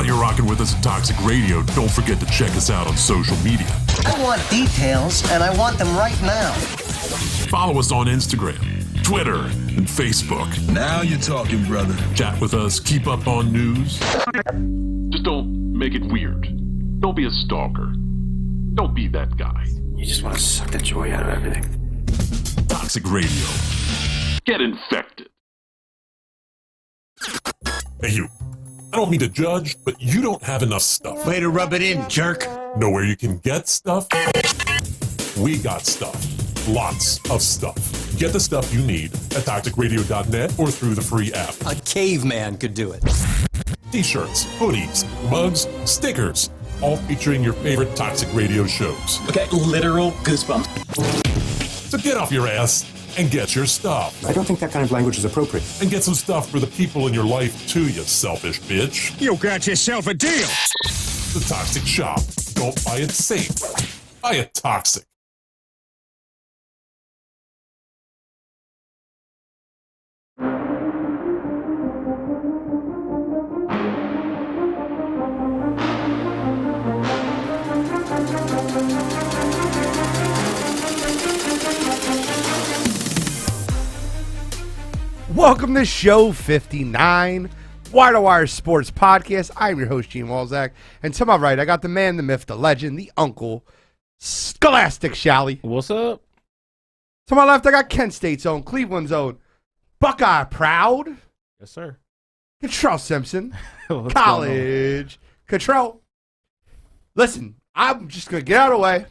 While you're rocking with us at Toxic Radio, don't forget to check us out on social media. I want details, and I want them right now. Follow us on Instagram, Twitter, and Facebook. Now you're talking, brother. Chat with us, keep up on news. Just don't make it weird. Don't be a stalker. Don't be that guy. You just want to suck the joy out of everything. Toxic Radio. Get infected. Hey, you. I don't mean to judge, but you don't have enough stuff. Way to rub it in, jerk. Know where you can get stuff? We got stuff. Lots of stuff. Get the stuff you need at toxicradio.net or through the free app. A caveman could do it. T-shirts, hoodies, mugs, stickers, all featuring your favorite Toxic Radio shows. Okay, literal goosebumps. So get off your ass and get your stuff. I don't think that kind of language is appropriate. And get some stuff for the people in your life too, you selfish bitch. You got yourself a deal. The Toxic Shop. Don't buy it safe. Buy it toxic. Welcome to Show 59, Wire to Wire Sports Podcast. I'm your host, Gene Walzak, and to my right, I got the man, the myth, the legend, the uncle, Scholastic Shally. What's up? To my left, I got Kent State's own, Cleveland's own, Buckeye Proud. Yes, sir. Cottrell Simpson, College Cottrell. Listen, I'm just going to get out of the way,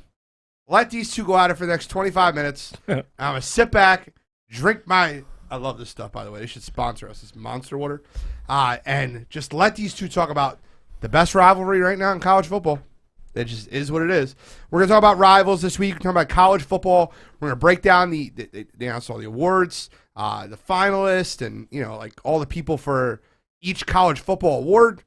let these two go at it for the next 25 minutes. I'm going to sit back, drink my... I love this stuff, by the way. They should sponsor us. It's Monster Water. And just let these two talk about the best rivalry right now in college football. It just is what it is. We're going to talk about rivals this week. We're talking about college football. We're going to break down they announced all the awards, the finalists, and, you know, like all the people for each college football award.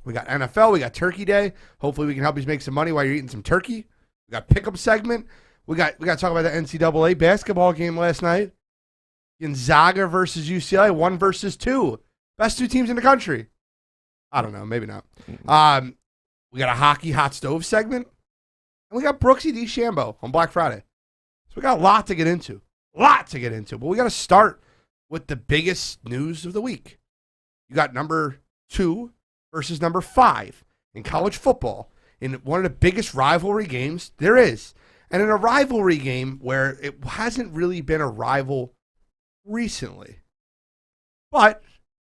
We got NFL. We got Turkey Day. Hopefully we can help you make some money while you're eating some turkey. We got Pick'em segment. We got to talk about the NCAA basketball game last night. Gonzaga versus UCLA, 1 versus 2. Best two teams in the country. I don't know, maybe not. We got a hockey hot stove segment. And we got Brooksy DeChambeau on Black Friday. So we got a lot to get into. But we got to start with the biggest news of the week. You got number 2 versus number 5 in college football in one of the biggest rivalry games there is. And in a rivalry game where it hasn't really been a rival recently. But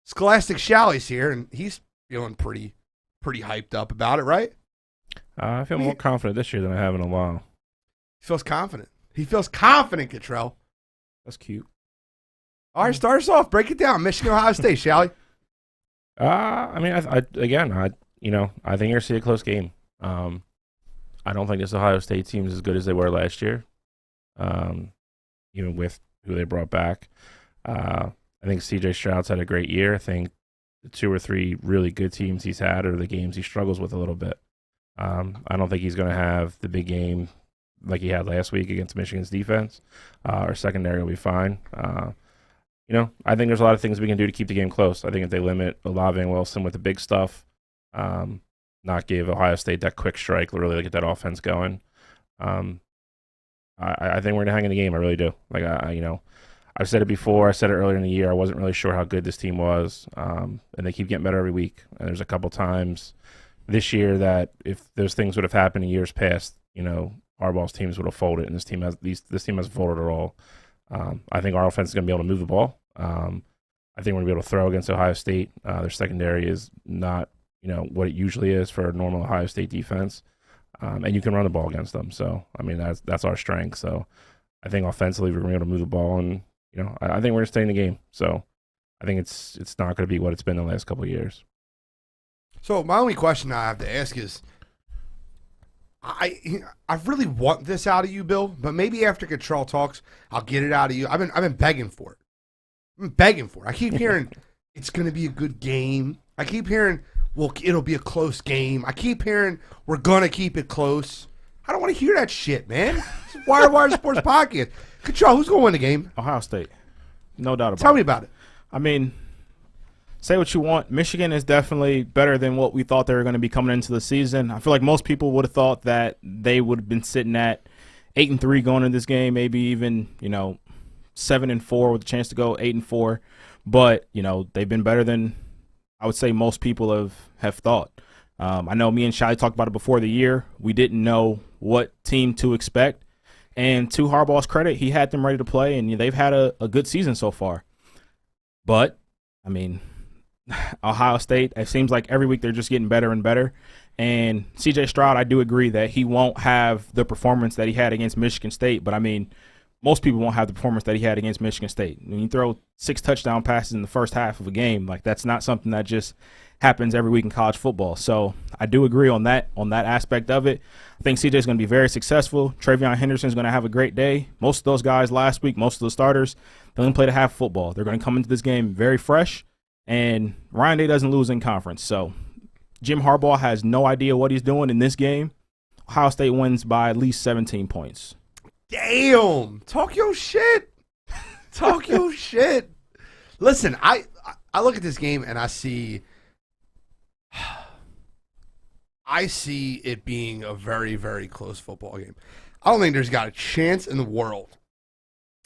Scholastic Shally's here, and he's feeling pretty hyped up about it, right? I feel more confident this year than I have in a while. He feels confident. He feels confident, Cottrell. That's cute. All right, start us off. Break it down. Michigan, Ohio State, Shally. I mean, I think you're going to see a close game. I don't think this Ohio State team is as good as they were last year, even with who they brought back. I think C.J. Stroud's had a great year. I think the 2 or 3 really good teams he's had are the games he struggles with a little bit. I don't think he's going to have the big game like he had last week against Michigan's defense. Our secondary will be fine. I think there's a lot of things we can do to keep the game close. I think if they limit Olave and Wilson with the big stuff, not give Ohio State that quick strike, really get that offense going. I think we're going to hang in the game. I really do. I've said it before. I said it earlier in the year. I wasn't really sure how good this team was, and they keep getting better every week. And there's a couple times this year that if those things would have happened in years past, Harbaugh's teams would have folded, and this team hasn't folded at all. I think our offense is going to be able to move the ball. I think we're going to be able to throw against Ohio State. Their secondary is not, what it usually is for a normal Ohio State defense. And you can run the ball against them. So, I mean, that's our strength. So, I think offensively we're going to be able to move the ball, and I think we're going to stay in the game. So, I think it's not going to be what it's been the last couple of years. So, my only question I have to ask is, I really want this out of you, Bill, but maybe after Cottrell talks, I'll get it out of you. I've been begging for it. I keep hearing it's going to be a good game. I keep hearing, well, it'll be a close game. I keep hearing we're going to keep it close. I don't want to hear that shit, man. It's a Wire to Wire Sports Podcast. Cottrell, who's going to win the game? Ohio State. No doubt about it. Tell me about it. I mean, say what you want. Michigan is definitely better than what we thought they were going to be coming into the season. I feel like most people would have thought that they would have been sitting at 8-3 going into this game, maybe even 7-4 with a chance to go 8-4. But they've been better than I would say most people have thought. I know me and Shai talked about it before the year. We didn't know what team to expect. And to Harbaugh's credit, he had them ready to play, and they've had a good season so far. But, I mean, Ohio State, it seems like every week they're just getting better and better. And C.J. Stroud, I do agree that he won't have the performance that he had against Michigan State. But, I mean, most people won't have the performance that he had against Michigan State. When you throw 6 touchdown passes in the first half of a game, like that's not something that just happens every week in college football. So I do agree on that aspect of it. I think CJ is going to be very successful. Travion Henderson is going to have a great day. Most of those guys last week, most of the starters, they only played a half of football. They're going to come into this game very fresh, and Ryan Day doesn't lose in conference. So Jim Harbaugh has no idea what he's doing in this game. Ohio State wins by at least 17 points. Damn. Talk your shit. Talk your shit. Listen, I look at this game and I see it being a very, very close football game. I don't think there's got a chance in the world.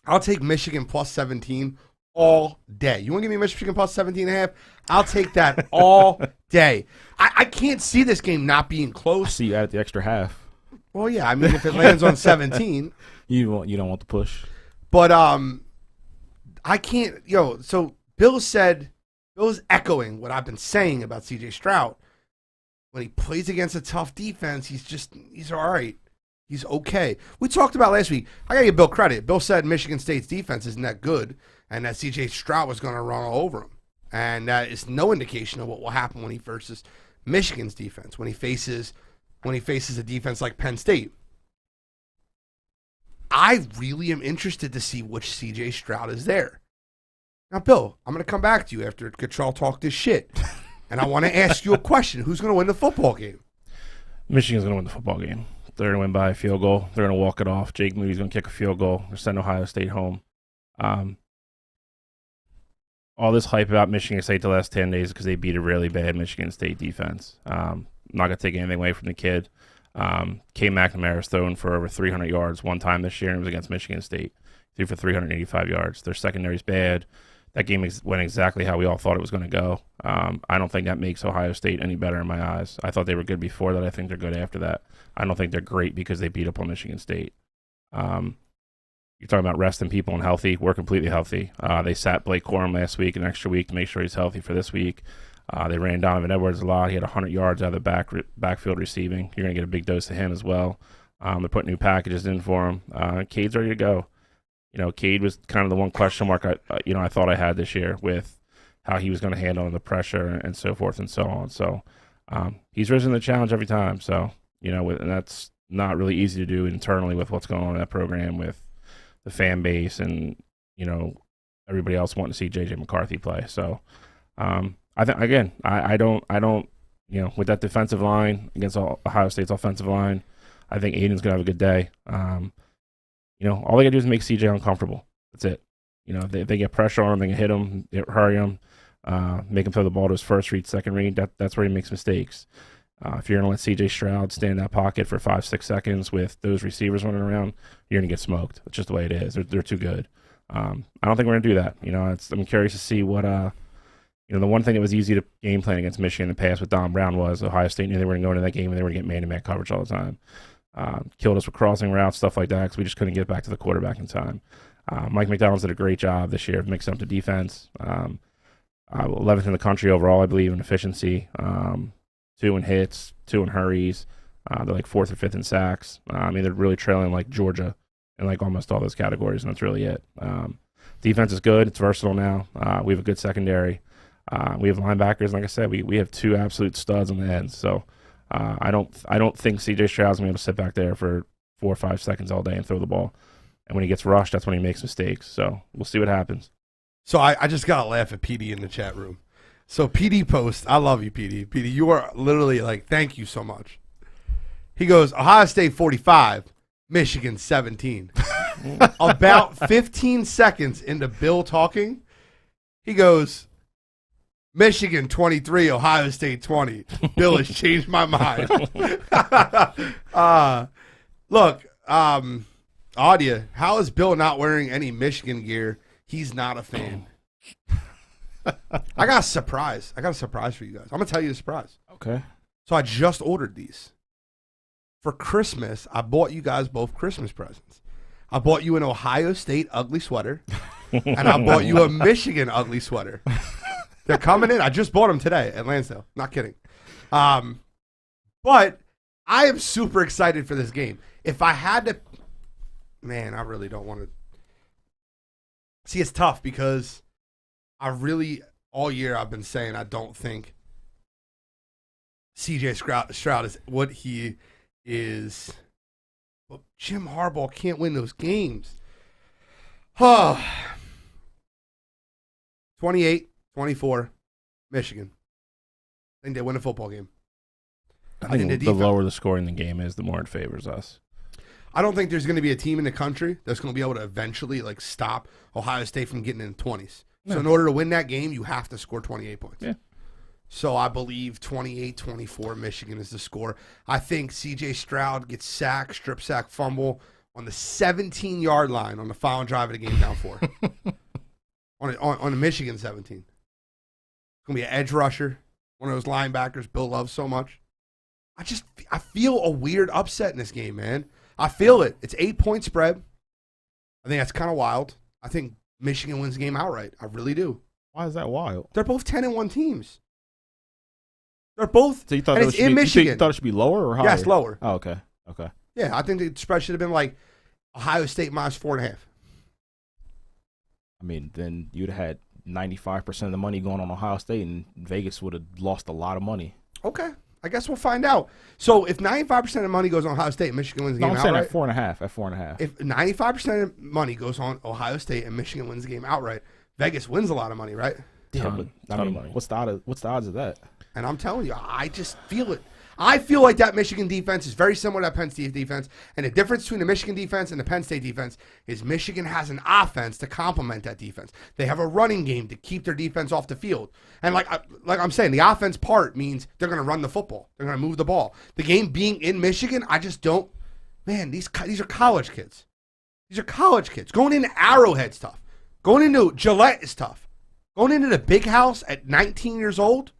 I'll take Michigan plus 17 all day. You want to give me Michigan plus 17.5? I'll take that all day. I can't see this game not being close. I see you at the extra half. Well, yeah. I mean, if it lands on 17. You don't want the push. But I can't. So Bill's echoing what I've been saying about C.J. Stroud. When he plays against a tough defense, he's all right. He's okay. We talked about last week. I got to give Bill credit. Bill said Michigan State's defense isn't that good, and that C.J. Stroud was going to run all over him. And that is no indication of what will happen when he versus Michigan's defense, when he faces a defense like Penn State. I really am interested to see which C.J. Stroud is there. Now, Bill, I'm going to come back to you after Cottrell talked this shit. And I want to ask you a question. Who's going to win the football game? Michigan's going to win the football game. They're going to win by a field goal. They're going to walk it off. Jake Moody's going to kick a field goal. They're sending Ohio State home. All this hype about Michigan State the last 10 days because they beat a really bad Michigan State defense. I'm not going to take anything away from the kid. K. McNamara's thrown for over 300 yards one time this year, and it was against Michigan State. Threw for 385 yards. Their secondary's bad. That game went exactly how we all thought it was going to go. I don't think that makes Ohio State any better in my eyes. I thought they were good before that. I think they're good after that. I don't think they're great because they beat up on Michigan State. You're talking about resting people and healthy. We're completely healthy. They sat Blake Corum last week, an extra week to make sure he's healthy for this week. They ran Donovan Edwards a lot. He had 100 yards out of the backfield receiving. You're going to get a big dose of him as well. They're putting new packages in for him. Cade's ready to go. Cade was kind of the one question mark I thought I had this year with how he was going to handle the pressure and so forth and so on. So he's risen the challenge every time. So, and that's not really easy to do internally with what's going on in that program with the fan base and, everybody else wanting to see J.J. McCarthy play. So I think, again, I don't, with that defensive line against Ohio State's offensive line, I think Aiden's going to have a good day. All they got to do is make CJ uncomfortable. That's it. If they get pressure on him, they can hit him, hurry him, make him throw the ball to his first read, second read. That's where he makes mistakes. If you're going to let CJ Stroud stand in that pocket for 5-6 seconds with those receivers running around, you're going to get smoked. That's just the way it is. They're too good. I don't think we're going to do that. I'm curious to see what the one thing that was easy to game plan against Michigan in the past with Don Brown was Ohio State knew they were going to go into that game and they were going to get man-to-man coverage all the time. Killed us with crossing routes, stuff like that, because we just couldn't get back to the quarterback in time. Mike McDonald's did a great job this year of mixing up the defense. 11th in the country overall, I believe, in efficiency. 2 in hits, 2 in hurries. They're like 4th or 5th in sacks. They're really trailing like Georgia in like almost all those categories, and that's really it. Defense is good. It's versatile now. We have a good secondary. We have linebackers. Like I said, we have 2 absolute studs on the ends. So I don't think C.J. Stroud's going to be able to sit back there for 4 or 5 seconds all day and throw the ball. And when he gets rushed, that's when he makes mistakes. So we'll see what happens. So I just got to laugh at PD in the chat room. So PD posts, I love you, PD. PD, you are literally like, thank you so much. He goes, Ohio State 45, Michigan 17. About 15 seconds into Bill talking, he goes, Michigan 23, Ohio State 20. Bill has changed my mind. Look, Audia, how is Bill not wearing any Michigan gear? He's not a fan. I got a surprise. I got a surprise for you guys. I'm going to tell you the surprise. Okay. So I just ordered these. For Christmas, I bought you guys both Christmas presents. I bought you an Ohio State ugly sweater, and I bought you a Michigan ugly sweater. They're coming in. I just bought them today at Lansdale. Not kidding. But I am super excited for this game. If I had to, man, I really don't want to. See, it's tough because I really, all year I've been saying I don't think CJ Stroud is what he is. But Jim Harbaugh can't win those games. 28-24, Michigan. I think they win a football game. I think the lower the score in the game is, the more it favors us. I don't think there's going to be a team in the country that's going to be able to eventually stop Ohio State from getting in the 20s. No. So in order to win that game, you have to score 28 points. Yeah. So I believe 28-24 Michigan is the score. I think C.J. Stroud gets sacked, strip sack, fumble on the 17-yard line on the final drive of the game down 4. on the Michigan 17. It's going to be an edge rusher, one of those linebackers Bill loves so much. I feel a weird upset in this game, man. I feel it. It's 8-point spread. I think that's kind of wild. I think Michigan wins the game outright. I really do. Why is that wild? They're both 10-1 teams. They're both. So you thought and it's in Michigan. You thought it should be lower or higher? Yes, lower. Oh, okay. Okay. Yeah, I think the spread should have been Ohio State minus 4.5. I mean, then you'd have had 95% of the money going on Ohio State, and Vegas would have lost a lot of money. Okay. I guess we'll find out. So if 95% of the money goes on Ohio State and Michigan wins the game outright. I'm saying at 4.5. If 95% of money goes on Ohio State and Michigan wins the game outright, Vegas wins a lot of money, right? Yeah, but I mean, what's the odds of that? And I'm telling you, I just feel it. I feel like that Michigan defense is very similar to that Penn State defense. And the difference between the Michigan defense and the Penn State defense is Michigan has an offense to complement that defense. They have a running game to keep their defense off the field. And like I'm saying, the offense part means they're going to run the football. They're going to move the ball. The game being in Michigan, I just don't. Man, these are college kids. These are college kids. Going into Arrowhead's tough. Going into Gillette is tough. Going into the big house at 19 years old,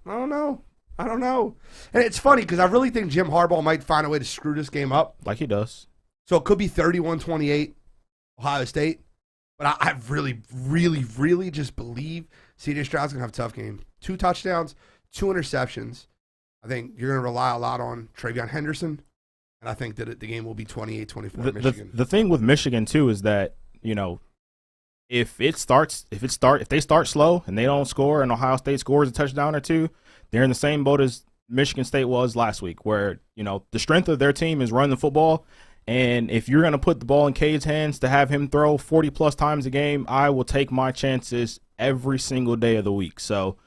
I don't know. And it's funny because I really think Jim Harbaugh might find a way to screw this game up. Like he does. So it could be 31-28 Ohio State. But I really, really, really just believe C.J. Stroud's going to have a tough game. 2 touchdowns, 2 interceptions. I think you're going to rely a lot on Travion Henderson. And I think that the game will be 28-24 Michigan. The thing with Michigan, too, is that, if they start slow and they don't score and Ohio State scores a touchdown or 2, they're in the same boat as Michigan State was last week, where, the strength of their team is running the football. And if you're going to put the ball in Cade's hands to have him throw 40-plus times a game, I will take my chances every single day of the week. So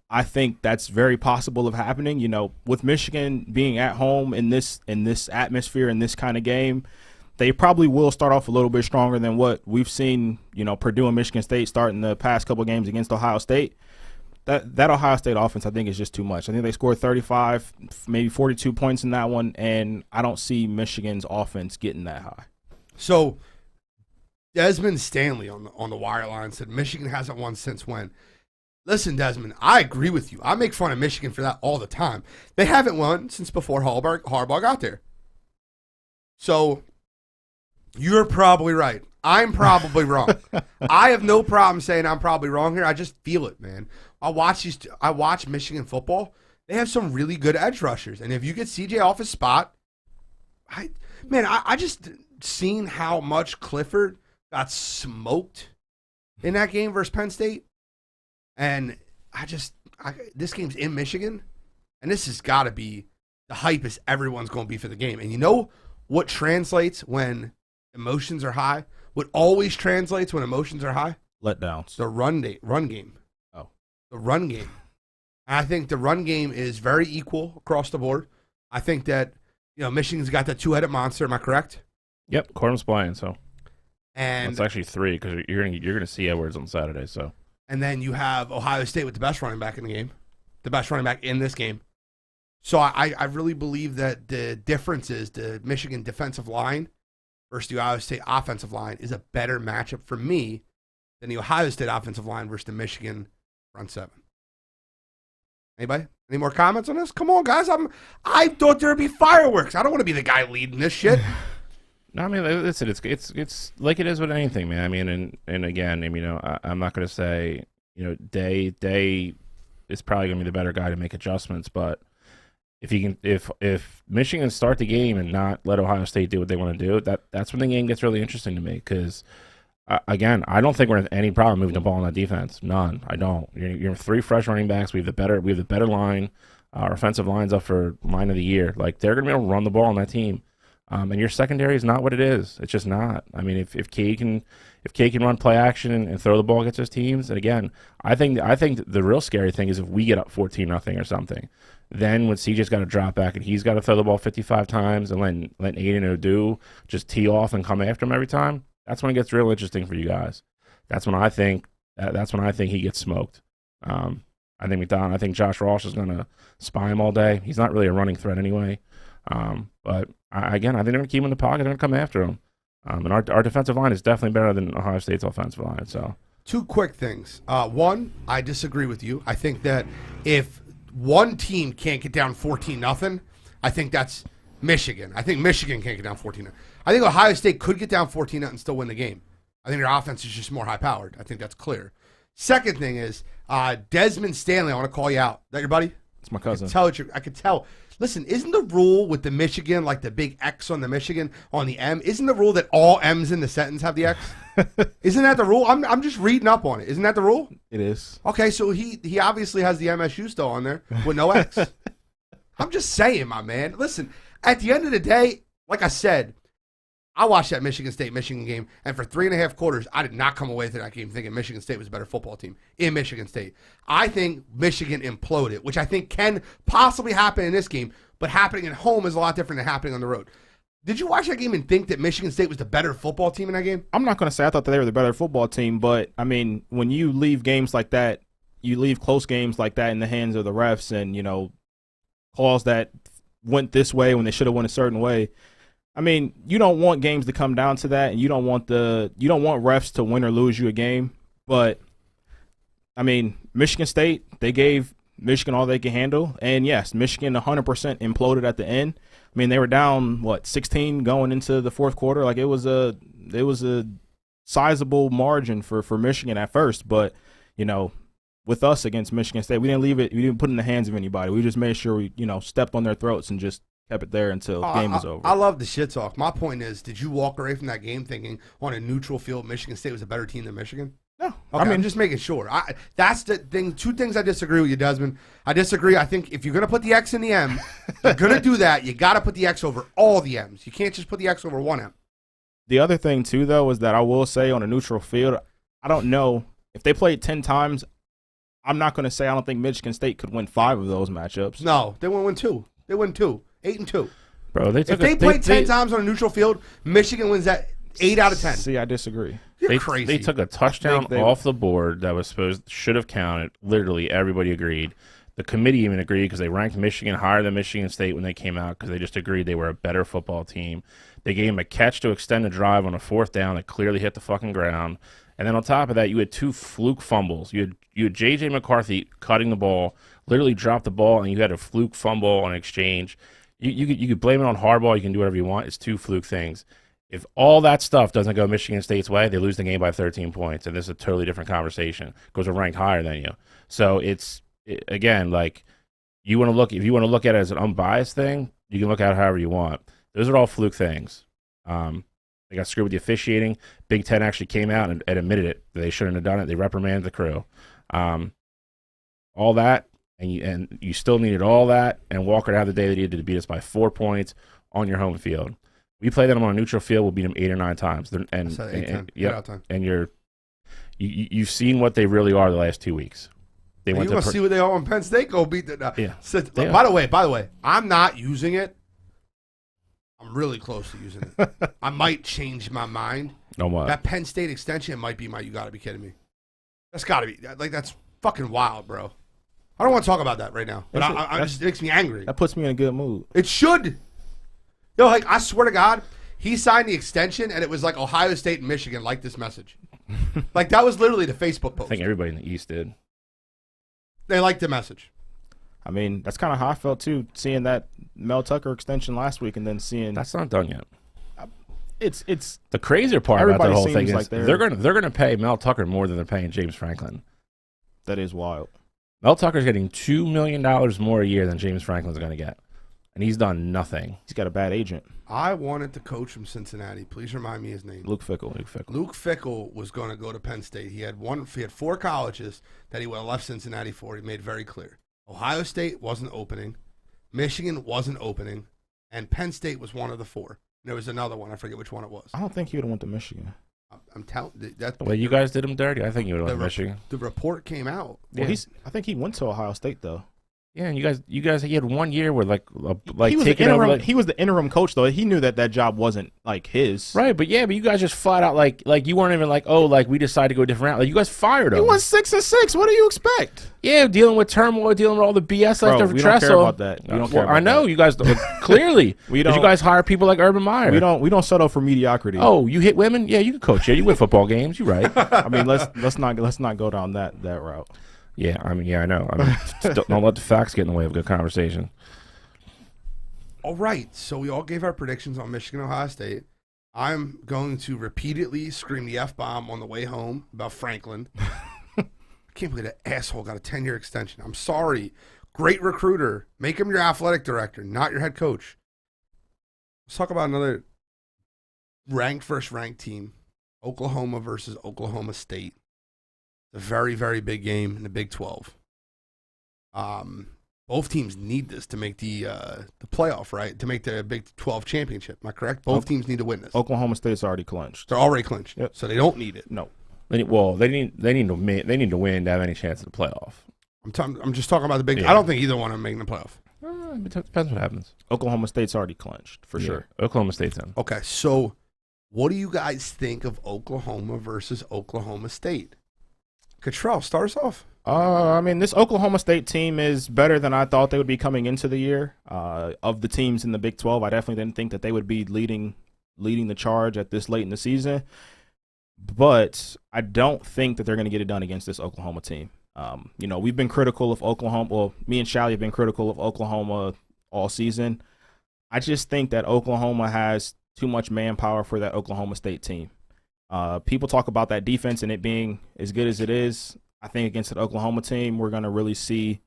I think that's very possible of happening. With Michigan being at home in this atmosphere, in this kind of game, they probably will start off a little bit stronger than what we've seen, Purdue and Michigan State start in the past couple of games against Ohio State. That Ohio State offense, I think, is just too much. I think they scored 35, maybe 42 points in that one, and I don't see Michigan's offense getting that high. So Desmond Stanley on the wire line said Michigan hasn't won since when? Listen, Desmond, I agree with you. I make fun of Michigan for that all the time. They haven't won since before Harbaugh got there. So you're probably right. I'm probably wrong. I have no problem saying I'm probably wrong here. I just feel it, man. I watch Michigan football. They have some really good edge rushers. And if you get CJ off his spot, I just seen how much Clifford got smoked in that game versus Penn State. And this game's in Michigan, and this has got to be the hype is everyone's going to be for the game. And you know what translates when emotions are high? What always translates when emotions are high? Letdowns. The run game. Oh. The run game. And I think the run game is very equal across the board. I think that, Michigan's got that 2-headed monster. Am I correct? Yep, Corum's playing, so. And it's actually 3 because you're gonna see Edwards on Saturday, so. And then you have Ohio State with the best running back in the game, the best running back in this game. So I really believe that the difference is the Michigan defensive line versus the Ohio State offensive line is a better matchup for me than the Ohio State offensive line versus the Michigan front seven. Anybody? Any more comments on this? Come on, guys. I thought there'd be fireworks. I don't want to be the guy leading this shit. No, I mean, listen, it's like it is with anything, man. I mean, and again, I mean, I'm not going to say, Day is probably going to be the better guy to make adjustments, but if Michigan start the game and not let Ohio State do what they want to do, that's when the game gets really interesting to me. Because again, I don't think we're in any problem moving the ball on that defense. None. I don't. You're 3 fresh running backs. We have the better line. Our offensive line's up for line of the year. Like, they're going to be able to run the ball on that team. And your secondary is not what it is. It's just not. I mean, if Cade can run play action and throw the ball against his teams, and again, I think the real scary thing is if we get up 14-0 or something. Then when CJ's got to drop back and he's got to throw the ball 55 times and let Aiden O'Du just tee off and come after him every time, that's when it gets real interesting for you guys. That's when I think he gets smoked. I think Josh Ross is going to spy him all day. He's not really a running threat anyway. But I think they're going to keep him in the pocket. They're going to come after him. And our defensive line is definitely better than Ohio State's offensive line. So 2 quick things. One, I disagree with you. I think that if one team can't get down 14-0, I think that's Michigan. I think Michigan can't get down 14-0. I think Ohio State could get down 14-0 and still win the game. I think their offense is just more high-powered. I think that's clear. Second thing is Desmond Stanley. I want to call you out. Is that your buddy? It's my cousin. I could tell. Listen, isn't the rule with the Michigan, like the big X on the Michigan, on the M, isn't the rule that all M's in the sentence have the X? Isn't that the rule? I'm just reading up on it. Isn't that the rule? It is. Okay, so he obviously has the MSU still on there with no X. I'm just saying, my man. Listen, at the end of the day, like I said, I watched that Michigan State-Michigan game, and for 3.5 quarters, I did not come away from that game thinking Michigan State was a better football team in Michigan State. I think Michigan imploded, which I think can possibly happen in this game, but happening at home is a lot different than happening on the road. Did you watch that game and think that Michigan State was the better football team in that game? I'm not going to say I thought that they were the better football team, but, I mean, when you leave games like that, you leave close games like that in the hands of the refs and, calls that went this way when they should have went a certain way. I mean, you don't want games to come down to that, and you don't want refs to win or lose you a game. But I mean, Michigan State, they gave Michigan all they could handle, and yes, Michigan 100% imploded at the end. I mean, they were down 16 going into the fourth quarter. Like, it was a sizable margin for Michigan at first, but with us against Michigan State, we didn't put it in the hands of anybody. We just made sure we stepped on their throats and just kept it there until the game was over. I love the shit talk. My point is, did you walk away from that game thinking on a neutral field Michigan State was a better team than Michigan? No. Okay, I mean, I'm just making sure. That's the thing. 2 things I disagree with you, Desmond. I disagree. I think if you're going to put the X in the M, you're going to do that. You got to put the X over all the M's. You can't just put the X over one M. The other thing, too, though, is that I will say on a neutral field, I don't know. If they played 10 times, I'm not going to say I don't think Michigan State could win 5 of those matchups. No, they win 2. They win 2. 8-2. Bro, if they played 10 times on a neutral field, Michigan wins that 8 out of 10. See, I disagree. You're crazy. They took a touchdown off the board that should have counted. Literally, everybody agreed. The committee even agreed because they ranked Michigan higher than Michigan State when they came out because they just agreed they were a better football team. They gave them a catch to extend the drive on a 4th down that clearly hit the fucking ground. And then on top of that, you had 2 fluke fumbles. You had J.J. McCarthy cutting the ball, literally dropped the ball, and you had a fluke fumble on exchange. You could blame it on Harbaugh. You can do whatever you want. It's 2 fluke things. If all that stuff doesn't go Michigan State's way, they lose the game by 13 points, and this is a totally different conversation because they're ranked higher than you. So again, like if you want to look at it as an unbiased thing, you can look at it however you want. Those are all fluke things. They got screwed with the officiating. Big Ten actually came out and admitted it. They shouldn't have done it. They reprimanded the crew. All that. And you still needed all that, and Walker to have the day that he did to beat us by 4 points on your home field. We play them on a neutral field, we'll beat them 8 or 9 times. And you've seen what they really are the last 2 weeks. You want to see what they are when Penn State go beat them. Yeah. So, by the way, I'm not using it. I'm really close to using it. I might change my mind. On what? That Penn State extension might be you got to be kidding me. That's got to be that's fucking wild, bro. I don't want to talk about that right now, but it makes me angry. That puts me in a good mood. It should. Yo, like I swear to God, he signed the extension, and it was like Ohio State and Michigan liked this message. Like that was literally the Facebook post. I think everybody in the East did. They liked the message. I mean, that's kind of how I felt too, seeing that Mel Tucker extension last week, and then seeing That's not done yet. it's The crazier part about the whole thing is like they're gonna pay Mel Tucker more than they're paying James Franklin. that is wild. Mel Tucker's getting $2 million more a year than James Franklin's going to get, and he's done nothing. He's got a bad agent. I wanted the coach from Cincinnati. Please remind me his name. Luke Fickell. Luke Fickell was going to go to Penn State. He had 4 colleges that he would have left Cincinnati for. He made very clear. Ohio State wasn't opening, Michigan wasn't opening, and Penn State was one of the 4. And there was another one. I forget which one it was. I don't think he would have went to Michigan. I'm telling that. Well, you guys did him dirty. I think you would have went to Michigan. The report came out. Well, I think he went to Ohio State though. Yeah, and you guys, he had 1 year where like he was taking over. Like, he was the interim coach though. He knew that job wasn't like his. Right, but you guys just flat out like you weren't even like, oh, like we decided to go a different route. Like you guys fired him. He went 6-6. What do you expect? Yeah, dealing with turmoil, dealing with all the BS Bro, like the we don't care about that. We don't care about I know that. you guys clearly. We 'cause don't. You guys hire people like Urban Meyer. We don't settle for mediocrity. Oh, you hit women? Yeah, you can coach. Yeah, you win football games. You're right. I mean, let's not go down that route. Yeah, I mean, I know. I mean, don't let the facts get in the way of a good conversation. All right, so we all gave our predictions on Michigan, Ohio State. I'm going to repeatedly scream the F-bomb on the way home about Franklin. I can't believe that asshole got a 10-year extension. I'm sorry. Great recruiter. Make him your athletic director, not your head coach. Let's talk about another ranked versus ranked team. Oklahoma versus Oklahoma State. It's a very, very big game in the Big 12. Both teams need this to make the playoff, right? To make the Big 12 championship. Am I correct? Both teams need to win this. Oklahoma State's already clinched. They're already clinched, Yep. so they don't need it. No. They need to win to have any chance at the playoff. I'm just talking about the Big. Yeah. I don't think either one are making the playoff. It depends what happens. Oklahoma State's already clinched for sure. Oklahoma State's in. Okay, so what do you guys think of Oklahoma versus Oklahoma State? Cottrell, start us off. I mean, this Oklahoma State team is better than I thought they would be coming into the year. Of the teams in the Big 12, I definitely didn't think that they would be leading the charge at this late in the season. But I don't think that they're going to get it done against this Oklahoma team. We've been critical of Oklahoma. Well, me and Shally have been critical of Oklahoma all season. I just think that Oklahoma has too much manpower for that Oklahoma State team. People talk about that defense and it being as good as it is. I think against the Oklahoma team, we're going to really see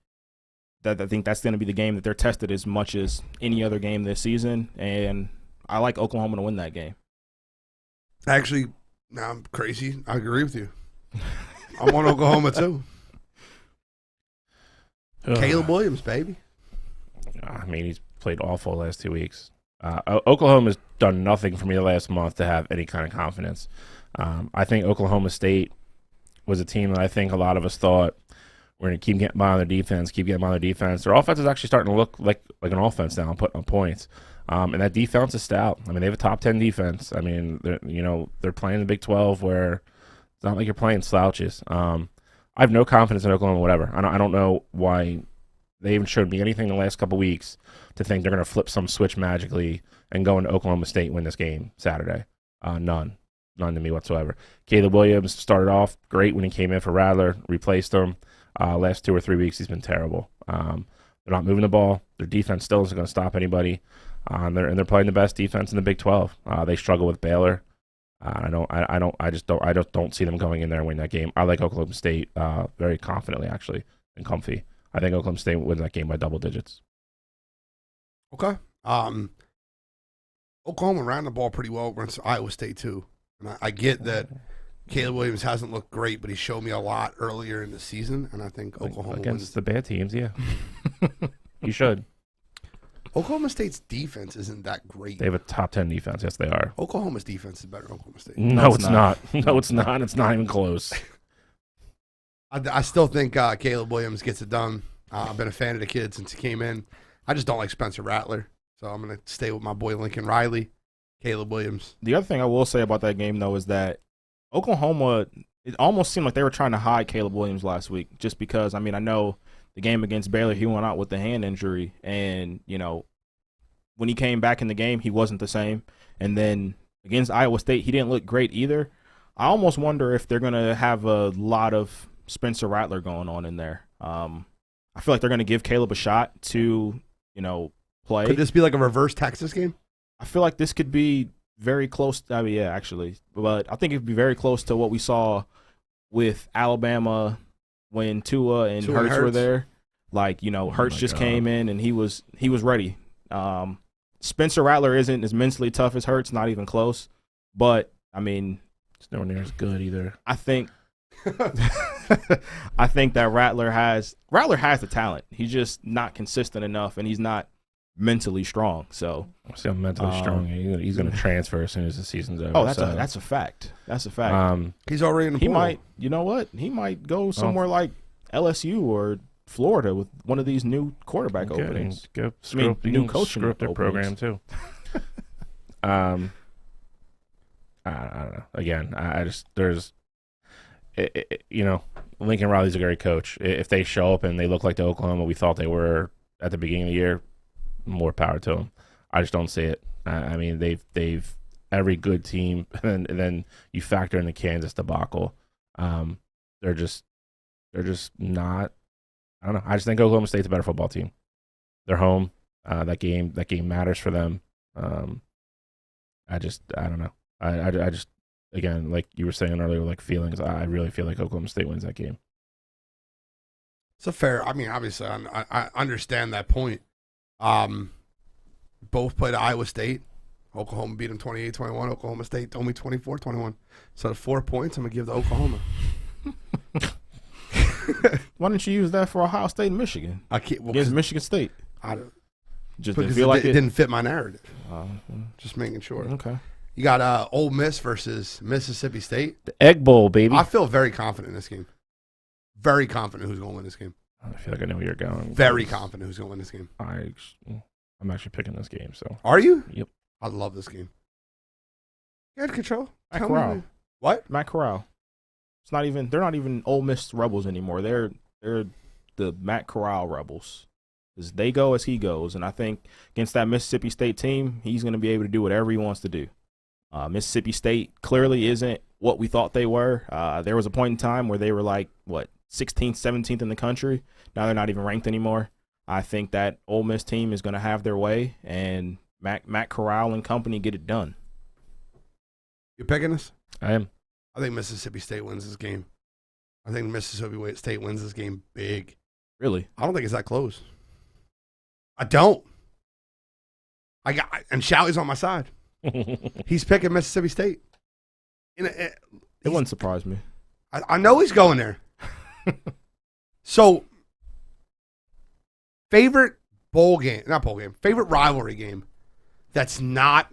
that. I think that's going to be the game that they're tested as much as any other game this season. And I like Oklahoma to win that game. Actually, now I'm crazy. I agree with you. I want Oklahoma too. Caleb Williams, baby. I mean, he's played awful the last 2 weeks. Oklahoma's done nothing for me the last month to have any kind of confidence. I think Oklahoma State was a team that I think a lot of us thought we're going to keep getting by on their defense, Their offense is actually starting to look like an offense now and putting up points. And that defense is stout. I mean, they have a top 10 defense. I mean, they're playing the Big 12 where it's not like you're playing slouches. I have no confidence in Oklahoma, whatever. I don't know why they even showed me anything the last couple weeks to think they're going to flip some switch magically and go into Oklahoma State and win this game Saturday. None to me whatsoever. Caleb Williams started off great when he came in for Rattler, replaced him. Last 2 or 3 weeks, he's been terrible. They're not moving the ball. Their defense still isn't going to stop anybody. They're playing the best defense in the Big 12. They struggle with Baylor. I don't see them going in there and winning that game. I like Oklahoma State very confidently, actually, and comfy. I think Oklahoma State will win that game by double digits. Okay. Oklahoma ran the ball pretty well against Iowa State too, and I get that Caleb Williams hasn't looked great, but he showed me a lot earlier in the season, and I think Oklahoma against the bad teams, yeah. You should. Oklahoma State's defense isn't that great. They have a top 10 defense. Yes, they are. Oklahoma's defense is better than Oklahoma State. No, it's not. No, it's not. It's not even close. I still think Caleb Williams gets it done. I've been a fan of the kid since he came in. I just don't like Spencer Rattler, so I'm going to stay with my boy Lincoln Riley, Caleb Williams. The other thing I will say about that game, though, is that Oklahoma it almost seemed like they were trying to hide Caleb Williams last week just because, I mean, I know the game against Baylor, he went out with the hand injury, and, you know, when he came back in the game, he wasn't the same. And then against Iowa State, he didn't look great either. I almost wonder if they're going to have a lot of Spencer Rattler going on in there. I feel like they're going to give Caleb a shot to, you know, play. Could this be like a reverse Texas game? I feel like this could be very close. I mean, yeah, actually. But I think it would be very close to what we saw with Alabama when Tua and Hurts were there. Like, you know, Hurts just came in and he was ready. Spencer Rattler isn't as mentally tough as Hurts, not even close. But, I mean, it's nowhere near as good either. I think I think that Rattler has the talent. He's just not consistent enough, and he's not mentally strong. So I see I'm mentally strong. He's going to transfer as soon as the season's over. Oh, that's a fact. That's a fact. He's already in the pool. He might. You know what? He might go somewhere like LSU or Florida with one of these new quarterback openings. New coaching screw up their program too. I don't know. Again, I just you know, Lincoln Riley's a great coach. If they show up and they look like the Oklahoma we thought they were at the beginning of the year, more power to them. I just don't see it. I mean, they've every good team, and then you factor in the Kansas debacle. They're just not. I don't know. I just think Oklahoma State's a better football team. They're home. That game matters for them. I don't know. I just, again, like you were saying earlier, like feelings. I really feel like Oklahoma State wins that game. It's a fair. I mean, obviously, I understand that point. Both played Iowa State. Oklahoma beat them 28-21. Oklahoma State told me 24-21. So the 4 points, I'm gonna give to Oklahoma. Why didn't you use that for Ohio State and Michigan? I can't. Well, against Michigan State. I don't. Just didn't feel like it didn't fit my narrative. Okay. Just making sure. Okay. You got Ole Miss versus Mississippi State. The Egg Bowl, baby. I feel very confident in this game. Very confident who's going to win this game. I feel like I know where you're going. Very confident who's going to win this game. I'm actually picking this game. So are you? Yep. I love this game. Good control. Matt Corral. What? Matt Corral. It's not even. They're not even Ole Miss Rebels anymore. They're the Matt Corral Rebels. Because they go as he goes, and I think against that Mississippi State team, he's going to be able to do whatever he wants to do. Mississippi State clearly isn't what we thought they were. There was a point in time where they were like, 16th, 17th in the country. Now they're not even ranked anymore. I think that Ole Miss team is going to have their way, and Matt Corral and company get it done. You picking us? I am. I think Mississippi State wins this game. I think Mississippi State wins this game big. Really? I don't think it's that close. I don't. And Shalley's on my side. He's picking Mississippi State. It wouldn't surprise me. I know he's going there. So, favorite favorite rivalry game that's not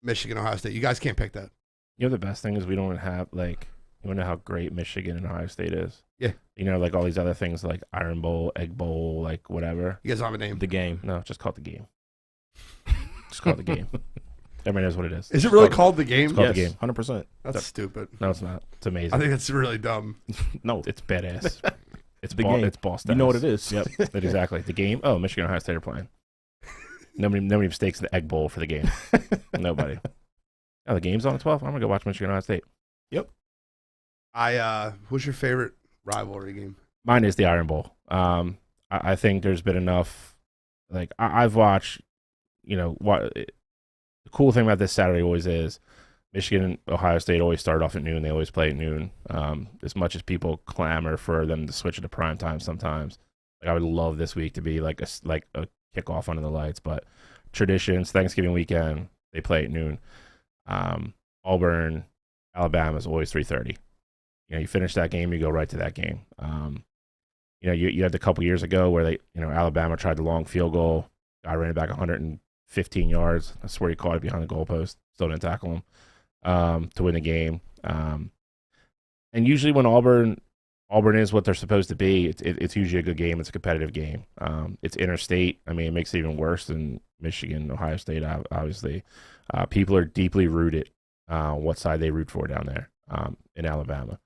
Michigan, Ohio State. You guys can't pick that. You know, the best thing is we don't have, like, you want to know how great Michigan and Ohio State is? Yeah. You know, like all these other things like Iron Bowl, Egg Bowl, like whatever. You guys don't have a name? The game. No, just call it the game. Just call it the game. Everybody knows what it is. Is it really called the game? It's called Yes, the game. 100%. That's stupid. No, it's not. It's amazing. I think that's really dumb. No. It's badass. It's the game. It's boss You know what it is. Yep. Exactly. The game. Oh, Michigan and Ohio State are playing. Nobody mistakes the Egg Bowl for the game. Nobody. Oh, the game's on at 12? I'm going to go watch Michigan and Ohio State. Yep. What's your favorite rivalry game? Mine is the Iron Bowl. I think there's been enough. Like I've watched, you know, the cool thing about this Saturday always is Michigan and Ohio State always start off at noon. They always play at noon. As much as people clamor for them to switch it to prime time sometimes, like I would love this week to be like a kickoff under the lights. But traditions, Thanksgiving weekend, they play at noon. Auburn, Alabama is always 3:30. You know, you finish that game, you go right to that game. You know, you had a couple years ago where Alabama tried the long field goal. Guy ran it back 115 yards. I swear he caught it behind the goalpost. Still didn't tackle him to win the game. And usually when Auburn is what they're supposed to be, it's usually a good game. It's a competitive game. It's interstate. I mean, it makes it even worse than Michigan, Ohio State, obviously. People are deeply rooted what side they root for down there in Alabama.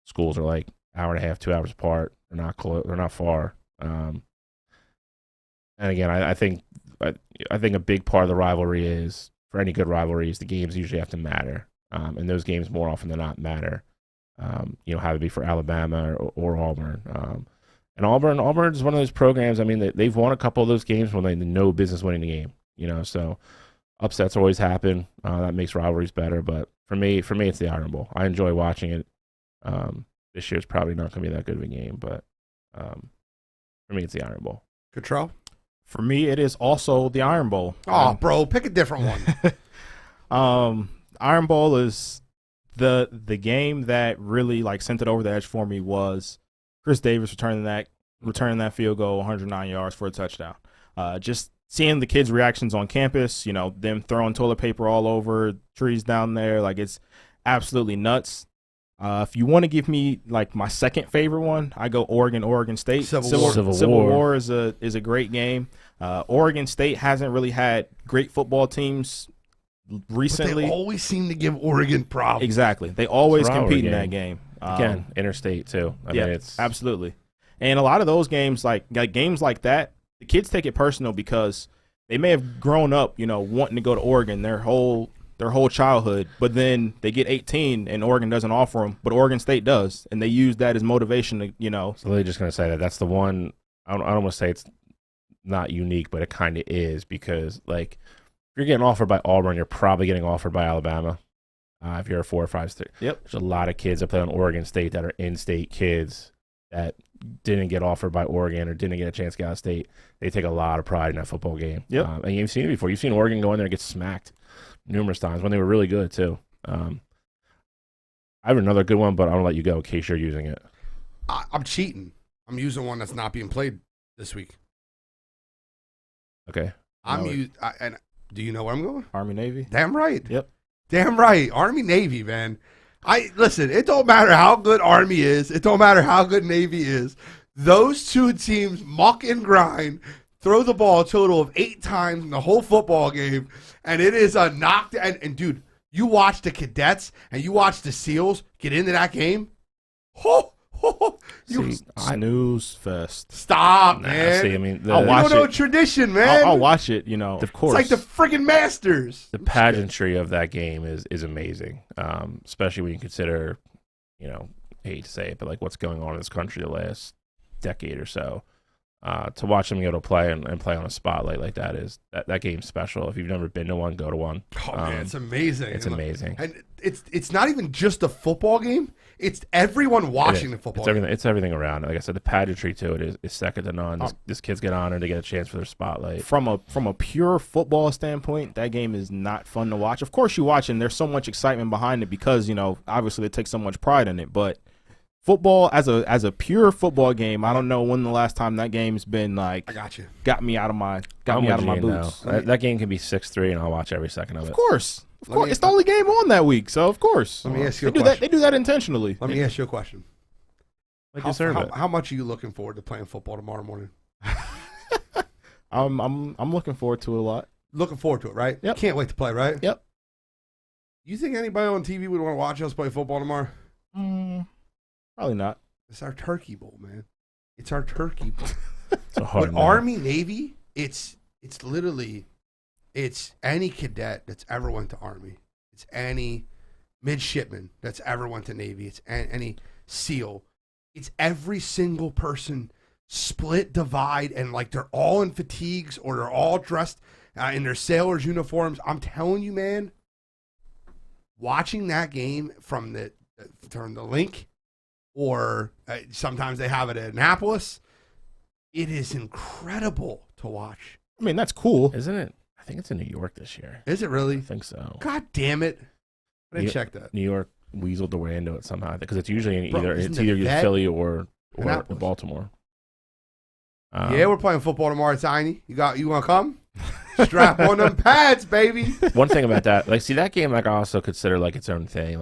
Schools are like hour and a half, 2 hours apart. They're not close. They're not far. And again, I think a big part of the rivalry is, for any good rivalries, the games usually have to matter, and those games more often than not matter. Have it be for Alabama or Auburn. And Auburn is one of those programs. I mean, they've won a couple of those games when they had no business winning the game. So upsets always happen. That makes rivalries better. But for me, it's the Iron Bowl. I enjoy watching it. This year's probably not going to be that good of a game, but for me, it's the Iron Bowl. Control? For me, it is also the Iron Bowl. Oh, bro, pick a different one. Iron Bowl is the game that really sent it over the edge for me was Chris Davis returning that field goal, 109 yards for a touchdown. Just seeing the kids' reactions on campus, them throwing toilet paper all over trees down there, it's absolutely nuts. If you want to give me my second favorite one, I go Oregon State. Civil War is a great game. Oregon State hasn't really had great football teams recently. But they always seem to give Oregon problems. Exactly. They always compete in that game. Again, interstate too. I mean, it's absolutely. And a lot of those games, games like that, the kids take it personal because they may have grown up, wanting to go to Oregon their whole childhood, but then they get 18 and Oregon doesn't offer them, but Oregon State does, and they use that as motivation to, So they're just going to say that's the one. I don't want to say it's not unique, but it kind of is, because if you're getting offered by Auburn, you're probably getting offered by Alabama. If you're a 4 or 5 state. Yep. There's a lot of kids that play on Oregon State that are in-state kids that didn't get offered by Oregon or didn't get a chance to get out of state. They take a lot of pride in that football game. Yep. And you've seen it before. You've seen Oregon go in there and get smacked numerous times when they were really good too. I have another good one, but I'm going to let you go in case you're using it. I'm cheating. I'm using one that's not being played this week. Okay. And do you know where I'm going? Army Navy. Damn right. Yep. Damn right. Army Navy, man. Listen, it don't matter how good Army is. It don't matter how good Navy is. Those two teams muck and grind, throw the ball a total of 8 times in the whole football game, and it is a knock. And dude, you watch the cadets and you watch the SEALs get into that game. Snooze fest. Stop, man. See, I mean, I'll watch you don't know it. tradition, man. I'll watch it, of course. It's like the friggin' Masters. The pageantry of that game is amazing, especially when you consider, I hate to say it, but what's going on in this country the last decade or so. To watch them go to play and play on a spotlight like that that game's special. If you've never been to one, go to one. Oh man, it's amazing. It's amazing. And it's not even just a football game. It's everyone watching the football game. It's everything around it. Like I said, the pageantry to it is second to none. This kid's get honored to get a chance for their spotlight. From a pure football standpoint, that game is not fun to watch. Of course you watch it, and there's so much excitement behind it because, obviously they take so much pride in it, but football as a pure football game, I don't know when the last time that game's been I got you. Got me out of my boots. That game can be 6-3 and I'll watch every second of it. Of course. It's the only game on that week, so of course. Let me ask you a question. They do that intentionally. Let me ask you a question. How much are you looking forward to playing football tomorrow morning? I'm looking forward to it a lot. Looking forward to it, right? Yep. Can't wait to play, right? Yep. You think anybody on TV would want to watch us play football tomorrow? Probably not. It's our Turkey Bowl, man. It's our Turkey Bowl. It's a hard But Army, Navy, it's literally, it's any cadet that's ever went to Army. It's any midshipman that's ever went to Navy. It's any SEAL. It's every single person split, divide, and they're all in fatigues or they're all dressed in their sailors' uniforms. I'm telling you, man, watching that game from the link, or sometimes they have it at Annapolis, it is incredible to watch. I mean, that's cool. Isn't it? I think it's in New York this year. Is it really? I think so. God damn it. I didn't check that. New York weaseled their way into it somehow because it's usually Bro, either Philly or Annapolis? Baltimore. Yeah, we're playing football tomorrow, Tiny. You want to come? Strap on them pads, baby. One thing about that, see that game, I also consider its own thing.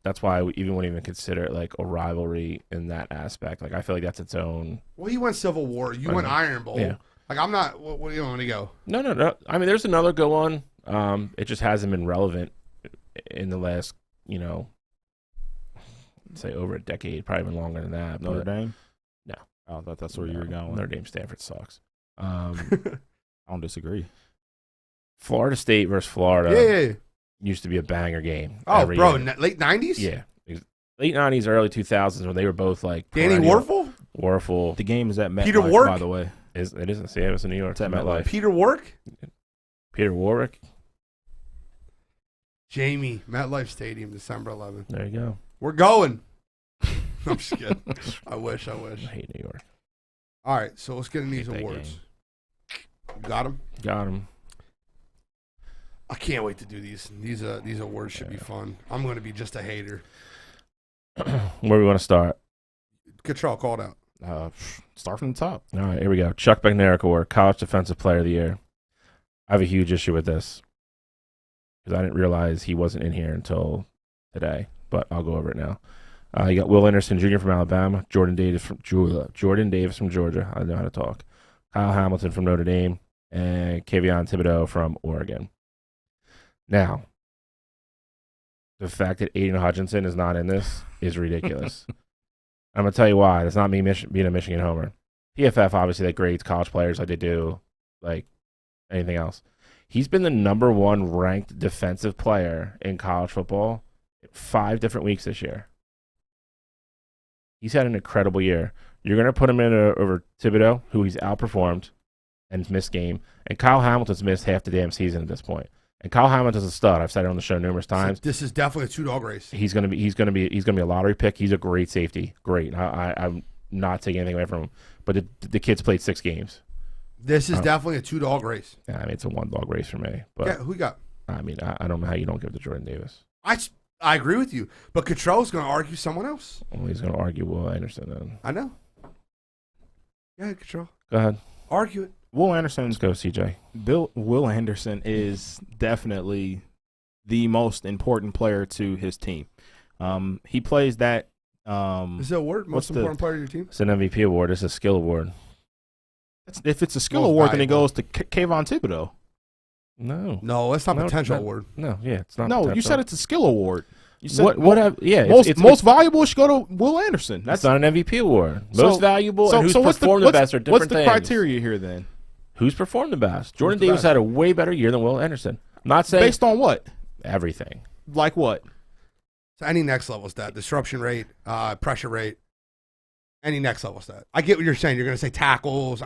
That's why I wouldn't even consider it a rivalry in that aspect. I feel like that's its own. Well, you went Civil War. You went Iron Bowl. Yeah. I'm not. What do you want to go? No. I mean, there's another good one. It just hasn't been relevant in the last, say over a decade, probably even longer than that. Notre Dame? No. I thought that's where you were going. Notre Dame, Stanford sucks. I don't disagree. Florida State versus Florida Yeah. used to be a banger game. Oh, every bro, year. late 90s? Yeah. Late 90s, early 2000s when they were both like Danny perennial- Werfel? Warfel. The game is at MetLife, Peter Wark? by the way. It isn't Sam, it's in New York. It's at MetLife. Peter Wark? Peter Warwick. Jamie, MetLife Stadium, December 11th. There you go. We're going. I'm just kidding. I wish. I hate New York. All right, so let's get in these Hate that awards. game. You got them? Got him. I can't wait to do these. These awards should be fun. I'm going to be just a hater. Where we want to start? Cottrell called out. Start from the top. All right, here we go. Chuck Bednarik Award, College Defensive Player of the Year. I have a huge issue with this because I didn't realize he wasn't in here until today, but I'll go over it now. You got Will Anderson Jr. from Alabama, Jordan Davis from Georgia. I don't know how to talk. Kyle Hamilton from Notre Dame, and Kayvon Thibodeau from Oregon. Now, the fact that Aiden Hutchinson is not in this is ridiculous. I'm going to tell you why. It's not me being a Michigan homer. PFF, obviously, that grades college players like they do like anything else. He's been the number 1 ranked defensive player in college football 5 different weeks this year. He's had an incredible year. You're going to put him in over Thibodeau, who he's outperformed and missed game. And Kyle Hamilton's missed half the damn season at this point. And Kyle Hamilton's a stud. I've said it on the show numerous times. So this is definitely a 2-dog race. He's gonna be a lottery pick. He's a great safety. Great. I'm not taking anything away from him. But the kid's played 6 games. This is definitely a 2-dog race. I mean, it's a 1-dog race for me. But Yeah, who you got? I mean, I don't know how you don't give it to Jordan Davis. I agree with you, but Cottrell's going to argue someone else. Well, he's going to argue Will Anderson then. I know. Yeah, Cottrell. Go ahead. Argue it. Will Anderson's Let's go, CJ. Will Anderson is definitely the most important player to his team. He plays that. Is that a word? Most important player of your team? It's an MVP award. It's a skill award. If it's a skill Most award, then it valuable. goes to Kayvon Thibodeau. No, that's not No, potential no. award. No, yeah, it's not. No, you potential. said it's a skill award. You said Most valuable should go to Will Anderson. That's not an MVP award. Most valuable and who's performed the best are different What's the things. criteria here then? Who's performed the best? Jordan the Davis best? had a way better year than Will Anderson. I'm not saying Based on what? everything. Like what? So any next level stat, disruption rate, pressure rate, any next level stat. I get what you're saying. You're going to say tackles.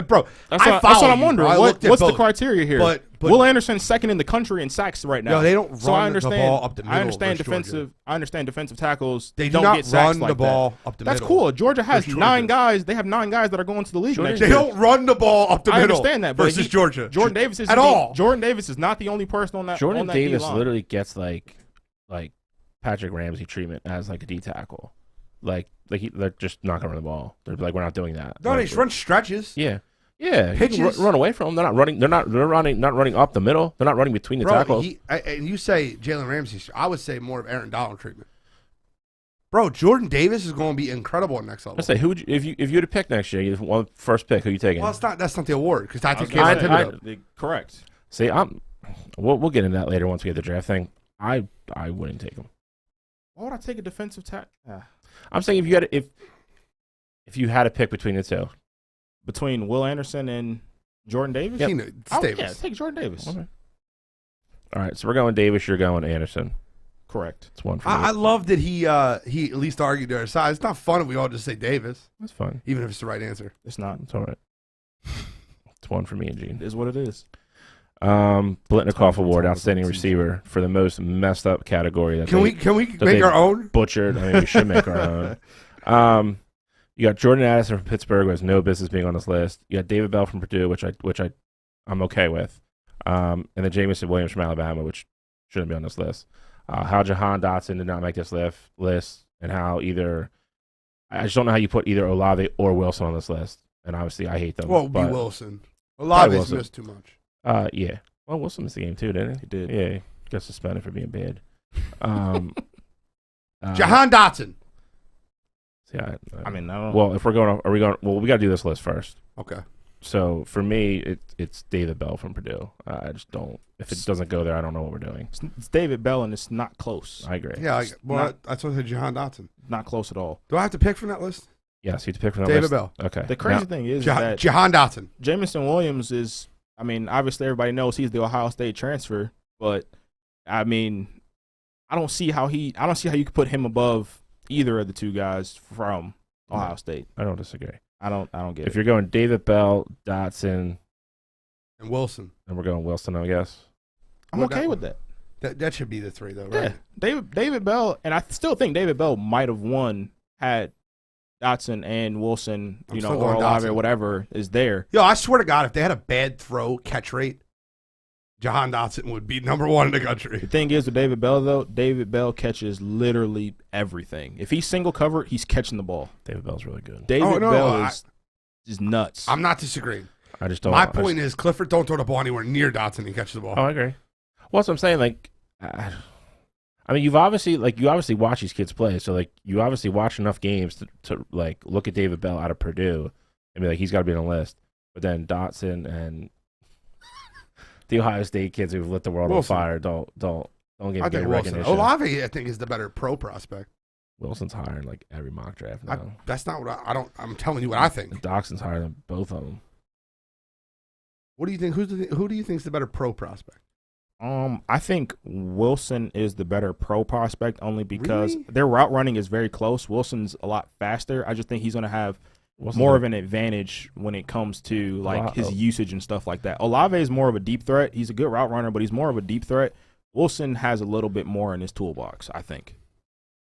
Bro, That's what I'm wondering. What's the criteria here? But Will Anderson's second in the country in sacks right now. No, they don't So I run understand, the ball up the middle I understand versus defensive. Georgia. I understand defensive tackles. They do don't not get sacks run like the ball that. up the That's middle. cool. Georgia has versus 9 Georgia. guys. They have 9 guys that are going to the league next They year. don't run the ball up the I middle. understand that, but versus Georgia. Jordan Davis is at all. Jordan Davis is not the only person on that. Jordan on that Davis D-line. literally gets like Patrick Ramsey treatment as like a D tackle. They're just not gonna run the ball. They're like, we're not doing that. No, they just run stretches. Yeah. Yeah, you can Pitches. run away from them. They're not running. They're not running up the middle. They're not running between the Bro, tackles. and you say Jalen Ramsey. I would say more of Aaron Donald treatment. Bro, Jordan Davis is going to be incredible at next level. I say, who would you, if you had to pick next year, you want first pick, who you taking? Well, that's not the award because I think I- Kayvon Thibodeau. Correct. See, we'll get into that later once we get the draft thing. I wouldn't take him. Why would I take a defensive tackle? I'm saying if you had to pick between the two, Between Will Anderson and Jordan Davis? He knows, it's Davis. Yeah, take Jordan Davis. Okay. All right, so we're going Davis. You're going Anderson. Correct. It's one for me. I love that he at least argued their side. It's not fun if we all just say Davis, That's fine. even if it's the right answer. It's not. It's all right. It's one for me and Gene. It is what it is. Blitnikoff Award, outstanding receiver for the most messed up category. That Can we make our own? Butchered. I mean, we should make our own. You got Jordan Addison from Pittsburgh, who has no business being on this list. You got David Bell from Purdue, which I'm okay with, and then Jamison Williams from Alabama, which shouldn't be on this list. How Jahan Dotson did not make this list, and how I just don't know how you put either Olave or Wilson on this list. And obviously, I hate them. Well, but, B. Wilson. Olave's Wilson. missed too much. Yeah. Well, Wilson missed the game too, didn't he? He did. Yeah, he got suspended for being bad. Jahan Dotson. See, I mean, I don't. well, if we're going, are we going? Well, we got to do this list first. Okay. So for me, it's David Bell from Purdue. I just don't. If it doesn't go there, I don't know what we're doing. It's David Bell, and it's not close. I agree. Yeah, that's what I said, Jahan Dotson. Not close at all. Do I have to pick from that list? Yes, you have to pick from that David list. Bell. Okay. The crazy thing is that Jahan Dotson. Jamison Williams is, I mean, obviously everybody knows he's the Ohio State transfer, but I mean, I don't see how you could put him above either of the two guys from Ohio State. I don't disagree. I don't get it. If you're going David Bell, Dotson, And Wilson. and we're going Wilson, I guess. I'm okay with that. That should be the three, though, Yeah, right? David Bell, and I still think David Bell might have won had Dotson and Wilson, I'm or still going Olave or Dotson. whatever is there. Yo, I swear to God, if they had a bad throw catch rate, Jahan Dotson would be number one in the country. The thing is with David Bell, though, David Bell catches literally everything. If he's single covered, he's catching the ball. David Bell's really good. David Bell is nuts. I'm not disagreeing. I just don't. My point is, Clifford don't throw the ball anywhere near Dotson and catch the ball. Oh, I agree. Well, that's what I'm saying. Like, I mean, you obviously watch these kids play, so like you obviously watch enough games to like look at David Bell out of Purdue and be like, he's got to be on the list. But then Dotson and the Ohio State kids who've lit the world on fire don't give I me think Wilson. recognition. Olave, I think, is the better pro prospect. Wilson's higher in like every mock draft now. That's not what I don't. I'm telling you what I think. Doxson's higher than both of them. What do you think? Who do you think is the better pro prospect? I think Wilson is the better pro prospect only because Really? their route running is very close. Wilson's a lot faster. I just think he's going to have Wilson's more of an advantage when it comes to like his usage and stuff like that. Olave is more of a deep threat. He's a good route runner, but he's more of a deep threat. Wilson has a little bit more in his toolbox, I think.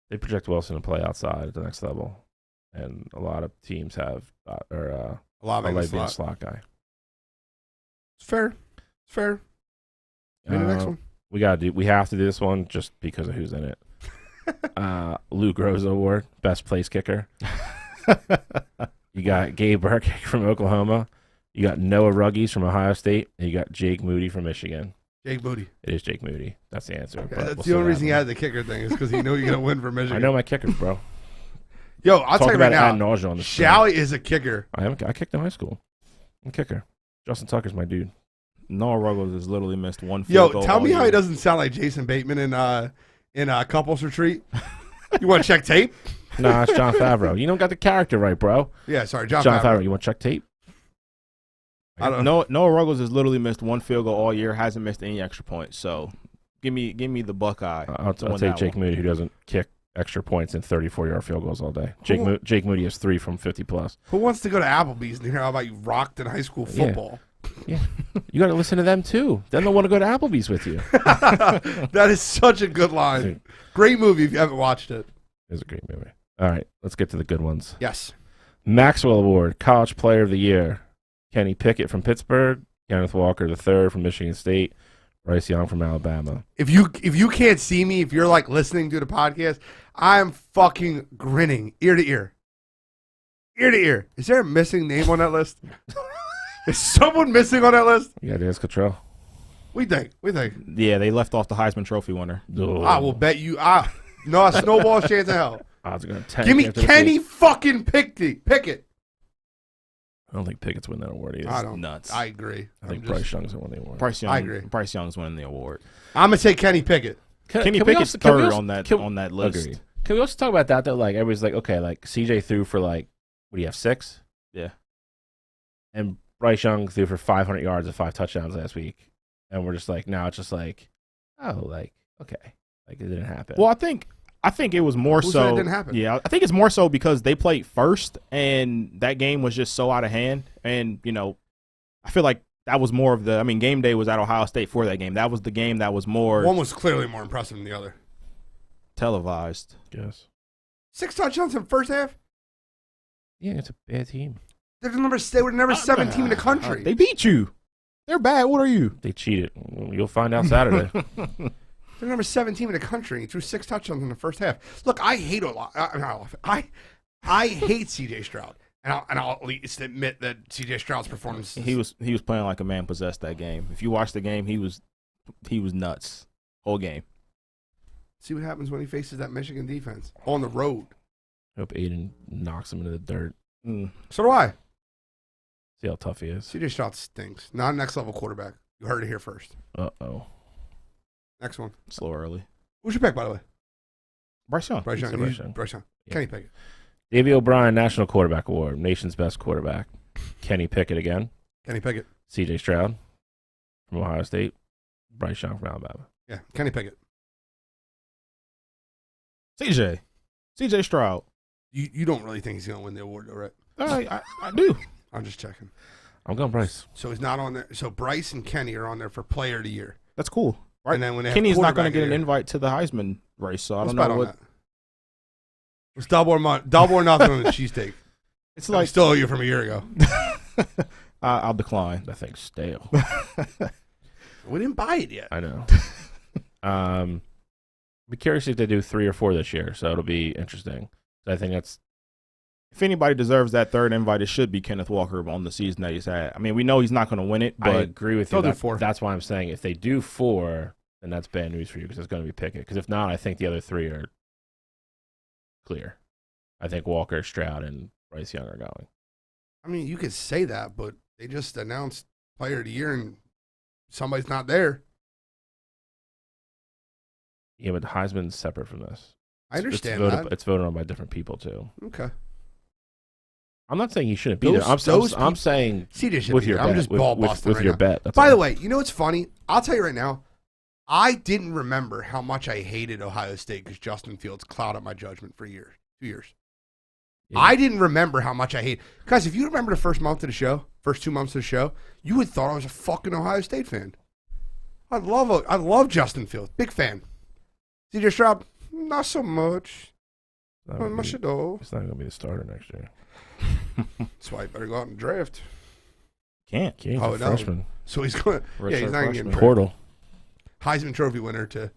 They project Wilson to play outside at the next level, and a lot of teams have Olave in the being a slot. slot guy. It's fair. It's fair. Maybe the next one. We have to do this one just because of who's in it. Lou Groza Award, best place kicker. You got Gabe Burke from Oklahoma. You got Noah Ruggies from Ohio State, and you got Jake Moody from Michigan. Jake Moody. It is Jake Moody. That's the answer. Okay, but that's we'll the only see reason he what had the kicker thing is because he knew you're gonna win for happens. Michigan. I know my kickers, bro. Yo, I'll tell you right now. Ad nauseam on this Shally is a kicker. I kicked in high school. I'm a kicker. Justin Tucker's my dude. Noah Ruggles has literally missed one field goal. Yo, tell me all how he year. doesn't sound like Jason Bateman in couples retreat. You want to check tape? Nah, it's John Favreau. You don't got the character right, bro. Yeah, sorry, John Favreau. Favreau. You want to check tape? I don't know. Noah Ruggles has literally missed one field goal all year. Hasn't missed any extra points. So give me the Buckeye. I'll take Jake Moody, who doesn't kick extra points and 34-yard field goals all day. Jake Moody has 3 from 50+. Who wants to go to Applebee's and hear how about you rocked in high school football? Yeah. You got to listen to them, too. Then they'll want to go to Applebee's with you. That is such a good line. Great movie if you haven't watched it. It's a great movie. All right, let's get to the good ones. Yes. Maxwell Award, College Player of the Year. Kenny Pickett from Pittsburgh, Kenneth Walker III from Michigan State, Bryce Young from Alabama. If you can't see me, if you're like listening to the podcast, I am fucking grinning ear to ear. Ear to ear. Is there a missing name on that list? Is someone missing on that list? Yeah, Dennis Cottrell. We think. Yeah, they left off the Heisman Trophy winner. I will bet you. No, a snowball's chance of hell. Odds are gonna tank Give me after this Kenny week. fucking Pickett. I don't think Pickett's win that award either. I don't. Nuts. I agree. I think Bryce Young's gonna win the award. I agree. Bryce Young's winning the award. I'm gonna say Kenny Pickett. Kenny Pickett's third on that list. Agreed. Can we also talk about that? Though, like everybody's like, okay, like CJ threw for like, what do you have, 6? Yeah. And Bryce Young threw for 500 yards and 5 touchdowns last week, and we're just like, now it's just like, oh, like okay, like it didn't happen. Well, I think it was more Who so. said it didn't happen? Yeah, I think it's more so because they played first, and that game was just so out of hand. And I feel like that was more of the. I mean, game day was at Ohio State for that game. That was the game that was more One was clearly more impressive than the other. televised. Yes. 6 touchdowns in the first half. Yeah, it's a bad team. They were the number 7 team in the country. They beat you. They're bad. What are you? They cheated. You'll find out Saturday. They're number 7 team in the country. He threw 6 touchdowns in the first half. Look, I hate a lot. I hate C.J. Stroud, and I'll at least admit that C.J. Stroud's performance. He was playing like a man possessed that game. If you watch the game, he was nuts whole game. See what happens when he faces that Michigan defense on the road. Hope Aiden knocks him into the dirt. So do I. See how tough he is. CJ Stroud stinks. Not a next level quarterback. You heard it here first. Uh-oh. Next one. Slow early. Who's your pick, by the way? Bryce Young. Bryce Young. Bryce Young. Bryce Young. Yeah. Kenny Pickett. Davey O'Brien, National Quarterback Award, nation's best quarterback. Kenny Pickett again. Kenny Pickett. CJ Stroud from Ohio State. Bryce Young from Alabama. Yeah, Kenny Pickett. CJ Stroud. You don't really think he's going to win the award, though, right? I do. I'm just checking. I'm going Bryce. So he's not on there. So Bryce and Kenny are on there for Player of the Year. That's cool. Right. And then when they have Kenny's not going to quarterback get of an the year- invite to the Heisman race, so I Let's don't bet know on what. that. It's double or nothing on the cheesesteak. It's I like still owe you from a year ago. I'll decline. That thing's stale. We didn't buy it yet. I know. Be curious if they do 3 or 4 this year, so it'll be interesting. I think that's If anybody deserves that third invite, it should be Kenneth Walker on the season that he's had. I mean, we know he's not going to win it, I but agree with you. they'll do 4. That's why I'm saying if they do 4, then that's bad news for you because it's going to be Pickett. Because if not, I think the other 3 are clear. I think Walker, Stroud, and Bryce Young are going. I mean, you could say that, but they just announced Player of the Year and somebody's not there. Yeah, but Heisman's separate from this. I understand it's that. It's voted on by different people too. Okay. I'm not saying he shouldn't be Those- there. those I'm people- saying CJ should with be your there. I'm bet, just ball busting with right your now. bet. That's By all. the way, you know what's funny? I'll tell you right now. I didn't remember how much I hated Ohio State because Justin Fields clouded my judgment for 2 years. Yeah. I didn't remember how much I hate. Guys, if you remember the first 2 months of the show, you would thought I was a fucking Ohio State fan. I love Justin Fields. Big fan. CJ Stroud, not so much. It's Not much at all. It's not going to be the starter next year. That's why I better go out and draft. can't. He's Oh, a no. freshman. So he's going. Redshirt Yeah, he's not going to freshman. get Portal. Heisman Trophy winner to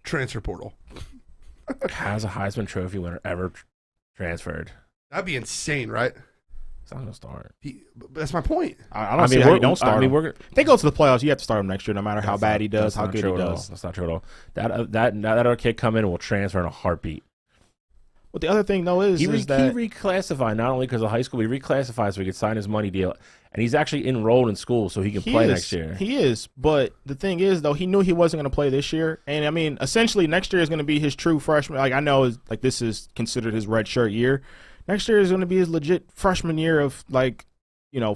transfer portal. Has a Heisman Trophy winner ever transferred? That'd be insane, right? He's not going to start. But that's my point. I don't see how you don't start him. we're If they go to the playoffs, you have to start him next year, no matter how bad he does, that's how not good true he at all. does. That's not true at all. That other kid come in and will transfer in a heartbeat. But the other thing, though, is He that reclassified not only because of high school, he reclassified so he could sign his money deal, and he's actually enrolled in school so he can play next year. He is, but the thing is, though, he knew he wasn't going to play this year, and I mean, essentially, next year is going to be his true freshman. Like I know, like this is considered his red shirt year. Next year is going to be his legit freshman year of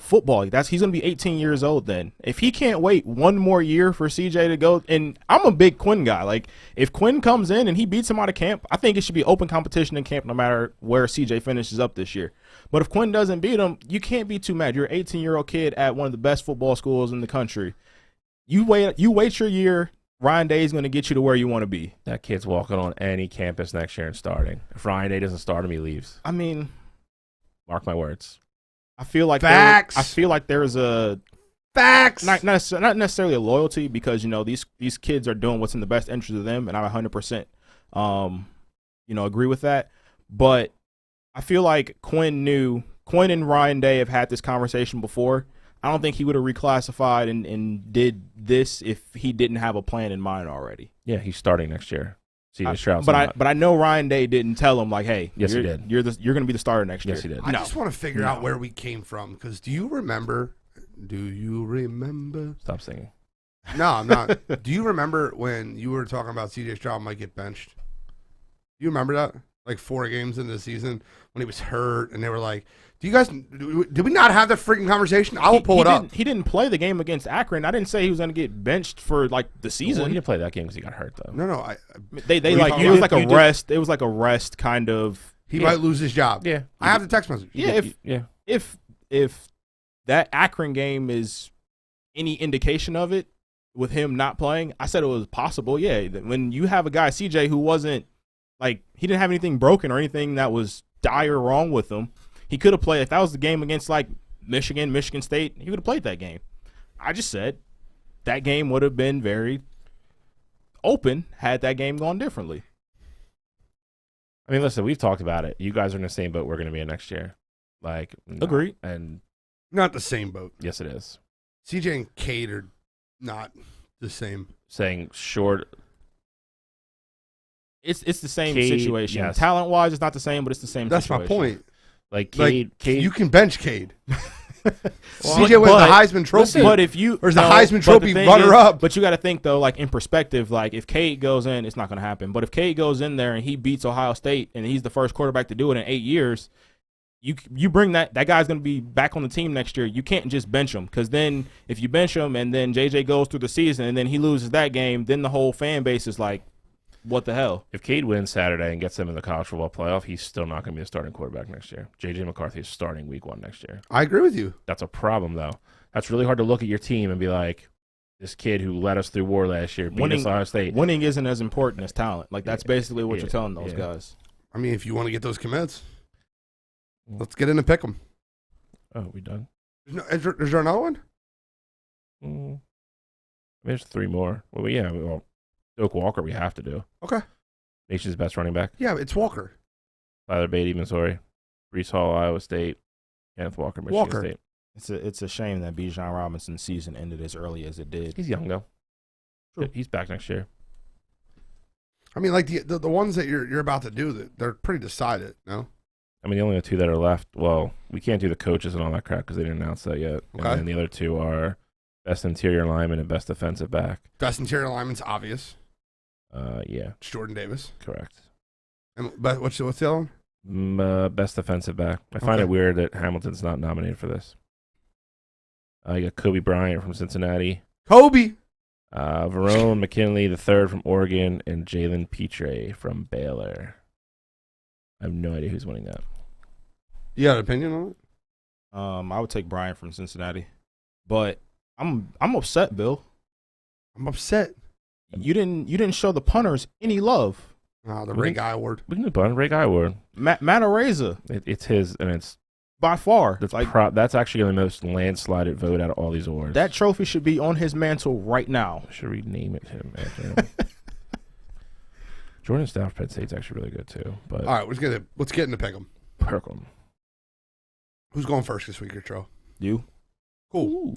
football. He's going to be 18 years old then. If he can't wait one more year for CJ to go, and I'm a big Quinn guy. Like if Quinn comes in and he beats him out of camp, I think it should be open competition in camp no matter where CJ finishes up this year. But if Quinn doesn't beat him, you can't be too mad. You're an 18-year-old kid at one of the best football schools in the country. You wait your year. Ryan Day is going to get you to where you want to be. That kid's walking on any campus next year and starting. If Ryan Day doesn't start him, he leaves. I mean, Mark my words. I feel like Facts. I feel like there's a Facts. not necessarily a loyalty because these kids are doing what's in the best interest of them, and I 100% agree with that. But I feel like Quinn and Ryan Day have had this conversation before. I don't think he would have reclassified and did this if he didn't have a plan in mind already. Yeah, he's starting next year. CJ Stroud's But not. I know Ryan Day didn't tell him like, hey, Yes, he you're, did. You're going to be the starter next year. Yes, he did. I just want to figure No. out where we came from because do you remember? Stop singing. No, I'm not. Do you remember when you were talking about CJ Stroud might get benched? Do you remember that? Like 4 games into the season when he was hurt, and they were like, did we not have that freaking conversation? I will pull it up. He didn't play the game against Akron. I didn't say he was going to get benched for like the Well, season. he didn't play that game because he got hurt though. No, They What are you like talking it was about? like a rest. It was like a rest kind of. he might lose his job. Yeah, I have the text message. Yeah, if that Akron game is any indication of it, with him not playing, I said it was possible. Yeah, when you have a guy CJ who wasn't like he didn't have anything broken or anything that was dire wrong with him, he could have played. If that was the game against like Michigan State, he would have played that game. I just said that game would have been very open had that game gone differently. I mean, listen, we've talked about it. You guys are in the same boat we're going to be in next year. Like, no. Agreed. And Not the same boat. yes, it is. CJ and Cade are not the same. Saying short. It's the same Cade, situation. yes. Talent wise, it's not the same, but it's the same. That's situation. my point. Like Like Cade, you can bench Cade. CJ wins the Heisman Trophy. But if you or is the Heisman Trophy runner-up? But you got to think though, like in perspective, like if Cade goes in, it's not going to happen. But if Cade goes in there and he beats Ohio State and he's the first quarterback to do it in 8 years, you bring that guy's going to be back on the team next year. You can't just bench him, because then if you bench him and then JJ goes through the season and then he loses that game, then the whole fan base is like, what the hell? If Cade wins Saturday and gets them in the college football playoff, he's still not going to be a starting quarterback next year. JJ McCarthy is starting week 1 next year. I agree with you. That's a problem, though. That's really hard to look at your team and be like, this kid who led us through war last year beat us Ohio State. Winning isn't as important as talent. Like, that's basically what you're telling those guys. I mean, if you want to get those commits, let's get in and pick them. Oh, we done? Is there another one? There's 3 more. Well, yeah. Well, Doak Walker we have to do. Okay. Nation's best running back. Yeah, it's Walker. Tyler Beatty, Missouri. Brees Hall, Iowa State. Kenneth Walker, Michigan State. It's a shame that Bijan Robinson's season ended as early as it did. He's young, though. True. He's back next year. I mean, like the ones that you're about to do, they're pretty decided, no? I mean, the only 2 that are left, well, we can't do the coaches and all that crap because they didn't announce that yet. Okay. And then the other 2 are best interior lineman and best defensive back. Best interior lineman's obvious. Yeah. It's Jordan Davis. Correct. But what's the other one? Best defensive back. I find it weird that Hamilton's not nominated for this. You got Kobe Bryant from Cincinnati. Kobe. Verone McKinley III from Oregon, and Jalen Petre from Baylor. I have no idea who's winning that. You got an opinion on it? I would take Bryant from Cincinnati, but I'm upset, Bill. I'm upset. You didn't show the punters any love. The Ray Guy Award. We can do the Ray Guy Award. Matt Araiza. It's his, and it's by far. That's actually the most landslided vote out of all these awards. That trophy should be on his mantle right now. Should rename it him after him. Jordan Staff, Penn State's actually really good too. But all right, let's get into pick 'em. Perk'em. Who's going first this week, Tro? You. Cool. Ooh.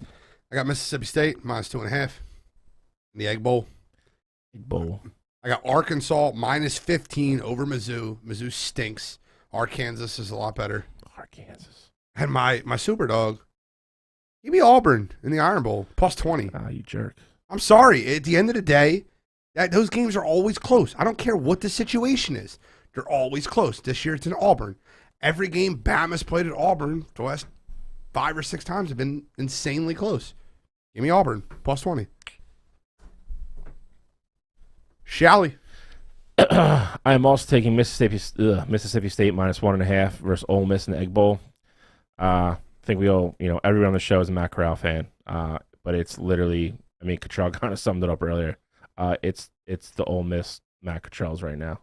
I got Mississippi State -2.5 in the Egg Bowl. I got Arkansas -15 over Mizzou. Mizzou stinks. Arkansas is a lot better. Arkansas. And my super dog, give me Auburn in the Iron Bowl +20. Ah, you jerk. I'm sorry. At the end of the day, those games are always close. I don't care what the situation is. They're always close. This year it's in Auburn. Every game Bama's played at Auburn the last 5 or 6 times have been insanely close. Give me Auburn +20. Shally. I am also taking Mississippi State -1.5 versus Ole Miss in the Egg Bowl. I think we all, everyone on the show is a Matt Corral fan, but it's literally, Cottrell kind of summed it up earlier. It's the Ole Miss Matt Cottrell's right now.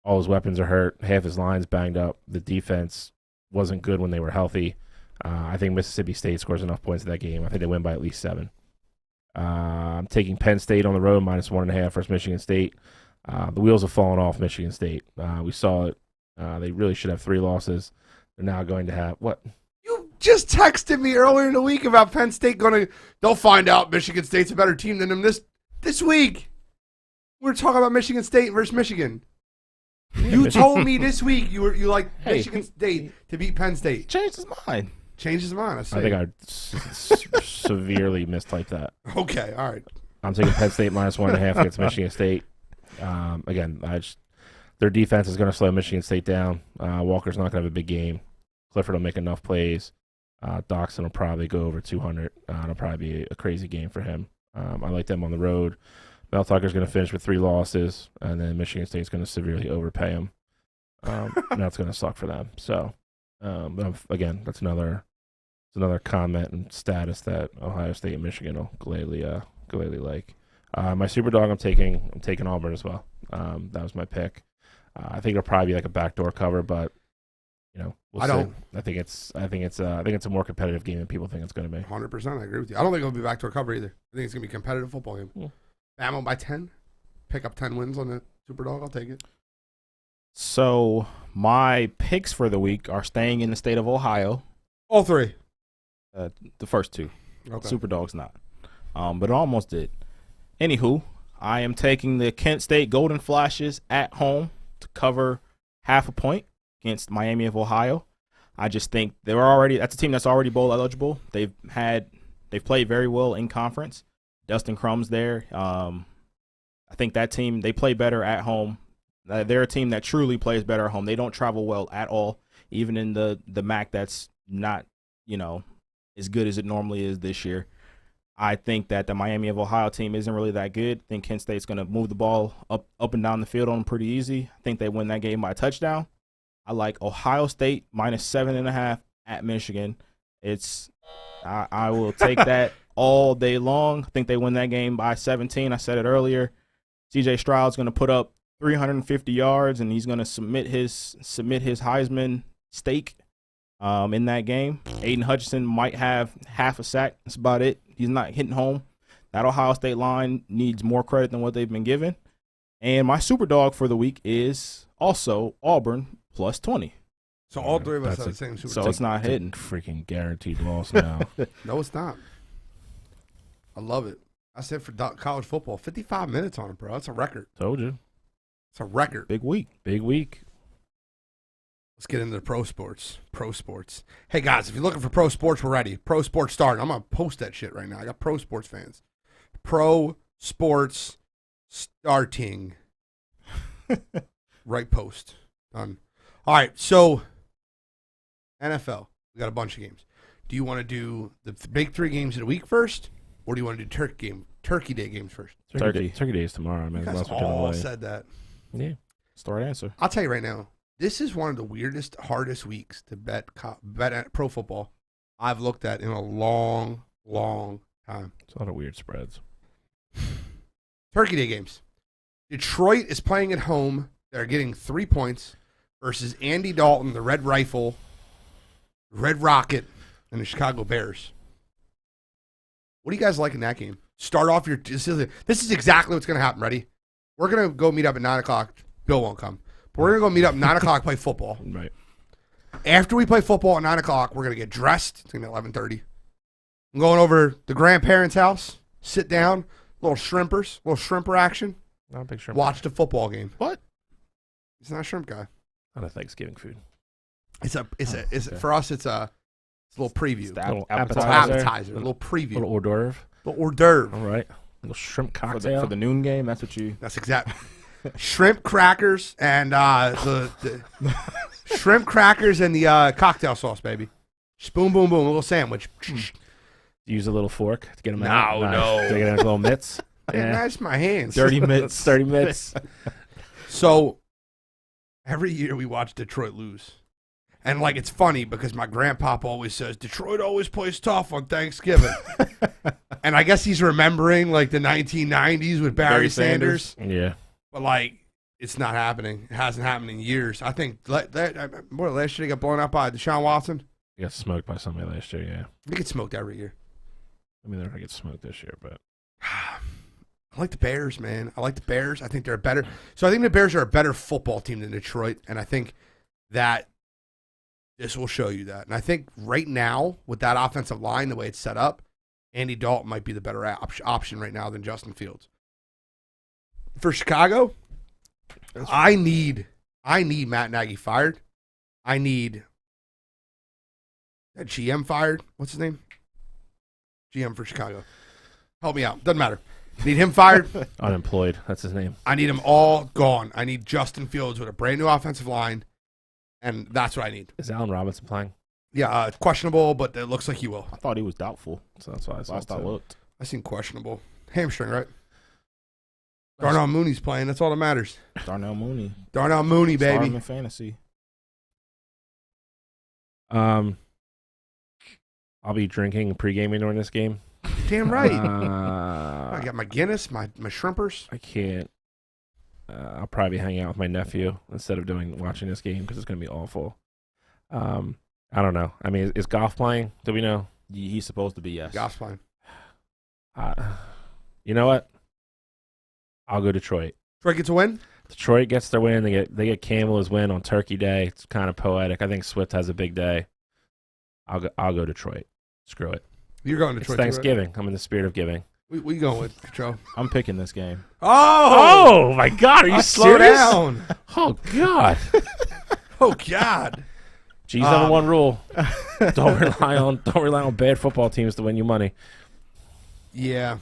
All his weapons are hurt. Half his line's banged up. The defense wasn't good when they were healthy. I think Mississippi State scores enough points in that game. I think they win by at least 7. I'm taking Penn State on the road -1.5 versus Michigan State. The wheels have fallen off Michigan State. We saw it. They really should have 3 losses. They're now going to have what? You just texted me earlier in the week about Penn State they'll find out Michigan State's a better team than them this week. We're talking about Michigan State versus Michigan. You told me this week you like Michigan State to beat Penn State. Changed his mind. Changed his mind. I think I severely mistyped that. Okay, all right. I'm taking Penn State -1.5 against Michigan State. Again, their defense is going to slow Michigan State down. Walker's not going to have a big game. Clifford will make enough plays. Doxson will probably go over 200. It'll probably be a crazy game for him. I like them on the road. Mel Tucker's going to finish with 3 losses, and then Michigan State's going to severely overpay him. That's going to suck for them. So, again, that's another comment and status that Ohio State and Michigan will gladly like. My super dog, I'm taking Auburn as well. That was my pick. I think it'll probably be like a backdoor cover, but we'll see. I think it's a more competitive game than people think it's going to be. 100%, I agree with you. I don't think it'll be backdoor cover either. I think it's going to be a competitive football game. Yeah. Bama by 10. Pick up 10 wins on the super dog. I'll take it. So my picks for the week are staying in the state of Ohio. All 3. The first 2. Okay. Super dog's not. But it almost did. Anywho, I am taking the Kent State Golden Flashes at home to cover 0.5 point against Miami of Ohio. I just think that's a team that's already bowl eligible. They've played very well in conference. Dustin Crum's there. I think that team, they play better at home. They're a team that truly plays better at home. They don't travel well at all, even in the MAC that's not, as good as it normally is this year. I think that the Miami of Ohio team isn't really that good. I think Kent State's going to move the ball up and down the field on them pretty easy. I think they win that game by a touchdown. I like Ohio State -7.5 at Michigan. I will take that all day long. I think they win that game by 17. I said it earlier. CJ Stroud's going to put up 350 yards, and he's going to submit his Heisman stake in that game. Aiden Hutchinson might have half a sack. That's about it. He's not hitting home. That Ohio State line needs more credit than what they've been given. And my super dog for the week is also Auburn +20. So all three of us have the same super So it's not hitting. Freaking guaranteed loss now. No, it's not. I love it. I said for college football, 55 minutes on it, bro. That's a record. Told you. It's a record. Big week. Big week. Let's get into the pro sports. Pro sports. Hey, guys, if you're looking for pro sports, we're ready. Pro sports starting. I'm going to post that shit right now. I got pro sports fans. Pro sports starting. Right post. Done. All right, so NFL. We got a bunch of games. Do you want to do the big 3 games of the week first, or do you want to do Turkey Day games first? Turkey Day is tomorrow, man. You guys all said that. Yeah. Start answer. I'll tell you right now, this is one of the weirdest, hardest weeks to bet at pro football I've looked at in a long, long time. It's a lot of weird spreads. Turkey Day games. Detroit is playing at home. They're getting 3 points versus Andy Dalton, the Red Rifle, Red Rocket, and the Chicago Bears. What do you guys like in that game? Start off your. This is exactly what's going to happen. Ready? We're going to go meet up at 9 o'clock. Bill won't come. But we're going to go meet up at 9 o'clock, play football. Right. After we play football at 9 o'clock, we're going to get dressed. It's going to be 11:30. I'm going over to the grandparents' house, sit down, little shrimper action. Not a big shrimp. Watch the football game. What? He's not a shrimp guy. Not a Thanksgiving food. For us, it's a little preview. Little Appetizer. A little preview. Little hors d'oeuvre. Little hors d'oeuvre. All right. Little shrimp cocktail. For the noon game, that's what you... That's exactly. Shrimp crackers and the shrimp crackers and the cocktail sauce, baby. Boom, boom, boom. A little sandwich. Use a little fork to get them No, out. no. To get in little mitts. That's my hands. Dirty mitts. Dirty mitts. So every year we watch Detroit lose. And, it's funny because my grandpapa always says, Detroit always plays tough on Thanksgiving. And I guess he's remembering, the 1990s with Barry Sanders. Yeah. But, it's not happening. It hasn't happened in years. I think, last year they got blown out by Deshaun Watson? He got smoked by somebody last year, yeah. They get smoked every year. I mean, they're going to get smoked this year, but... I like the Bears, man. I like the Bears. I think they're better. So I think the Bears are a better football team than Detroit, and I think that this will show you that. And I think right now, with that offensive line, the way it's set up, Andy Dalton might be the better option right now than Justin Fields. For Chicago, I need Matt Nagy fired. I need that GM fired. What's his name? GM for Chicago. Help me out. Doesn't matter. Need him fired. Unemployed. That's his name. I need them all gone. I need Justin Fields with a brand new offensive line, and that's what I need. Is Allen Robinson playing? Yeah, questionable, but it looks like he will. I thought he was doubtful. So that's why I saw Last I looked. I seen questionable. Hamstring, right? Darnell Mooney's playing. That's all that matters. Darnell Mooney. Darnell Mooney, Start baby. him in fantasy. I'll be drinking pre-gaming during this game. Damn right. I got my Guinness, my shrimpers. I can't. I'll probably hang out with my nephew instead of watching this game because it's going to be awful. I don't know. I mean, is Goff playing? Do we know? He's supposed to be, yes. Goff's playing. You know what? I'll go Detroit. Detroit gets a win? Detroit gets their win. They get Campbell's win on Turkey Day. It's kind of poetic. I think Swift has a big day. I'll go Detroit. Screw it. You're going Detroit. It's Thanksgiving. Right? I'm in the spirit of giving. We going with Detroit. I'm picking this game. Oh my God! Are you slow serious? Down. Oh God! Oh God! G's number one rule: don't rely on bad football teams to win you money. Yeah.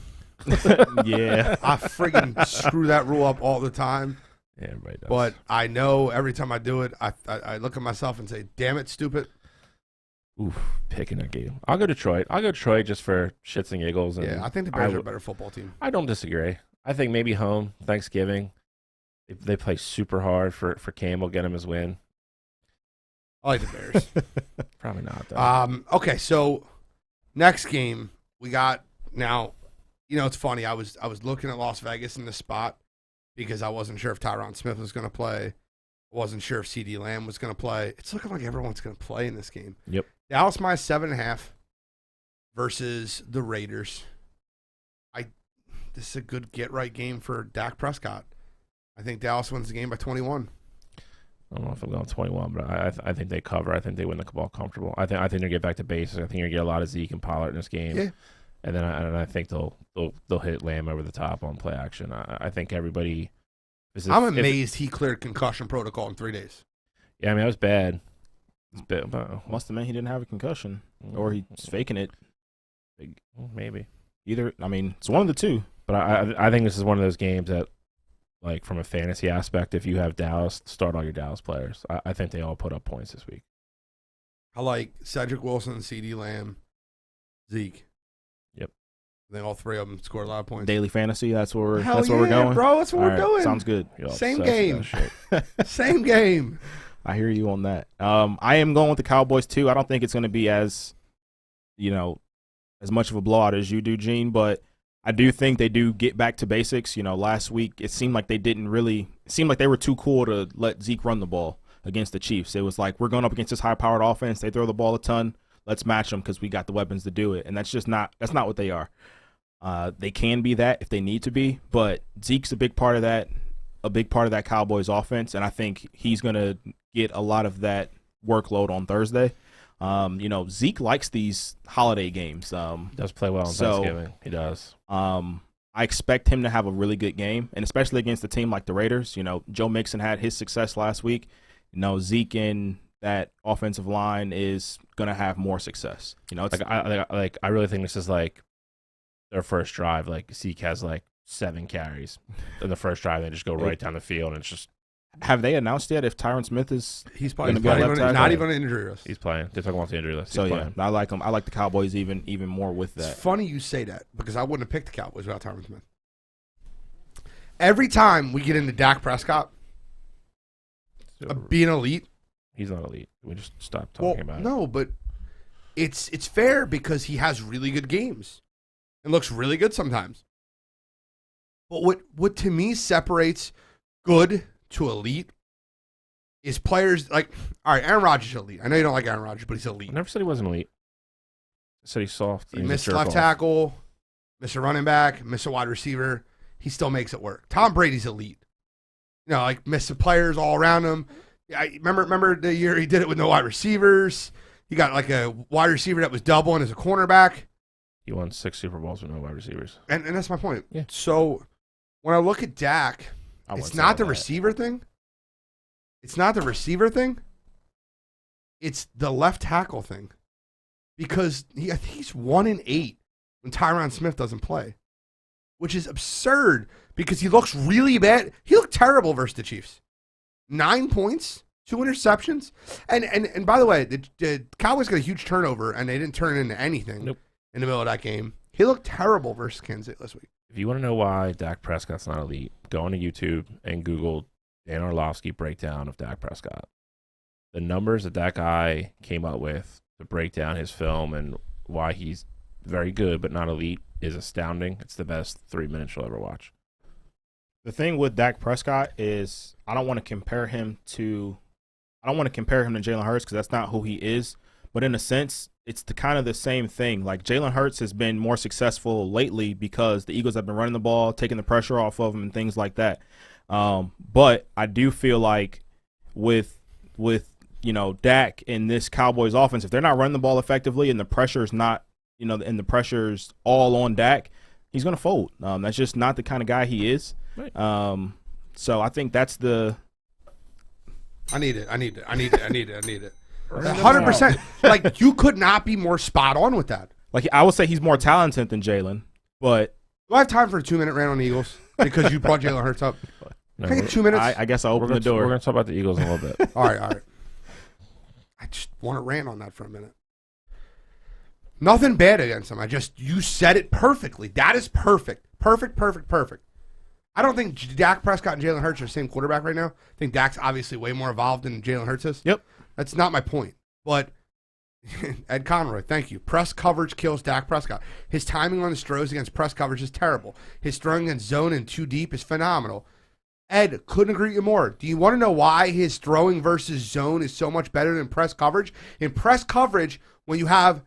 Yeah. I friggin' screw that rule up all the time. Yeah, everybody does. But I know every time I do it, I look at myself and say, damn it, stupid. Oof, picking a game. I'll go Detroit. I'll go Detroit just for shits and giggles. And Yeah, I think the Bears are a better football team. I don't disagree. I think maybe home, Thanksgiving. They play super hard for Cam. Will get him his win. I like the Bears. Probably not, though. Okay, so next game we got now. You know, it's funny. I was looking at Las Vegas in the spot because I wasn't sure if Tyron Smith was going to play. I wasn't sure if CD Lamb was going to play. It's looking like everyone's going to play in this game. Yep. Dallas minus 7.5 versus the Raiders. This is a good get-right game for Dak Prescott. I think Dallas wins the game by 21. I don't know if I'm going 21, but I think they cover. I think they win the ball comfortable. I think they get back to basics. I think you're going to get a lot of Zeke and Pollard in this game. Yeah. And then I think they'll hit Lamb over the top on play action. I think everybody. I'm amazed he cleared concussion protocol in 3 days. Yeah, I mean, that was bad. It's bad, Must have meant he didn't have a concussion, or he's faking it. Maybe. Either. I mean, it's one of the two. But I think this is one of those games that, like, from a fantasy aspect, if you have Dallas, start all your Dallas players. I think they all put up points this week. I like Cedric Wilson, CD Lamb, Zeke. Yep. I think all three of them scored a lot of points. Daily fantasy. That's where Hell where we're yeah, going, bro. That's what we're doing. Sounds good. Same game. Same game. I hear you on that. I am going with the Cowboys too. I don't think it's going to be as much of a blowout as you do, Gene, but I do think they do get back to basics. Last week it seemed like they were too cool to let Zeke run the ball against the Chiefs. It was like, we're going up against this high-powered offense. They throw the ball a ton. Let's match them because we got the weapons to do it. And that's not what they are. They can be that if they need to be, but Zeke's a big part of that Cowboys offense, and I think he's going to get a lot of that workload on Thursday. Zeke likes these holiday games. Does play well on Thanksgiving. He does. I expect him to have a really good game, and especially against a team like the Raiders. Joe Mixon had his success last week. Zeke in that offensive line is going to have more success. I really think this is like their first drive. Like, Zeke has like 7 carries in the first drive. They just go right down the field, and it's just. Have they announced yet if Tyron Smith is? He's playing. Not even on injury list. He's playing. They're talking about the injury list. So yeah, I like him. I like the Cowboys even more with that. It's funny you say that because I wouldn't have picked the Cowboys without Tyron Smith. Every time we get into Dak Prescott being elite, he's not elite. We just stop talking about it. No, but it's fair because he has really good games and looks really good sometimes. But what to me separates good to elite is players like, all right, Aaron Rodgers is elite. I know you don't like Aaron Rodgers, but he's elite. I never said he wasn't elite. I said he's soft. He missed left tackle, missed a running back, missed a wide receiver. He still makes it work. Tom Brady's elite. Missed the players all around him. I remember the year he did it with no wide receivers. He got like a wide receiver that was doubling as a cornerback. He won 6 Super Bowls with no wide receivers. And that's my point. Yeah. So when I look at Dak, it's not the receiver thing. It's not the receiver thing. It's the left tackle thing. Because I think he's 1-8 when Tyron Smith doesn't play, which is absurd because he looks really bad. He looked terrible versus the Chiefs. 9 points, 2 interceptions. And by the way, the Cowboys got a huge turnover, and they didn't turn it into anything in the middle of that game. He looked terrible versus Kansas City last week. If you want to know why Dak Prescott's not elite, go onto YouTube and Google Dan Orlovsky breakdown of Dak Prescott. The numbers that guy came up with to break down his film and why he's very good but not elite is astounding. It's the best 3 minutes you'll ever watch. The thing with Dak Prescott is I don't want to compare him to Jalen Hurts because that's not who he is. But in a sense, it's kind of the same thing. Like, Jalen Hurts has been more successful lately because the Eagles have been running the ball, taking the pressure off of him and things like that. But I do feel like with Dak in this Cowboys offense, if they're not running the ball effectively and the pressure's not, and the pressure's all on Dak, he's going to fold. That's just not the kind of guy he is. Right. So I think that's the. I need it. 100%. Like, you could not be more spot on with that. Like, I would say he's more talented than Jalen, but Do I have time for a 2-minute rant on the Eagles? Because you brought Jalen Hurts up. No, Can I get 2 minutes? I guess I'll open the door. We're going to talk about the Eagles in a little bit. All right. I just want to rant on that for a minute. Nothing bad against him. You said it perfectly. That is perfect. Perfect. I don't think Dak Prescott and Jalen Hurts are the same quarterback right now. I think Dak's obviously way more evolved than Jalen Hurts is. Yep. That's not my point. But Ed Conroy, thank you. Press coverage kills Dak Prescott. His timing on his throws against press coverage is terrible. His throwing in zone and too deep is phenomenal. Ed, couldn't agree with you more. Do you want to know why his throwing versus zone is so much better than press coverage? In press coverage, when you have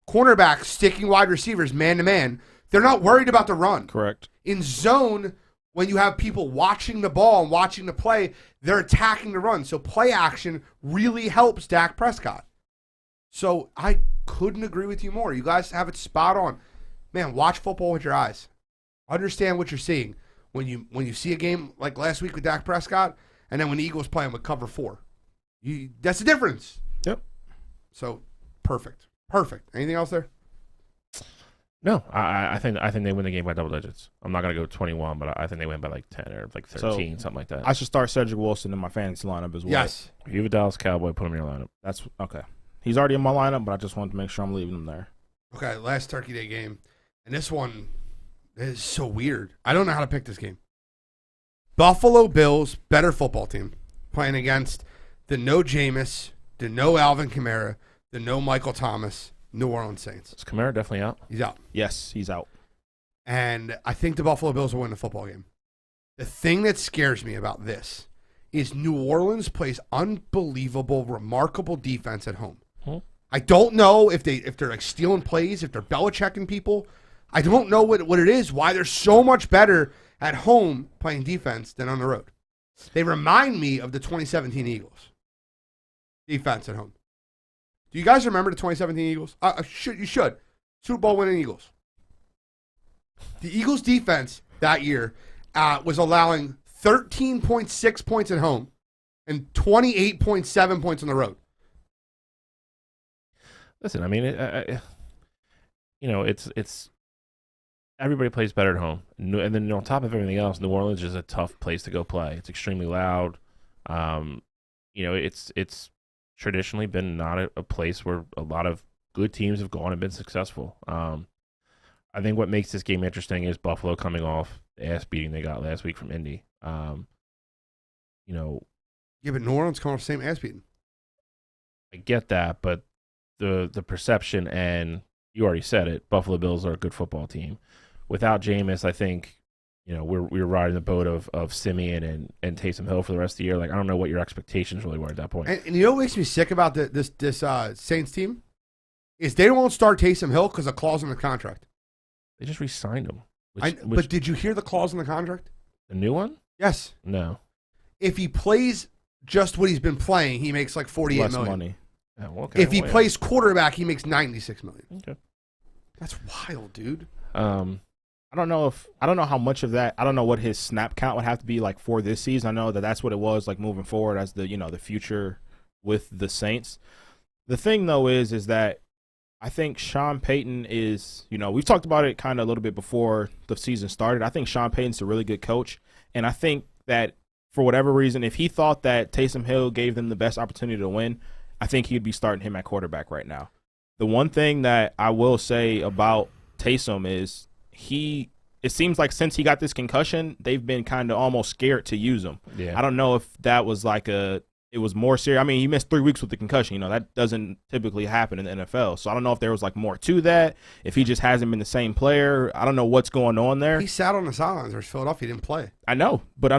cornerbacks sticking wide receivers man-to-man, they're not worried about the run. Correct. In zone, when you have people watching the ball and watching the play, they're attacking the run. So play action really helps Dak Prescott. So I couldn't agree with you more. You guys have it spot on. Man, watch football with your eyes. Understand what you're seeing. When you see a game like last week with Dak Prescott, and then when the Eagles play him with cover 4. That's the difference. Yep. So, perfect. Anything else there? No, I think they win the game by double digits. I'm not going to go 21, but I think they win by like 10 or like 13, something like that. I should start Cedric Wilson in my fantasy lineup as well. Yes. If you have a Dallas Cowboy, put him in your lineup. That's okay. He's already in my lineup, but I just wanted to make sure I'm leaving him there. Okay, last Turkey Day game. And this one is so weird. I don't know how to pick this game. Buffalo Bills, better football team, playing against the no Jameis, the no Alvin Kamara, the no Michael Thomas, New Orleans Saints. Is Kamara definitely out? He's out. Yes, he's out. And I think the Buffalo Bills will win the football game. The thing that scares me about this is New Orleans plays unbelievable, remarkable defense at home. I don't know if they're like stealing plays, if they're Belichicking people. I don't know what it is, why they're so much better at home playing defense than on the road. They remind me of the 2017 Eagles. Defense at home. Do you guys remember the 2017 Eagles? You should. Super Bowl winning Eagles. The Eagles defense that year was allowing 13.6 points at home and 28.7 points on the road. Listen, I mean, it's everybody plays better at home, and then on top of everything else, New Orleans is a tough place to go play. It's extremely loud. It's traditionally been not a place where a lot of good teams have gone and been successful. I think what makes this game interesting is Buffalo coming off the ass beating they got last week from Indy. Yeah, but New Orleans coming off the same ass beating. I get that, but the perception, and you already said it, Buffalo Bills are a good football team. Without Jameis, I think we're riding the boat of Simeon and Taysom Hill for the rest of the year. Like, I don't know what your expectations really were at that point. And you know what makes me sick about this Saints team is they won't start Taysom Hill because of a clause in the contract. They just re-signed him. But did you hear the clause in the contract? The new one? Yes. No. If he plays just what he's been playing, he makes like $48 million. Money. Oh, okay. If he plays quarterback, he makes $96 million. Okay. That's wild, dude. I don't know how much of that. I don't know what his snap count would have to be like for this season. I know that's what it was like moving forward as the the future with the Saints. The thing though is that I think Sean Payton is, we've talked about it kind of a little bit before the season started. I think Sean Payton's a really good coach, and I think that for whatever reason, if he thought that Taysom Hill gave them the best opportunity to win, I think he'd be starting him at quarterback right now. The one thing that I will say about Taysom is it seems like since he got this concussion, they've been kind of almost scared to use him. Yeah. I don't know if that was it was more serious. I mean, he missed 3 weeks with the concussion. That doesn't typically happen in the NFL. So I don't know if there was like more to that, if he just hasn't been the same player. I don't know what's going on there. He sat on the sidelines versus Philadelphia. He didn't play. I know, but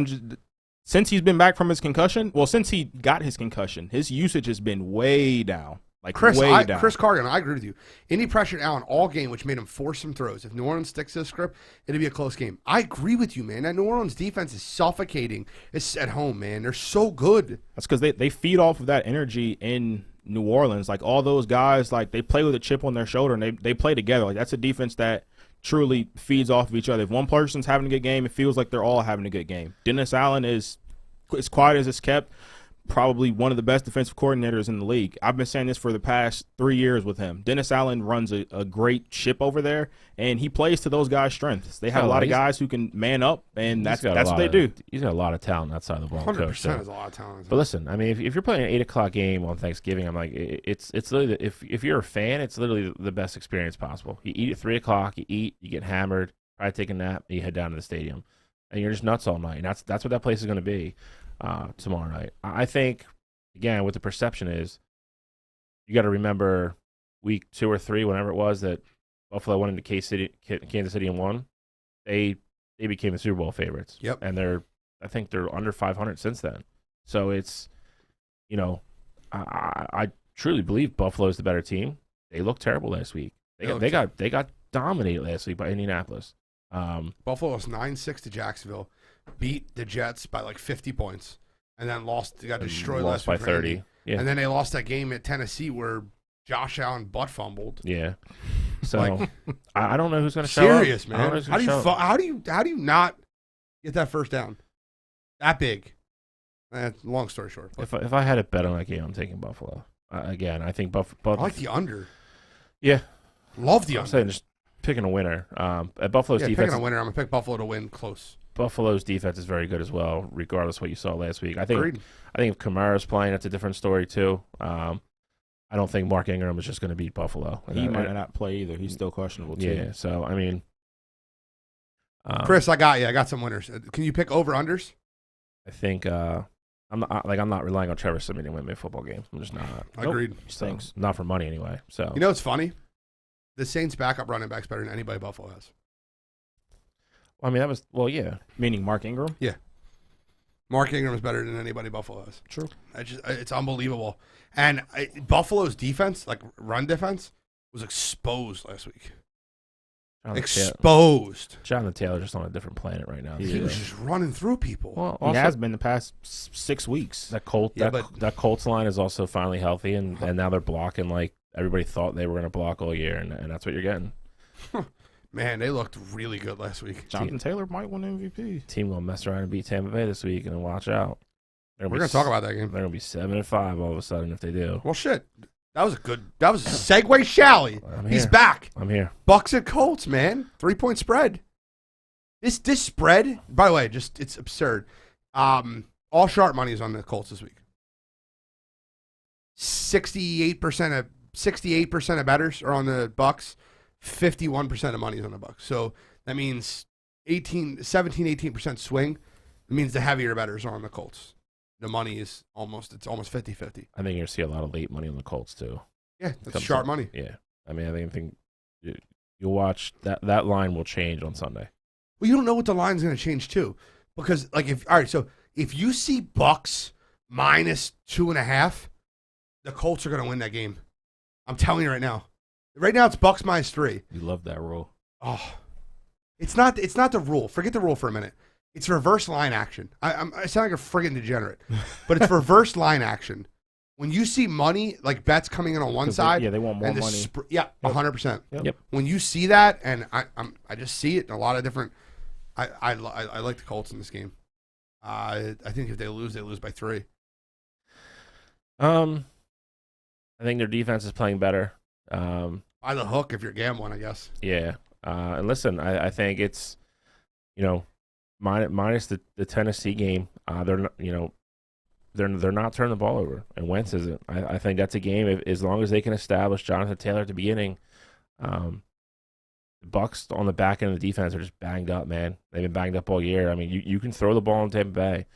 since he's been back from his concussion, since he got his concussion, his usage has been way down. Chris Cargan, I agree with you. Indy pressured Allen all game, which made him force some throws. If New Orleans sticks to the script, it'll be a close game. I agree with you, man. That New Orleans defense is suffocating. It's at home, man. They're so good. That's because they feed off of that energy in New Orleans. Like, all those guys, like, they play with a chip on their shoulder, and they play together. Like, that's a defense that truly feeds off of each other. If one person's having a good game, it feels like they're all having a good game. Dennis Allen is as quiet as it's kept. probably one of the best defensive coordinators in the league. I've been saying this for the past 3 years with him. Dennis Allen runs a great ship over there, and he plays to those guys' strengths. They have a lot of guys who can man up, and that's what they do. He's got a lot of talent outside the ball. 100% has a lot of talent. But listen, I mean, if you're playing an 8 o'clock game on Thanksgiving, I'm like, it's literally, if you're a fan, it's literally the best experience possible. You eat at 3 o'clock, you get hammered, probably take a nap, and you head down to the stadium, and you're just nuts all night. And that's what that place is going to be tomorrow night. I think, again, what the perception is, you got to remember week 2 or 3, whenever it was that Buffalo went into Kansas City and won, they became the Super Bowl favorites. Yep. And I think they're under 500 since then. So it's, I truly believe Buffalo's the better team. They looked terrible last week. They got dominated last week by Indianapolis. Buffalo was 9-6 to Jacksonville, beat the Jets by like 50 points, and then got destroyed last week by 30. Yeah. And then they lost that game at Tennessee where Josh Allen butt fumbled. Yeah. So I don't know who's going to show up. Serious, man. How do you not get that first down? That big. Long story short. If I had a bet on that game, I'm taking Buffalo. Again, I think Buffalo. I like the under. Yeah. Love the under. I'm saying just picking a winner. At Buffalo's defense. Picking a winner. I'm going to pick Buffalo to win close. Buffalo's defense is very good as well, regardless of what you saw last week. I think if Kamara's playing, that's a different story too. I don't think Mark Ingram is just going to beat Buffalo. He might not play either. He's still questionable too. Yeah, so I mean, Chris, I got you. I got some winners. Can you pick over unders? I think I'm not relying on Trevor Siemian to win me football games. I'm just not. Agreed. So, not for money anyway. So it's funny. The Saints' backup running back's better than anybody Buffalo has. I mean, yeah. Meaning Mark Ingram? Yeah. Mark Ingram is better than anybody Buffalo has. True. It's unbelievable. And Buffalo's defense, like run defense, was exposed last week. Exposed. Jonathan Taylor's just on a different planet right now. He was just running through people. Well, he has been the past 6 weeks. That Colts line is also finally healthy, and now they're blocking like everybody thought they were going to block all year, and that's what you're getting. Man, they looked really good last week. Jonathan Taylor might win MVP. Team going to mess around and beat Tampa Bay this week, and watch out. We're going to talk about that game. They're going to be 7-5 all of a sudden if they do. Well, shit. That was a segue, Shally. He's back. I'm here. Bucks at Colts, man. 3-point spread. This spread, by the way, it's absurd. All sharp money is on the Colts this week. 68% of bettors are on the Bucks. 51% of money is on the Bucks. So that means 18% swing. It means the heavier bettors are on the Colts. The money is almost 50-50. I think you're going to see a lot of late money on the Colts too. Yeah, that's sharp money. Yeah. I mean, I think you'll watch that line will change on Sunday. Well, you don't know what the line's going to change too. Because if you see Bucks -2.5, the Colts are going to win that game. I'm telling you right now. Right now it's Bucks -3. You love that rule. Oh, it's not the rule. Forget the rule for a minute. It's reverse line action. I sound like a friggin' degenerate, but it's reverse line action. When you see money, like bets coming in on one side, they want more money. 100%. Yep. When you see that, and I just see it in a lot of different. I like the Colts in this game. I think if they lose by 3. I think their defense is playing better. By the hook if you're gambling, I guess. Yeah. And listen, I think it's, minus the Tennessee game, they're not turning the ball over, and Wentz isn't. I think that's a game, as long as they can establish Jonathan Taylor at the beginning. The Bucks on the back end of the defense are just banged up, man. They've been banged up all year. I mean, you can throw the ball in Tampa Bay.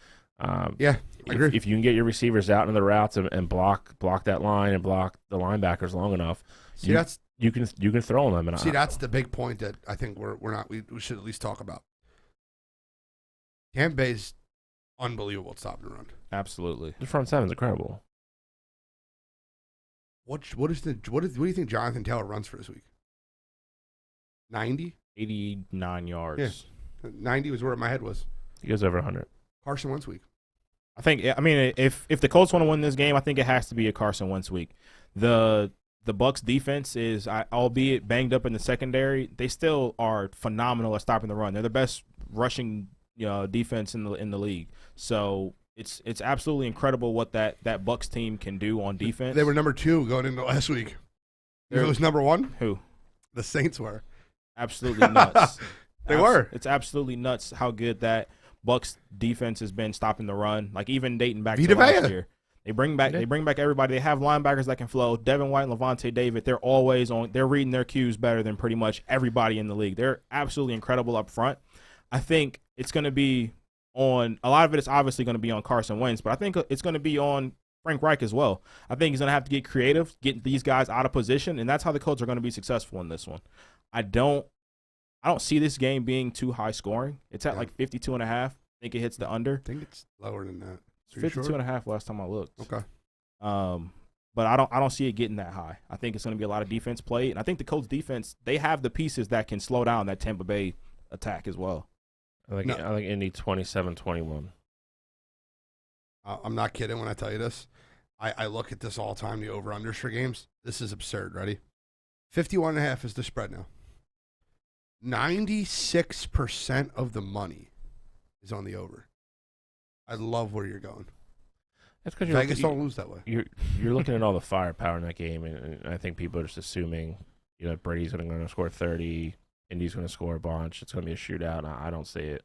Yeah, I agree. If you can get your receivers out in the routes and block that line and block the linebackers long enough, you can throw on them. And that's the big point that I think we should at least talk about. Tampa Bay's unbelievable at stopping the run. Absolutely. The front seven's incredible. What do you think Jonathan Taylor runs for this week? 90? 89 yards. Yeah. 90 was where my head was. He goes over 100. Carson Wentz week. I mean, if the Colts want to win this game, I think it has to be a Carson Wentz week. The Bucs defense is, albeit banged up in the secondary, they still are phenomenal at stopping the run. They're the best rushing defense in the league. So it's absolutely incredible what that Bucks team can do on defense. They were number 2 going into last week. It was number 1? Who? The Saints were. Absolutely nuts. They were. It's absolutely nuts how good that Bucks defense has been stopping the run. Like even dating back Vita to last Vea. year. They bring back everybody. They have linebackers that can flow. Devin White and Levante David, they're always on. They're reading their cues better than pretty much everybody in the league. They're absolutely incredible up front. I think it's going to be on a lot of it. It's obviously going to be on Carson Wentz, but I think it's going to be on Frank Reich as well. I think he's going to have to get creative, get these guys out of position, and that's how the Colts are going to be successful in this one. I don't see this game being too high scoring. It's at like 52.5. I think it hits the under. I think it's lower than that. 52.5 last time I looked. Okay. But I don't see it getting that high. I think it's going to be a lot of defense played, and I think the Colts defense, they have the pieces that can slow down that Tampa Bay attack as well. I think Indy 27-21. I'm not kidding when I tell you this. I look at this all the time, the over-unders for games. This is absurd. Ready? 51.5 is the spread now. 96% of the money is on the over. I love where you're going. That's because Vegas don't lose that way. You're looking at all the firepower in that game, and I think people are just assuming, Brady's going to score 30, Indy's going to score a bunch. It's going to be a shootout. I don't see it.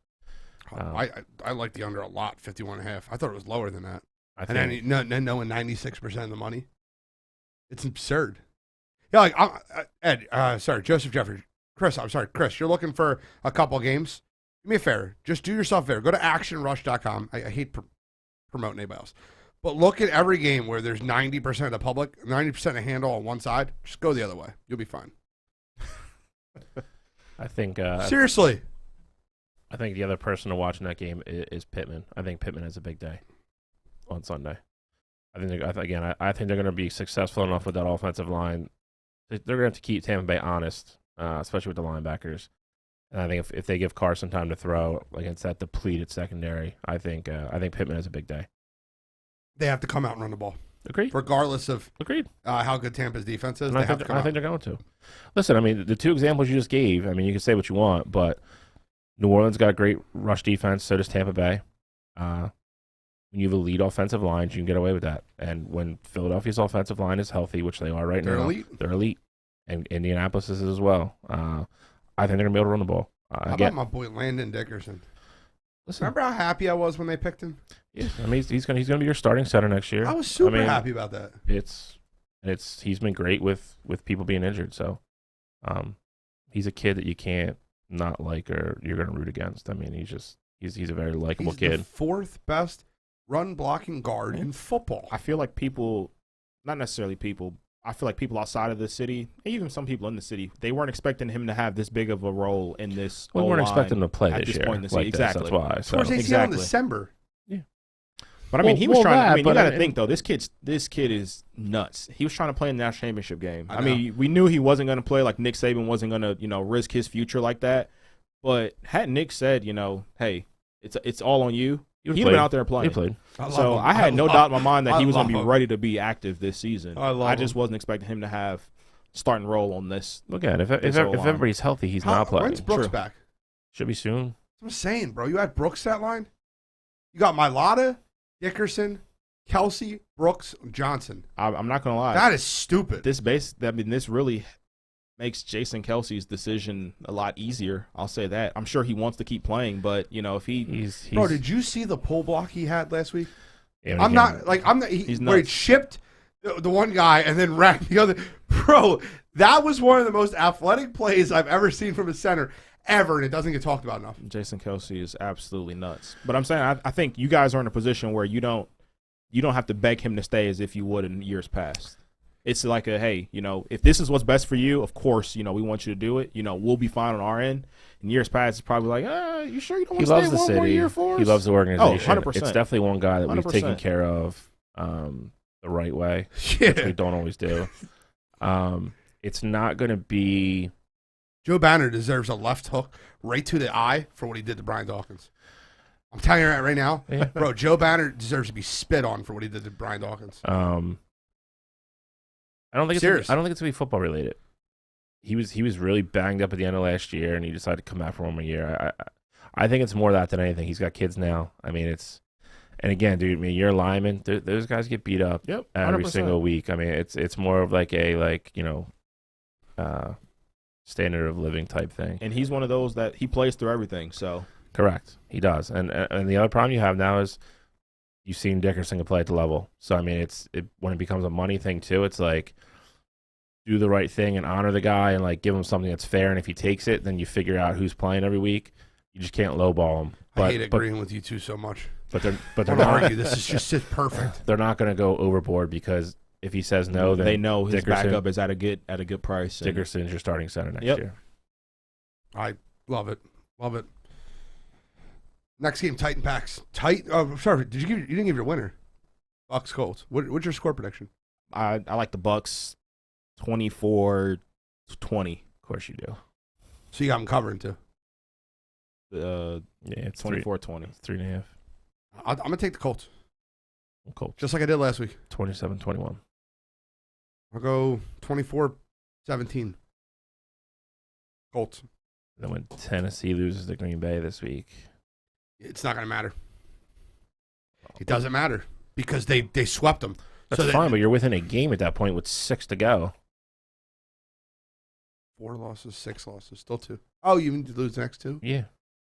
I like the under a lot, 51.5. I thought it was lower than that. Then knowing 96% of the money, it's absurd. Yeah, Joseph Jeffrey. Chris, you're looking for a couple games? Do me a favor. Just do yourself a favor. Go to actionrush.com. I hate promoting anybody else. But look at every game where there's 90% of the public, 90% of handle on one side. Just go the other way. You'll be fine. I think seriously. I think the other person to watch in that game is Pittman. I think Pittman has a big day on Sunday. I think they're going to be successful enough with that offensive line. They're going to have to keep Tampa Bay honest, especially with the linebackers. And I think if they give Carson time to throw against that depleted secondary, I think Pittman has a big day. They have to come out and run the ball. Agreed. Regardless of Agreed. How good Tampa's defense is, I think they're going to. Listen, I mean, the two examples you just gave, I mean, you can say what you want, but New Orleans got a great rush defense, so does Tampa Bay. When you have elite offensive lines, you can get away with that. And when Philadelphia's offensive line is healthy, which they are right now, they're elite. And Indianapolis is as well. I think they're going to be able to run the ball. How about my boy Landon Dickerson? Listen, remember how happy I was when they picked him? Yeah, I mean he's going to be your starting center next year. I was super happy about that. He's been great with people being injured. So, he's a kid that you can't not like or you're going to root against. I mean he's a very likable kid. The fourth best run blocking guard in football. I feel like people, not necessarily people. I feel like people outside of the city, and even some people in the city, they weren't expecting him to have this big of a role in this. We weren't expecting him to play this year. Exactly. That's why. So. ACL in December. Yeah. But I mean, he was trying. I mean, you got to think though. This kid is nuts. He was trying to play in the national championship game. I mean, we knew he wasn't going to play. Like Nick Saban wasn't going to, risk his future like that. But had Nick said, hey, it's all on you. He'd been out there playing. He played. So I had no doubt in my mind that he was going to be ready to be active this season. I just wasn't expecting him to have starting role on this. Look at if everybody's healthy, he's not playing. When's Brooks back? Should be soon. That's what I'm saying, bro. You had Brooks that line. You got Mailata, Dickerson, Kelsey, Brooks, Johnson. I'm not going to lie. That is stupid. This really makes Jason Kelsey's decision a lot easier. I'll say that. I'm sure he wants to keep playing, but if he's bro, did you see the pull block he had last week? Yeah, where he chipped the one guy and then racked the other. Bro, that was one of the most athletic plays I've ever seen from a center ever, and it doesn't get talked about enough. Jason Kelsey is absolutely nuts. But I'm saying I think you guys are in a position where you don't have to beg him to stay as if you would in years past. It's like hey, if this is what's best for you, of course, we want you to do it. We'll be fine on our end. In years past, it's probably like, you sure you don't want to stay one more year for us? He loves the organization. 100%. It's definitely one guy that 100%. we've taken care of the right way, yeah. which we don't always do. It's not going to be. Joe Banner deserves a left hook right to the eye for what he did to Brian Dawkins. I'm telling you right now, bro. Joe Banner deserves to be spit on for what he did to Brian Dawkins. I don't think it's going to be football related. He was really banged up at the end of last year, and he decided to come back for one more year. I think it's more that than anything. He's got kids now. I mean, And again, dude, I mean, you're a lineman. Those guys get beat up every 100%. single week. I mean, it's more of like a standard of living type thing. And he's one of those that he plays through everything. So Correct, he does. And the other problem you have now is you've seen Dickerson can play at the level. So I mean, when it becomes a money thing too, it's like do the right thing and honor the guy and like give him something that's fair. And if he takes it, then you figure out who's playing every week. You just can't lowball him. I hate agreeing with you two so much. But they're Don't not. argue. This is just perfect. They're not going to go overboard because if he says no, then they know his Dickerson, backup is at a good price. And Dickerson's your starting center next Yep. year. I love it. Love it. Next game, Titan Packs. Oh, sorry. You didn't give your winner. Bucks Colts. What's your score prediction? I like the Bucks 24-20. Of course you do. So you got them covering too. Yeah, it's 24-20. 3.5. I'm gonna take the Colts, Colts. just like I did last week. 27-21. I'll go 24-17. Colts. Then when Tennessee loses to Green Bay this week, It's not gonna matter. It doesn't matter because they swept them. that's fine. But you're within a game at that point with 6 to go. 4 losses, 6 losses, still 2. Oh, you mean to lose next 2? Yeah,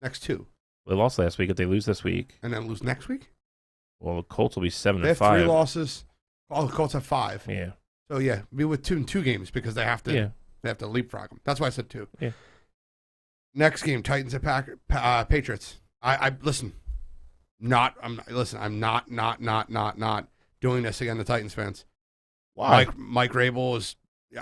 Next 2, they lost last week. If they lose this week, and then lose next week. well, the Colts will be 7 They and have 3 5. losses. Oh, the Colts have 5. Yeah, So yeah, be with 2 in 2 games because they have to. Yeah. They have to leapfrog them. That's why I said 2. Yeah. Next game, Titans at Patriots. I listen. I'm not doing this again. The Titans fans. Why? Mike Rabel is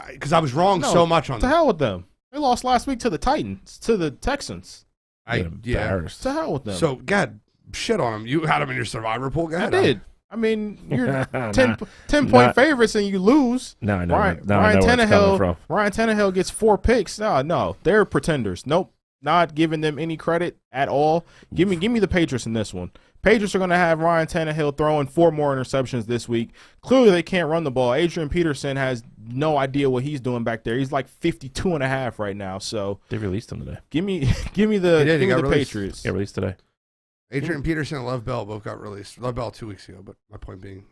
because I was wrong so much on To them. hell with them. They lost last week to the Titans, to the Texans. embarrassed. To hell with them. So God, shit on them. You had them in your survivor pool. Go I ahead. did. I mean, you're 10 point Not- favorites and you lose. No, I know. Ryan I know where it's coming from. Ryan Tannehill gets 4 picks. No, they're pretenders. Nope, not giving them any credit at all. Give me the Patriots in this one. Patriots are going to have Ryan Tannehill throwing 4 more interceptions this week. Clearly, they can't run the ball. Adrian Peterson has no idea what he's doing back there. He's like 52.5 right now. So They released him today. give me the released. Patriots. Yeah, released today. Adrian Peterson and Lev Bell both got released. Lev Bell 2 weeks ago, but my point being,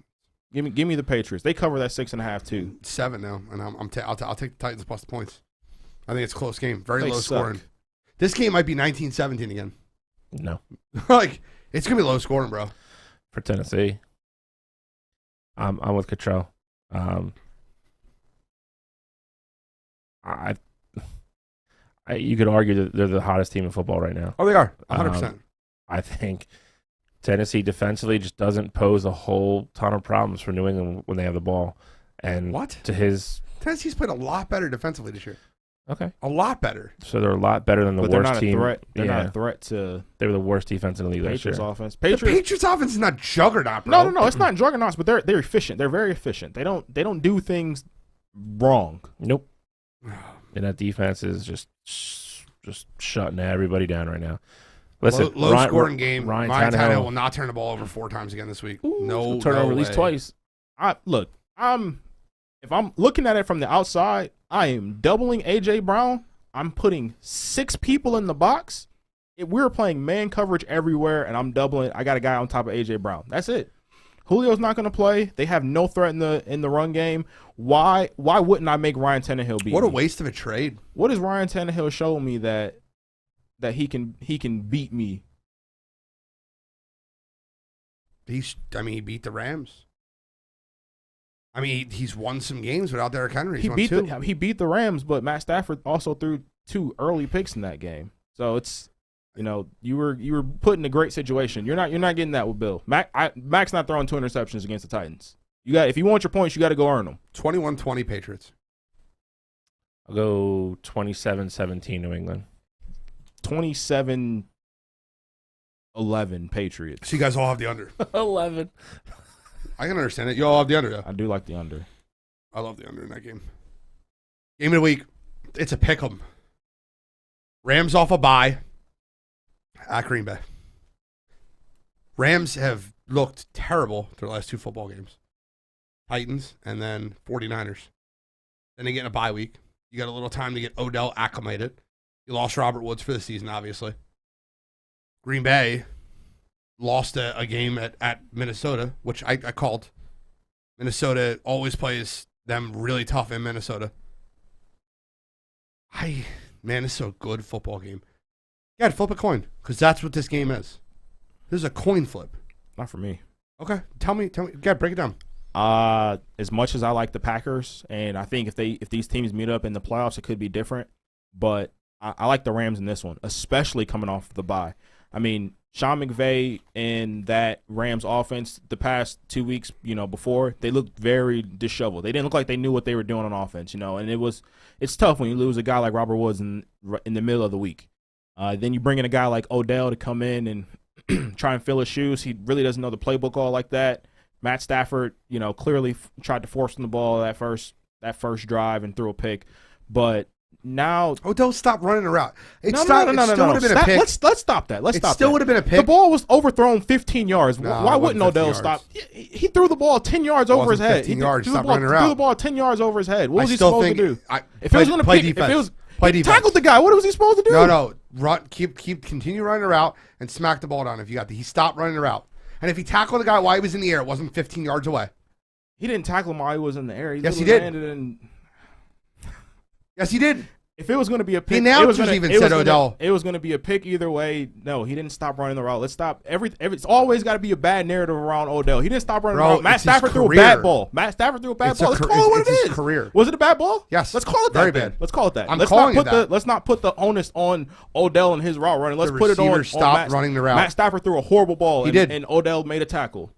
Give me the Patriots. They cover that 6.5 too. 7 now, and I'll take the Titans plus the points. I think it's a close game, very They low suck. scoring. This game might be 19-17 again. No, Like it's gonna be low scoring, bro. for Tennessee. I'm with Cottrell. You could argue that they're the hottest team in football right now. Oh, they are 100%. I think Tennessee defensively just doesn't pose a whole ton of problems for New England when they have the ball. And What? to his Tennessee's played a lot better defensively this year. okay, A lot better. so they're a lot better than the But they're worst not team. a threat. They're yeah, not a threat to they were the worst defense in the league last year. Patriots offense. The Patriots offense is not juggernaut, bro. No. It's not juggernauts, but they're efficient. They're very efficient. They don't do things wrong. Nope. And that defense is just shutting everybody down right now. Listen, Low scoring game. Ryan Ryan Tannehill Tannehill will not turn the ball over 4 times again this week. Ooh, No, turnover no at least way. twice. If I'm looking at it from the outside, I am doubling AJ Brown. I'm putting 6 people in the box. We're playing man coverage everywhere, and I'm doubling. I got a guy on top of AJ Brown. That's it. Julio's not going to play. They have no threat in the run game. Why wouldn't I make Ryan Tannehill beat What a me? waste of a trade. What is Ryan Tannehill showing me that he can beat me? He beat the Rams. I mean, he's won some games without Derrick Henry. He's won 2. He beat the Rams, but Matt Stafford also threw 2 early picks in that game. So it's you were put in a great situation. You're not getting that with Bill. Mac's not throwing 2 interceptions against the Titans. If you want your points, you got to go earn them. 21-20 Patriots. I'll go 27-17 New England. 27-11 Patriots. So you guys all have the under. 11. I can understand it. You all have the under, though. I do like the under. I love the under in that game. Game of the week. It's a pick 'em. Rams off a bye at Green Bay. Rams have looked terrible their last 2 football games. Titans and then 49ers. Then they get in a bye week. You got a little time to get Odell acclimated. You lost Robert Woods for the season, obviously. Green Bay lost a game at Minnesota, which I called. Minnesota always plays them really tough in Minnesota. Man, it's a good football game. Yeah, flip a coin, because that's what this game is. This is a coin flip. Not for me. Okay, tell me. Yeah, break it down. As much as I like the Packers, and I think if these teams meet up in the playoffs, it could be different. But I like the Rams in this one, especially coming off the bye. I mean, Sean McVay and that Rams offense the past 2 weeks, before, they looked very disheveled. They didn't look like they knew what they were doing on offense, and it's tough when you lose a guy like Robert Woods in the middle of the week. Then you bring in a guy like Odell to come in and try and fill his shoes. He really doesn't know the playbook all like that. Matt Stafford, clearly tried to force him the ball that first drive and threw a pick, but now Odell stopped running the route. No. Let's stop that. It still would have been a pick. The ball was overthrown 15 yards. No, Why wouldn't Odell stop? He threw the ball 10 yards over his head. 15 yards. He Stop running around. threw the ball 10 yards over his head. What was he supposed to do? If it was going to play defense. Play defense. Tackled the guy. What was he supposed to do? No. Run. Continue running the route and smack the ball down. If you got he stopped running the route. And if he tackled the guy while he was in the air, it wasn't 15 yards away. He didn't tackle him while he was in the air. Yes, he did. Yes, he did. If it was going to be a pick, he now even said Odell. It was going to be a pick either way. No, he didn't stop running the route. Let's stop. It's always got to be a bad narrative around Odell. He didn't stop running the route. Matt Stafford threw a bad ball. Let's call it what it is. Career. Was it a bad ball? Yes. Let's call it that. Very bad. Let's call it that. Let's not put the onus on Odell and his route running. Let's put it on. Stop running the route. Matt Stafford threw a horrible ball. He did. And Odell made a tackle.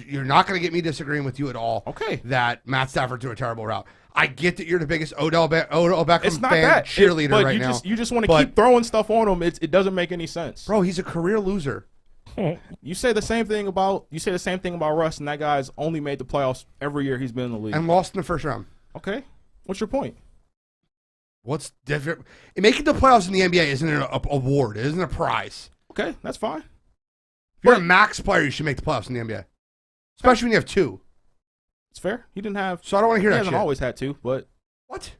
You're not going to get me disagreeing with you at all. Okay. That Matt Stafford threw a terrible route. I get that you're the biggest Odell Beckham it's not fan that. cheerleader but right now. You just want to keep throwing stuff on him. It doesn't make any sense. Bro, he's a career loser. You say the same thing about Russ, and that guy's only made the playoffs every year he's been in the league. And lost in the first round. Okay. What's your point? What's different? Making the playoffs in the NBA isn't an award. It isn't a prize. Okay, that's fine. If you're a max player, you should make the playoffs in the NBA. Especially when you have two. It's fair. He didn't have. So I don't want to hear that shit. He hasn't always had to, but. What?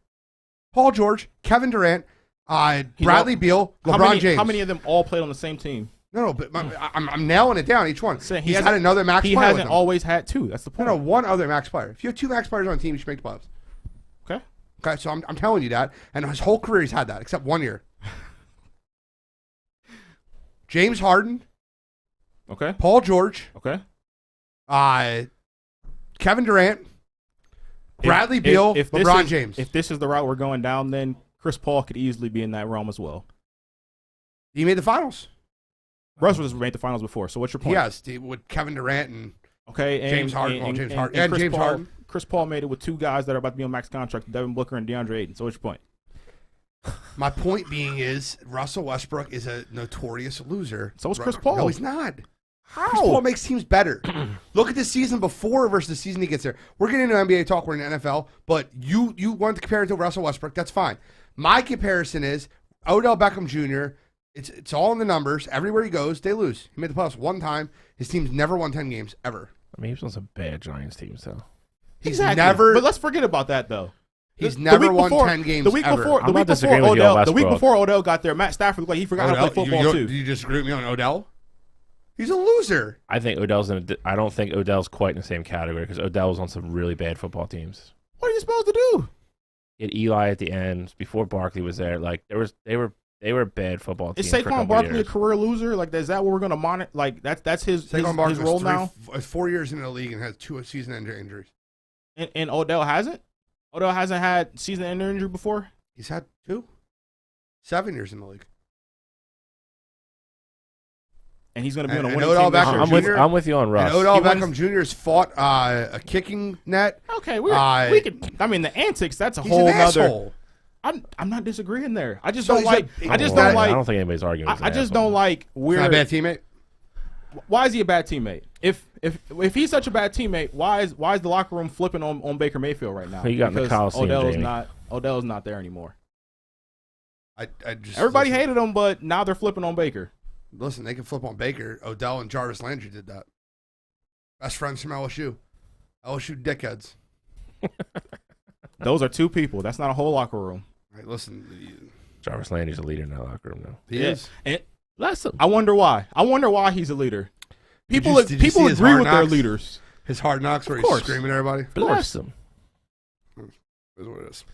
Paul George, Kevin Durant, Bradley Beal, LeBron James. How many of them all played on the same team? No, but I'm nailing it down each one. He's had another max player. He hasn't always had two. That's the point. No, one other max player. If you have two max players on a team, you should make the playoffs. Okay, so I'm telling you that. And his whole career he's had that, except 1 year. James Harden. Okay. Paul George. Okay. Kevin Durant. Bradley Beal. LeBron James. If this is the route we're going down, then Chris Paul could easily be in that realm as well. He made the finals. Russ has made the finals before, so what's your point? Yes, with Kevin Durant and James Harden. And James Harden. Chris Paul made it with two guys that are about to be on max contract, Devin Booker and DeAndre Ayton. So what's your point? My point being is Russell Westbrook is a notorious loser. So is Chris Paul. No, he's not. How? Chris Paul makes teams better. Look at the season before versus the season he gets there. We're getting into NBA talk. We're in the NFL, but you want to compare it to Russell Westbrook. That's fine. My comparison is Odell Beckham Jr. It's all in the numbers. Everywhere he goes, they lose. He made the playoffs one time. His team's never won 10 games ever. I mean, he was on some bad Giants teams, though. He's never. But let's forget about that, though. He's never won 10 games ever. The week before Odell got there, Matt Stafford looked like he forgot how to play football too. Do you disagree with me on Odell? He's a loser. I think I don't think Odell's quite in the same category because Odell was on some really bad football teams. What are you supposed to do? He had Eli at the end before Barkley was there. Like they were bad football teams. Is Saquon Barkley a career loser? Like, is that what we're going to monitor? Like, that's his role now. 4 years in the league and has 2 season-ending injuries. And Odell hasn't. Odell hasn't had season-ending injury before. He's had 2. 7 years in the league. And he's going to be on a winning team. I'm with you on Russ. And Odell Beckham Jr. has fought a kicking net. Okay, we can. I mean, the antics. That's a whole other. I'm not disagreeing there. I just don't like. I don't think anybody's arguing. He's not a bad teammate. Why is he a bad teammate? If he's such a bad teammate, why is the locker room flipping on Baker Mayfield right now? He got in the Coliseum. Odell's not there anymore. Everybody hated him, but now they're flipping on Baker. Listen, they can flip on Baker. Odell and Jarvis Landry did that. Best friends from LSU. LSU dickheads. Those are 2 people. That's not a whole locker room. Right, listen. Jarvis Landry's a leader in that locker room now. He is. And I wonder why. I wonder why he's a leader. People Did you see his agree Hard with their Knocks? leaders. His Hard Knocks where Of he's course. screaming at everybody. Bless them. Is what it is.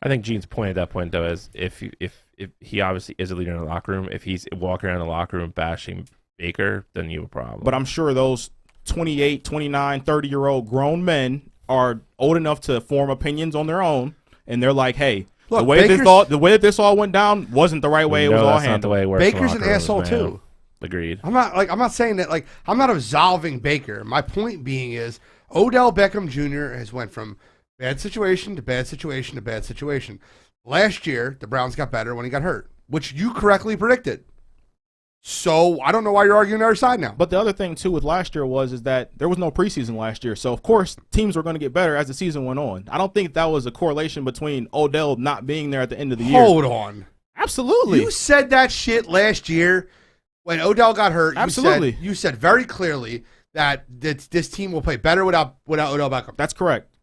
I think Gene's point at that point though is if he obviously is a leader in the locker room, if he's walking around the locker room bashing Baker, then you have a problem. But I'm sure those 28, 29, 30-year-old grown men are old enough to form opinions on their own, and they're like, hey, Look, the way Baker's- that this all went down wasn't the right way it was all that's not the handled. way it works in Baker's an locker rooms, asshole man. too. Agreed. I'm not saying that I'm not absolving Baker. My point being is Odell Beckham Jr. has went from bad situation to bad situation to bad situation. Last year, the Browns got better when he got hurt, which you correctly predicted. So I don't know why you're arguing the other side now. But the other thing too with last year is that there was no preseason last year, so of course teams were going to get better as the season went on. I don't think that was a correlation between Odell not being there at the end of the year. Hold on. Absolutely. You said that shit last year when Odell got hurt. Absolutely. You said very clearly that this team will play better without Odell Beckham. That's correct.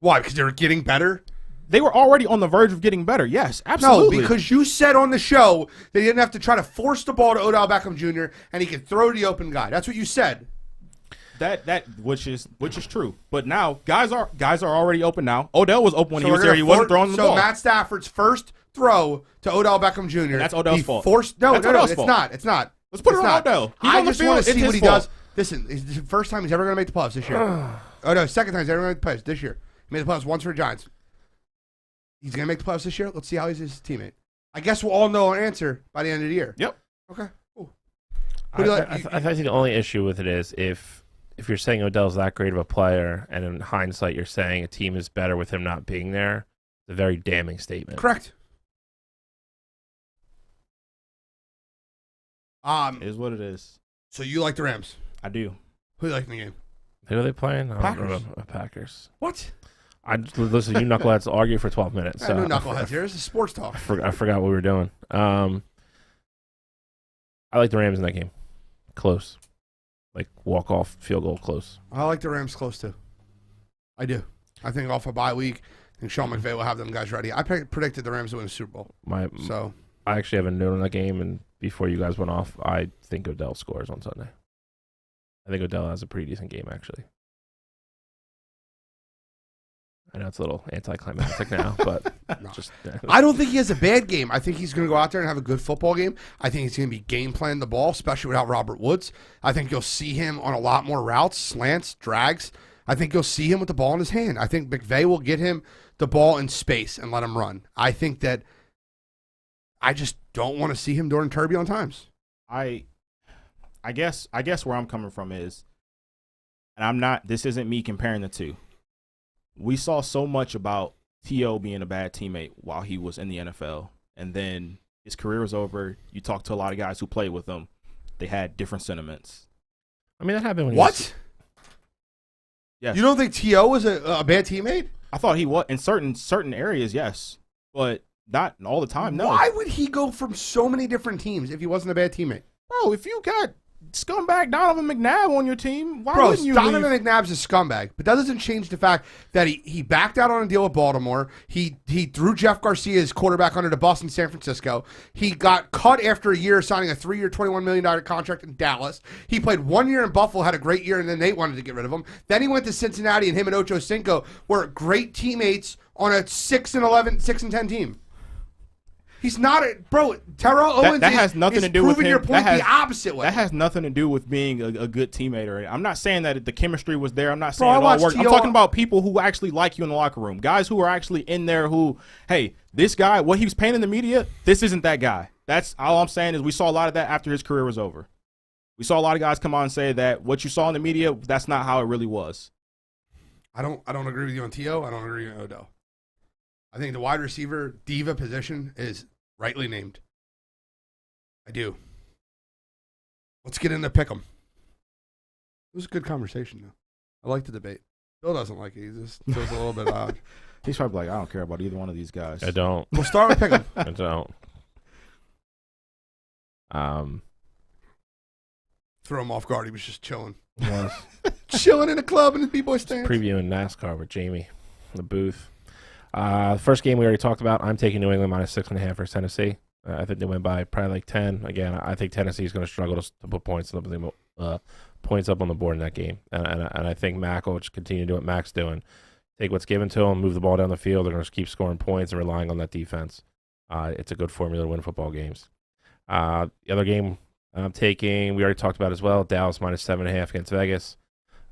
Why? Because they were getting better? They were already on the verge of getting better. Yes, absolutely. No, because you said on the show that he didn't have to try to force the ball to Odell Beckham Jr. and he could throw to the open guy. That's what you said. Which is true. But now guys are already open now. Odell was open when he was we're there. gonna He wasn't throwing the ball. So Matt Stafford's first throw to Odell Beckham Jr. And that's Odell's fault. No, That's no, Odell's it's fault. not. It's not. Let's put it It's on not. Odell. He's I on the just field. want to It's see what his he fault. does. Listen, it's the first time he's ever going to make the playoffs this year. Oh, no, second time he's ever going to make the playoffs this year. He made the playoffs once for the Giants. He's going to make the playoffs this year. Let's see how he's his teammate. I guess we'll all know our answer by the end of the year. Yep. Okay. Cool. I think the only issue with it is if you're saying Odell's that great of a player, and in hindsight you're saying a team is better with him not being there, it's a very damning statement. Correct. It is what it is. So you like the Rams? I do. Who do you like in the game? Who are they playing? Packers. Packers. What? I just listen. You knuckleheads argue for 12 minutes. So No knuckleheads here. This is sports talk. I forgot what we were doing. I like the Rams in that game. Close. Like walk off field goal close. I like the Rams close too. I do. I think off a bye week, I think Sean McVay will have them guys ready. I predicted the Rams to win the Super Bowl. I actually have a note on that game, and before you guys went off, I think Odell scores on Sunday. I think Odell has a pretty decent game, actually. I know it's a little anticlimactic now, but just I don't think he has a bad game. I think he's going to go out there and have a good football game. I think he's going to be game planning the ball, especially without Robert Woods. I think you'll see him on a lot more routes, slants, drags. I think you'll see him with the ball in his hand. I think McVay will get him the ball in space and let him run. I think that I just don't want to see him during turbulent times. I guess where I'm coming from is, and I'm not. This isn't me comparing the two. We saw so much about T.O. being a bad teammate while he was in the NFL, and then his career was over. You talk to a lot of guys who played with him; they had different sentiments. I mean, that happened when What? Yes. You don't think T.O. was a bad teammate? I thought he was in certain areas, yes, but not all the time. No. Why would he go from so many different teams if he wasn't a bad teammate? Bro, if you got scumbag Donovan McNabb on your team, why Bro, wouldn't you Donovan leave? McNabb's a scumbag, but that doesn't change the fact that he backed out on a deal with Baltimore. He threw Jeff Garcia, his quarterback, under the bus in San Francisco. He got cut after a year signing a 3-year, $21 million contract in Dallas. He played 1 year in Buffalo, had a great year, and then they wanted to get rid of him. Then he went to Cincinnati, and him and Ocho Cinco were great teammates on a 6-10 team. He's not a bro. Terrell Owens that has nothing is to do with proving him. your point the opposite way. That has nothing to do with being a good teammate. Or I'm not saying that the chemistry was there. I'm not Bro, saying I it all watched worked. I'm T.O. talking about people who actually like you in the locker room. Guys who are actually in there who, hey, this guy, what he was paying in the media, this isn't that guy. That's all I'm saying is we saw a lot of that after his career was over. We saw a lot of guys come on and say that what you saw in the media, that's not how it really was. I don't agree with you on T.O. I don't agree with Odell. I think the wide receiver diva position is rightly named. I do. Let's get into Pick'em. It was a good conversation, though. I like the debate. Bill doesn't like it. He just feels a little bit odd. He's probably like, I don't care about either one of these guys. I don't. We'll start with Pick'em. I don't. Throw him off guard. He was just chilling. Was Chilling in a club in the B-boy stands. previewing NASCAR with Jamie in the booth. First game we already talked about. I'm taking New England -6.5 versus Tennessee. I think they win by probably like 10. Again, I think Tennessee is going to struggle to put points up on the board in that game. And I think Mac will just continue to do what Mac's doing. Take what's given to them, move the ball down the field. They're going to keep scoring points and relying on that defense. It's a good formula to win football games. The other game I'm taking, we already talked about as well, Dallas minus 7.5 against Vegas.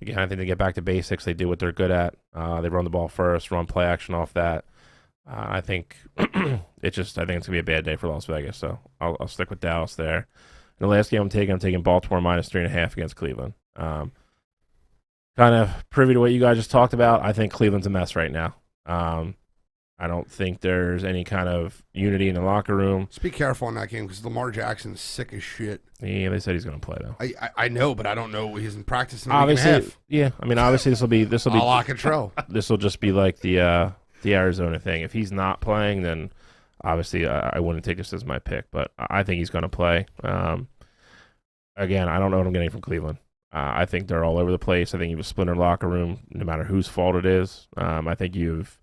Again, I think they get back to basics. They do what they're good at. They run the ball first, run play action off that. I think it's going to be a bad day for Las Vegas, so I'll stick with Dallas there. And the last game I'm taking Baltimore minus 3.5 against Cleveland. Kind of privy to what you guys just talked about. I think Cleveland's a mess right now. I don't think there's any kind of unity in the locker room. Just be careful in that game because Lamar Jackson's sick as shit. Yeah, they said he's going to play though. I know, but I don't know. He's in practice in obviously, yeah. I mean, obviously this will be a lot of control. This will just be like the Arizona thing. If he's not playing, then obviously I wouldn't take this as my pick. But I think he's going to play. Again, I don't know what I'm getting from Cleveland. I think they're all over the place. I think you have a splintered locker room, no matter whose fault it is. I think you've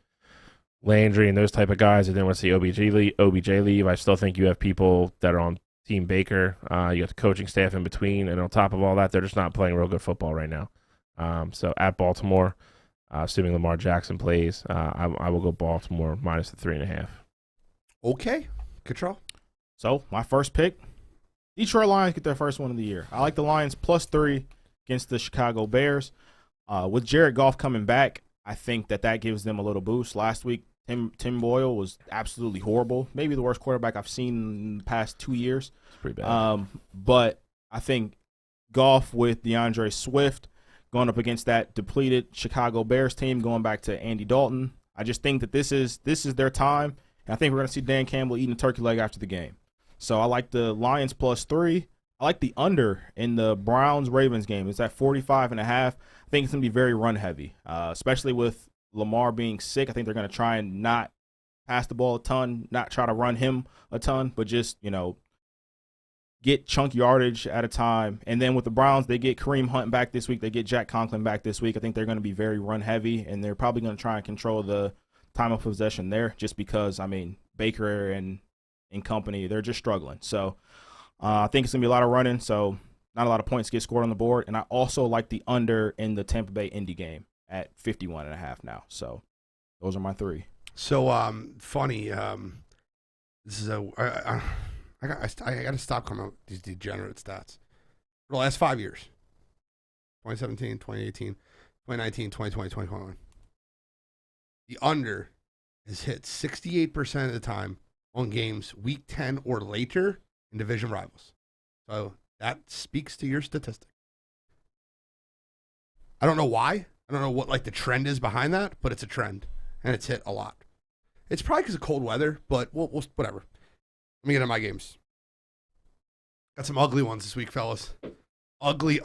Landry and those type of guys. I didn't want to see OBJ leave. I still think you have people that are on Team Baker. You got the coaching staff in between, and on top of all that, they're just not playing real good football right now. So at Baltimore, assuming Lamar Jackson plays, I will go Baltimore minus the 3.5. Okay, Control. So my first pick, Detroit Lions get their first one of the year. I like the Lions +3 against the Chicago Bears. With Jared Goff coming back, I think that gives them a little boost. Last week, Tim Boyle was absolutely horrible. Maybe the worst quarterback I've seen in the past 2 years. It's pretty bad. But I think Goff with DeAndre Swift going up against that depleted Chicago Bears team, going back to Andy Dalton. I just think that this is their time. And I think we're going to see Dan Campbell eating a turkey leg after the game. So I like the Lions +3. I like the under in the Browns-Ravens game. It's at 45.5. I think it's going to be very run-heavy, especially with Lamar being sick. I think they're going to try and not pass the ball a ton, not try to run him a ton, but just, get chunk yardage at a time. And then with the Browns, they get Kareem Hunt back this week. They get Jack Conklin back this week. I think they're going to be very run-heavy, and they're probably going to try and control the time of possession there just because, Baker and company, they're just struggling. So I think it's going to be a lot of running, so not a lot of points get scored on the board. And I also like the under in the Tampa Bay Indy game at 51.5 now. So those are my three. So funny. This is I got to stop coming up with these degenerate stats. For the last 5 years, 2017, 2018, 2019, 2020, 2021, the under is hit 68% of the time on games week 10 or later in division rivals. So that speaks to your statistic. I don't know why. I don't know what the trend is behind that, but it's a trend, and it's hit a lot. It's probably because of cold weather, but we'll whatever. Let me get into my games. Got some ugly ones this week, fellas. Ugly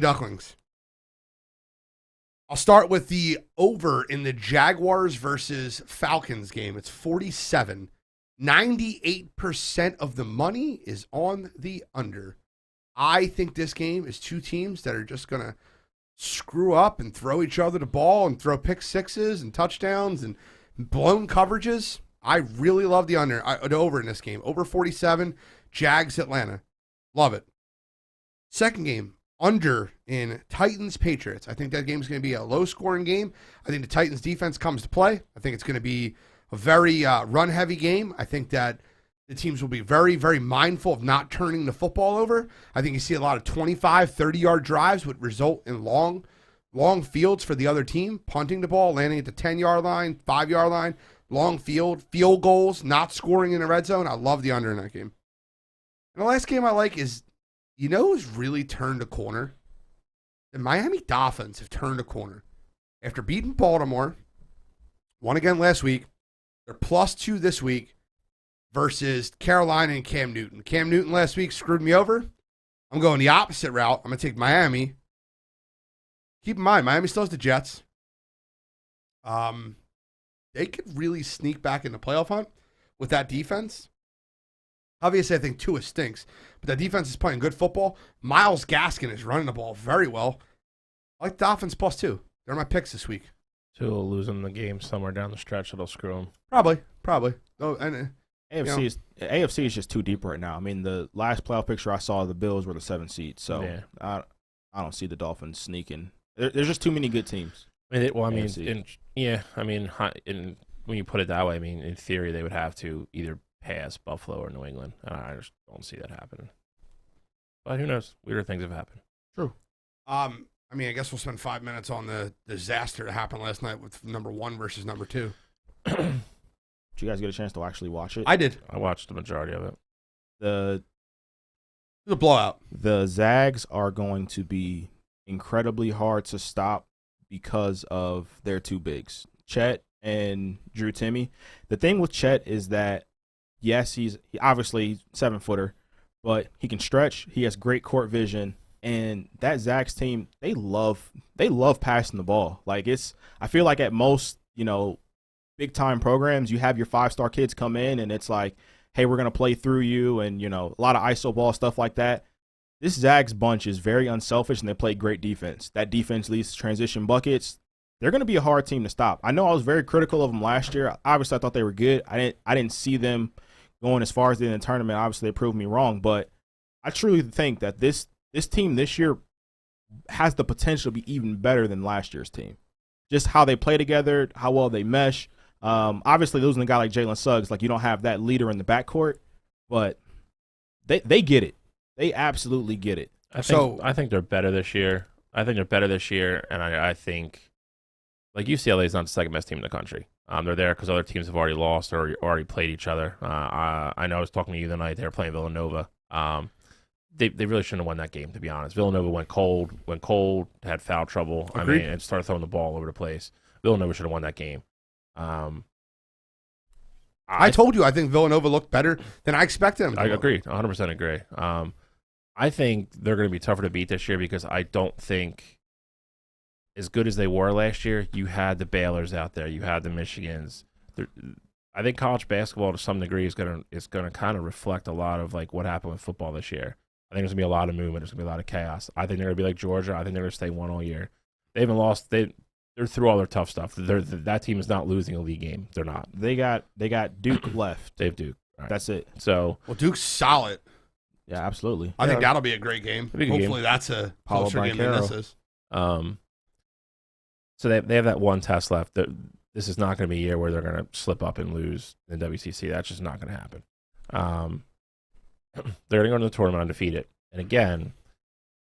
ducklings. I'll start with the over in the Jaguars versus Falcons game. It's 47. 98% of the money is on the under. I think this game is two teams that are just going to screw up and throw each other the ball and throw pick sixes and touchdowns and blown coverages. I really love the over in this game. Over 47, Jags, Atlanta. Love it. Second game, under in Titans-Patriots. I think that game is going to be a low-scoring game. I think the Titans' defense comes to play. I think it's going to be a very run-heavy game. I think that the teams will be very, very mindful of not turning the football over. I think you see a lot of 25, 30-yard drives would result in long fields for the other team, punting the ball, landing at the 10-yard line, 5-yard line, long field goals, not scoring in the red zone. I love the under in that game. And the last game I like is, who's really turned a corner? The Miami Dolphins have turned a corner. After beating Baltimore, won again last week, they're +2 this week versus Carolina and Cam Newton. Cam Newton last week screwed me over. I'm going the opposite route. I'm going to take Miami. Keep in mind, Miami still has the Jets. They could really sneak back in the playoff hunt with that defense. Obviously, I think Tua stinks, but that defense is playing good football. Myles Gaskin is running the ball very well. I like the Dolphins +2. They're my picks this week. Tua will lose them the game somewhere down the stretch. It'll screw them. Probably. Oh, AFC is just too deep right now. I mean, the last playoff picture I saw, the Bills were the 7th seed, so Yeah. I don't see the Dolphins sneaking. There's just too many good teams. When you put it that way, I mean, in theory, they would have to either pass Buffalo or New England, and I just don't see that happening. But who knows? Weirder things have happened. True. I guess we'll spend 5 minutes on the disaster that happened last night with number 1 versus number 2. Did you guys get a chance to actually watch it? I did. I watched the majority of it. It was a blowout. The Zags are going to be incredibly hard to stop because of their two bigs, Chet and Drew Timme. The thing with Chet is that, yes, he's obviously 7-footer, but he can stretch. He has great court vision, and that Zags team, they love passing the ball. Like, I feel like at most, big time programs, you have your 5-star kids come in, and it's like, hey, we're gonna play through you, and a lot of iso ball stuff like that. This Zags bunch is very unselfish, and they play great defense. That defense leads to transition buckets. They're going to be a hard team to stop. I know I was very critical of them last year. Obviously, I thought they were good. I didn't see them going as far as they did in the tournament. Obviously, they proved me wrong. But I truly think that this team this year has the potential to be even better than last year's team. Just how they play together, how well they mesh. Obviously, losing a guy like Jalen Suggs, like, you don't have that leader in the backcourt, but they get it. They absolutely get it. I think they're better this year. And I think, like, UCLA is not the second best team in the country. They're there because other teams have already lost or already played each other. I know I was talking to you the night they were playing Villanova. They really shouldn't have won that game, to be honest. Villanova went cold, had foul trouble. Agreed. And started throwing the ball over the place. Villanova should have won that game. I told you I think Villanova looked better than I expected them to. I agree. 100% agree. I think they're going to be tougher to beat this year because I don't think, as good as they were last year, you had the Baylors out there, you had the Michigans. I think college basketball to some degree is going to kind of reflect a lot of like what happened with football this year. I think there's going to be a lot of movement. There's going to be a lot of chaos. I think they're going to be like Georgia. I think they're going to stay 1 all year. They haven't lost. They're through all their tough stuff. That team is not losing a league game. They're not. They got Duke left. They have Duke. Right. That's it. So, well, Duke's solid. Yeah, absolutely. I think that'll be a great game. Hopefully that's a closer game than this is. So they have that one test left. This is not going to be a year where they're going to slip up and lose in the WCC. That's just not going to happen. They're going to go to the tournament undefeated. And again,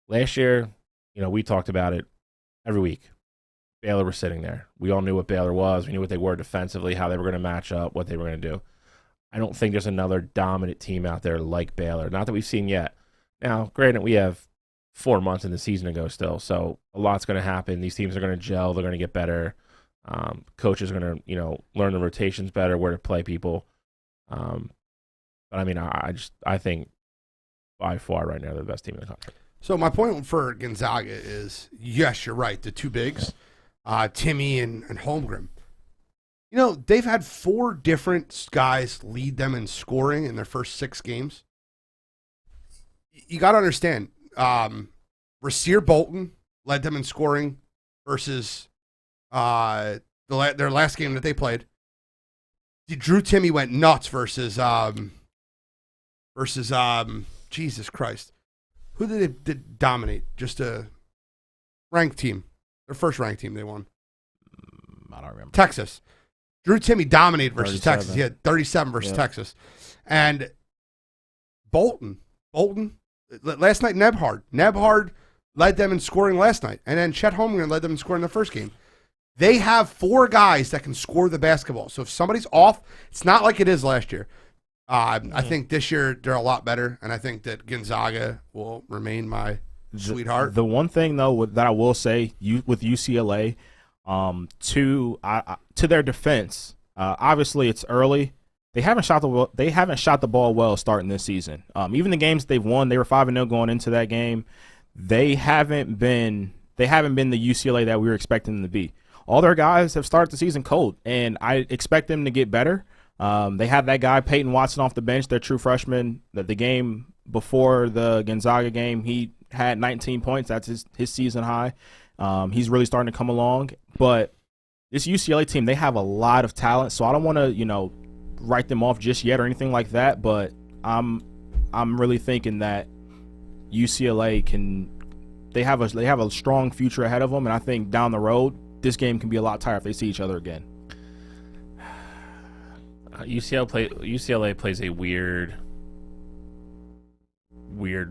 last year, we talked about it every week. Baylor was sitting there. We all knew what Baylor was. We knew what they were defensively, how they were going to match up, what they were going to do. I don't think there's another dominant team out there like Baylor. Not that we've seen yet. Now, granted, we have 4 months in the season to go still, so a lot's going to happen. These teams are going to gel. They're going to get better. Coaches are going to, learn the rotations better, where to play people. But I mean, I think by far right now they're the best team in the country. So my point for Gonzaga is, yes, you're right. The two bigs, Timme and Holmgren. They've had 4 different guys lead them in scoring in their first 6 games. You got to understand, Rasir Bolton led them in scoring versus their last game that they played. Drew Timme went nuts versus Jesus Christ. Who did they dominate? Just a ranked team. Their first ranked team they won. I don't remember. Texas. Drew Timme dominated versus 37. Texas. He had 37 versus Texas. And Bolton, last night, Nebhard led them in scoring last night. And then Chet Holmgren led them in scoring the first game. They have 4 guys that can score the basketball. So if somebody's off, it's not like it is last year. I think this year they're a lot better, and I think that Gonzaga will remain my sweetheart. The one thing, though, that I will say with UCLA, to their defense, obviously it's early. They haven't shot the ball well starting this season. Even the games they've won, they were 5-0 going into that game. They haven't been the UCLA that we were expecting them to be. All their guys have started the season cold, and I expect them to get better. They had that guy Peyton Watson off the bench, their true freshman. The game before the Gonzaga game, he had 19 points. That's his season high. He's really starting to come along. But this UCLA team, they have a lot of talent, so I don't want to, write them off just yet or anything like that, but I'm really thinking that UCLA they have a strong future ahead of them, and I think down the road this game can be a lot tighter if they see each other again. UCLA plays a weird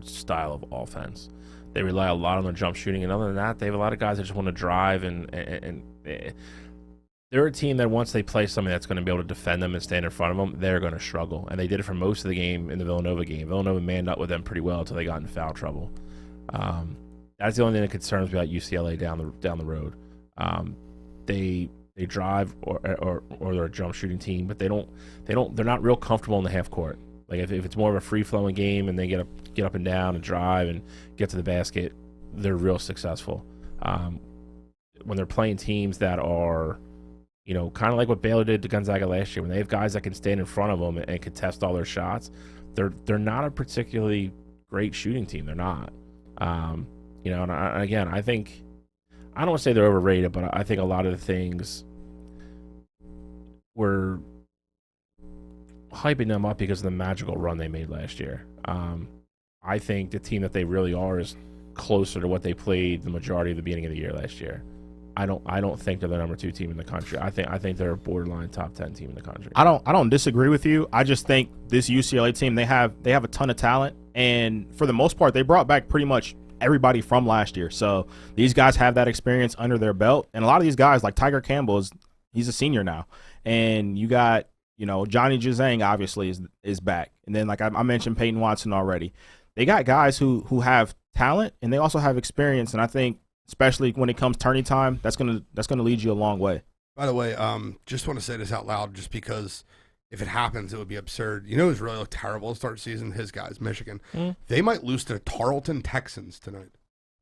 style of offense. They rely a lot on their jump shooting, and other than that, they have a lot of guys that just want to drive, and they're a team that once they play somebody that's going to be able to defend them and stand in front of them, they're going to struggle. And they did it for most of the game in the Villanova game. Villanova manned up with them pretty well until they got in foul trouble. That's the only thing that concerns me about UCLA down the road. They drive or they're a jump shooting team, but they're not real comfortable in the half court. Like if it's more of a free flowing game and they get up and down and drive and get to the basket, they're real successful. When they're playing teams that are, kind of like what Baylor did to Gonzaga last year, when they have guys that can stand in front of them and contest all their shots, they're not a particularly great shooting team. They're not. And again, I think, I don't want to say they're overrated, but I think a lot of the things were hyping them up because of the magical run they made last year. I think the team that they really are is closer to what they played the majority of the beginning of the year last year. I don't think they're the number 2 team in the country. I think they're a borderline top 10 team in the country. I don't disagree with you. I just think this UCLA team, they have a ton of talent, and for the most part, they brought back pretty much everybody from last year. So these guys have that experience under their belt, and a lot of these guys, like Tiger Campbell, he's a senior now, and you got Johnny Juzang obviously is back, and then like I mentioned Peyton Watson already. They got guys who have talent, and they also have experience, and I think, especially when it comes tourney time, that's gonna lead you a long way. By the way, just want to say this out loud, just because if it happens, it would be absurd. Who's really looked terrible to start the season? His guys, Michigan. They might lose to the Tarleton Texans tonight.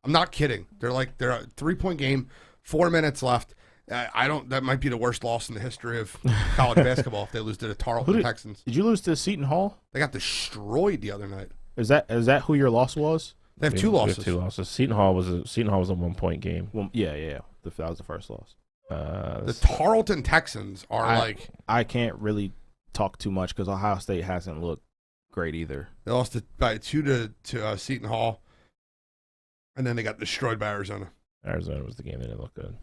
I'm not kidding. They're a 3-point game, 4 minutes left. That might be the worst loss in the history of college basketball if they lose to the Tarleton Texans. Did you lose to Seton Hall? They got destroyed the other night. Is that who your loss was? They have 2 losses. They have 2 losses. Seton Hall was a 1-point game. Well, yeah. That was the first loss. The Tarleton Texans are I can't really talk too much because Ohio State hasn't looked great either. They lost by 2 to Seton Hall, and then they got destroyed by Arizona. Arizona was the game that didn't look good.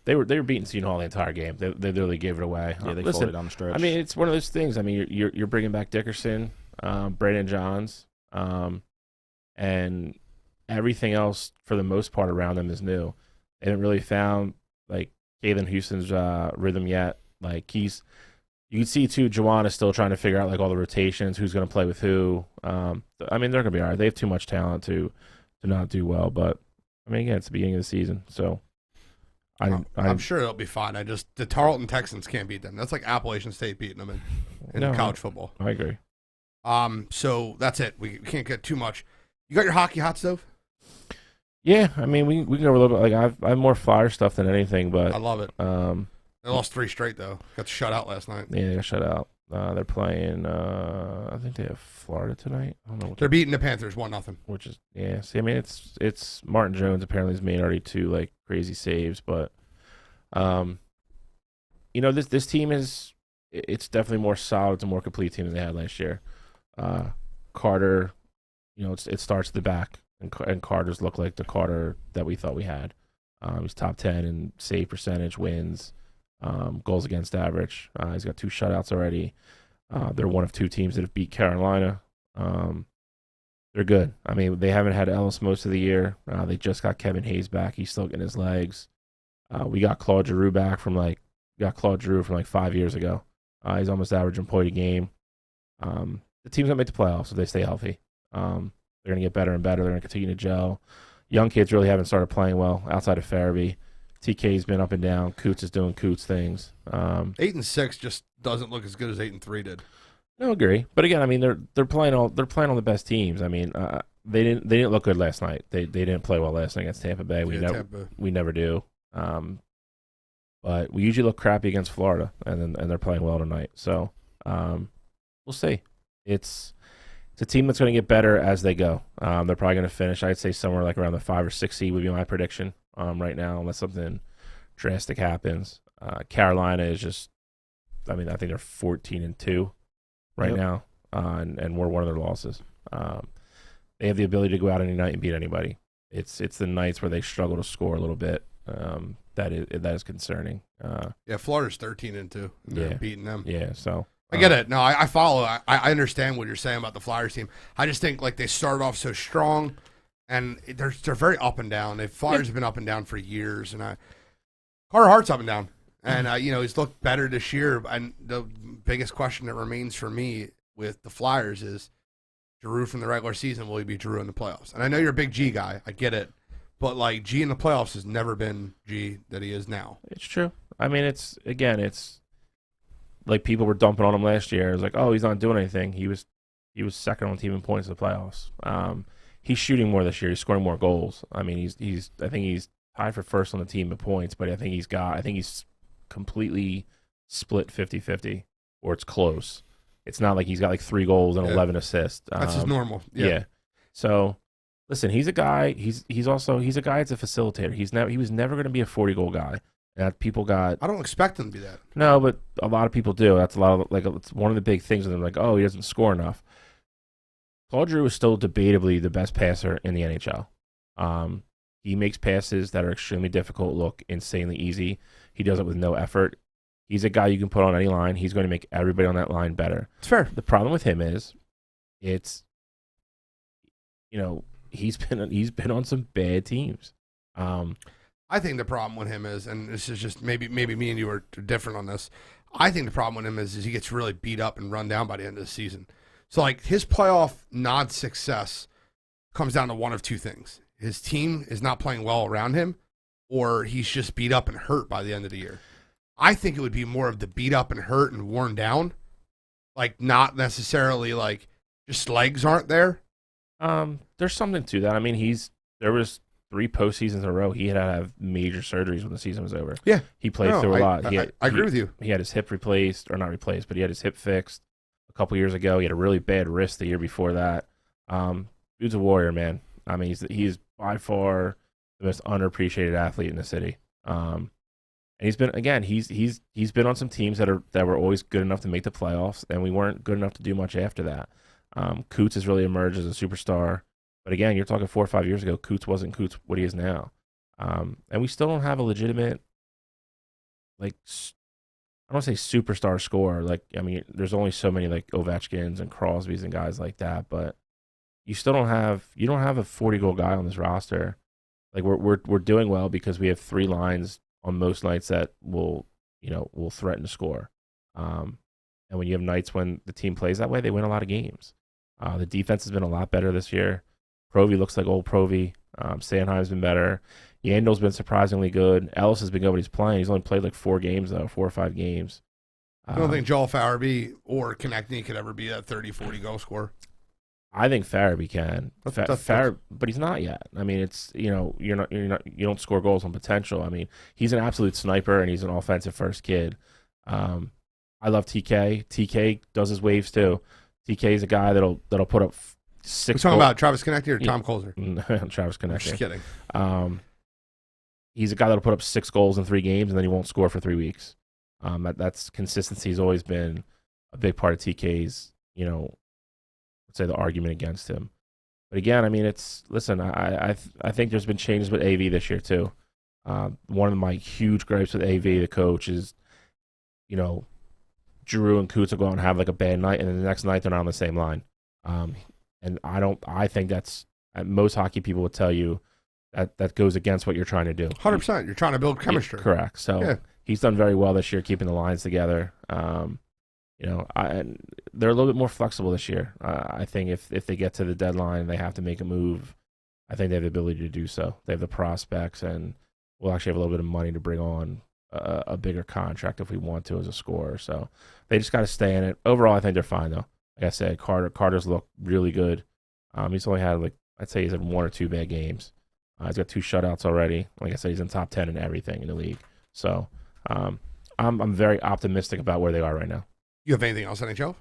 They were beating Seton Hall the entire game. They literally gave it away. Yeah, they folded down the stretch. I mean, it's one of those things. I mean, you're bringing back Dickerson, Brandon Johns, and everything else for the most part around them is new. They haven't really found like Galen Houston's rhythm yet. Like you can see too, Juwan is still trying to figure out like all the rotations, who's going to play with who. I mean, they're going to be all right. They have too much talent to not do well. But I mean, again, it's the beginning of the season, so I'm sure they'll be fine. The Tarleton Texans can't beat them. That's like Appalachian State beating them in college football. I agree. So that's it. We can't get too much. You got your hockey hot stove? Yeah, I mean, we can go a little bit. Like I have more Flyer stuff than anything, but I love it. They lost 3 straight though. Got shut out last night. Yeah, they got shut out. They're playing. I think they have Florida tonight. I don't know. They're beating the Panthers 1-0. Which is See, I mean, it's Martin Jones apparently has made already 2 like crazy saves, but this team it's definitely more solid. It's a more complete team than they had last year. Carter, it starts at the back, and Carter's look like the Carter that we thought we had. He's top 10 in save percentage, wins, goals against average. He's got 2 shutouts already. They're one of 2 teams that have beat Carolina. They're good. I mean, they haven't had Ellis most of the year. They just got Kevin Hayes back. He's still getting his legs. We got Claude Giroux back from 5 years ago. He's almost averaging a point a game. The team's gonna make the playoffs if they stay healthy. They're gonna get better and better. They're gonna continue to gel. Young kids really haven't started playing well outside of Farabee. TK's been up and down. Coots is doing Coots things. 8-6 just doesn't look as good as 8-3 did. No, agree. But again, I mean, they're playing all the best teams. I mean, they didn't look good last night. They didn't play well last night against Tampa Bay. We never do. But we usually look crappy against Florida, and they're playing well tonight. So we'll see. It's a team that's going to get better as they go. They're probably going to finish, I'd say, somewhere like around the 5 or 6 seed would be my prediction right now, unless something drastic happens. Carolina is just I think they're 14-2 right now, and we're one of their losses. They have the ability to go out any night and beat anybody. It's the nights where they struggle to score a little bit. That is concerning. Florida's 13-2. They're beating them. Yeah, so I get it. No, I follow. I understand what you're saying about the Flyers team. I just think like they started off so strong, and they're very up and down. The Flyers have been up and down for years, and Carter Hart's up and down, and he's looked better this year. And the biggest question that remains for me with the Flyers is Giroux from the regular season. Will he be Giroux in the playoffs? And I know you're a big G guy. I get it. But, like, G in the playoffs has never been G that he is now. It's true. I mean, it's like people were dumping on him last year. It was like, oh, he's not doing anything. He was second on the team in points in the playoffs. He's shooting more this year. He's scoring more goals. I mean, I think he's tied for first on the team in points, but I think he's completely split 50-50, or it's close. It's not like he's got like 3 goals and 11 assists. That's his normal. Yeah. So, listen, he's a guy. He's a guy that's a facilitator. He was never going to be a 40-goal guy. And people got. I don't expect him to be that. No, but a lot of people do. That's a lot of it's one of the big things with him. Like, oh, he doesn't score enough. Claude Giroux is still debatably the best passer in the NHL. He makes passes that are extremely difficult look insanely easy. He does it with no effort. He's a guy you can put on any line. He's going to make everybody on that line better. It's fair. The problem with him is, he's been on some bad teams. I think the problem with him is, and this is just maybe me and you are different on this. I think the problem with him is he gets really beat up and run down by the end of the season. So like his playoff non-success comes down to one of two things: his team is not playing well around him, or he's just beat up and hurt by the end of the year. I think it would be more of the beat up and hurt and worn down, like not necessarily like just legs aren't there. There's something to that. I mean, there was 3 postseasons in a row he had to have major surgeries when the season was over. Yeah, he played through a lot. I agree with you. He had his hip replaced, or not replaced, but he had his hip fixed a couple years ago. He had a really bad wrist the year before that. Dude's a warrior, man. I mean, he's by far the most underappreciated athlete in the city. And he's been on some teams that were always good enough to make the playoffs, and we weren't good enough to do much after that. Coots has really emerged as a superstar, but again, you're talking 4 or 5 years ago. Coots wasn't Coots what he is now, and we still don't have a legitimate, like, I don't want to say superstar scorer. Like, I mean, there's only so many like Ovechkins and Crosbys and guys like that, but you don't have a 40-goal guy on this roster. Like we're doing well because we have 3 lines on most nights that will threaten to score. And when you have nights when the team plays that way, they win a lot of games. The defense has been a lot better this year. Provy looks like old Provy. Sanheim's been better. Yandel's been surprisingly good. Ellis has been good when he's playing. He's only played like 4 games, though, 4 or 5 games. I don't think Joel Farabee or Konechny could ever be that 30, 40-goal scorer. I think Farabee can, but he's not yet. I mean, it's you don't score goals on potential. I mean, he's an absolute sniper and he's an offensive first kid. I love TK. TK does his waves too. TK is a guy that'll put up 6. We're talking about Travis Konechny or Tom Colzer? Travis Konechny. I'm just kidding. He's a guy that'll put up 6 goals in 3 games and then he won't score for 3 weeks. That's consistency has always been a big part of TK's. Say the argument against him, but again, I mean, I think there's been changes with AV this year too. One of my huge gripes with AV, the coach, is Giroux and Coots will go out and have like a bad night, and then the next night they're not on the same line. And I think that's most hockey people would tell you that goes against what you're trying to do. 100%. You're trying to build chemistry. Correct. So he's done very well this year, keeping the lines together. They're a little bit more flexible this year. I think if they get to the deadline and they have to make a move, I think they have the ability to do so. They have the prospects, and we'll actually have a little bit of money to bring on a bigger contract if we want to as a scorer. So they just got to stay in it. Overall, I think they're fine, though. Like I said, Carter's looked really good. He's only had, I'd say he's had 1 or 2 bad games. He's got 2 shutouts already. Like I said, he's in top 10 in everything in the league. So I'm very optimistic about where they are right now. You have anything else, NHL?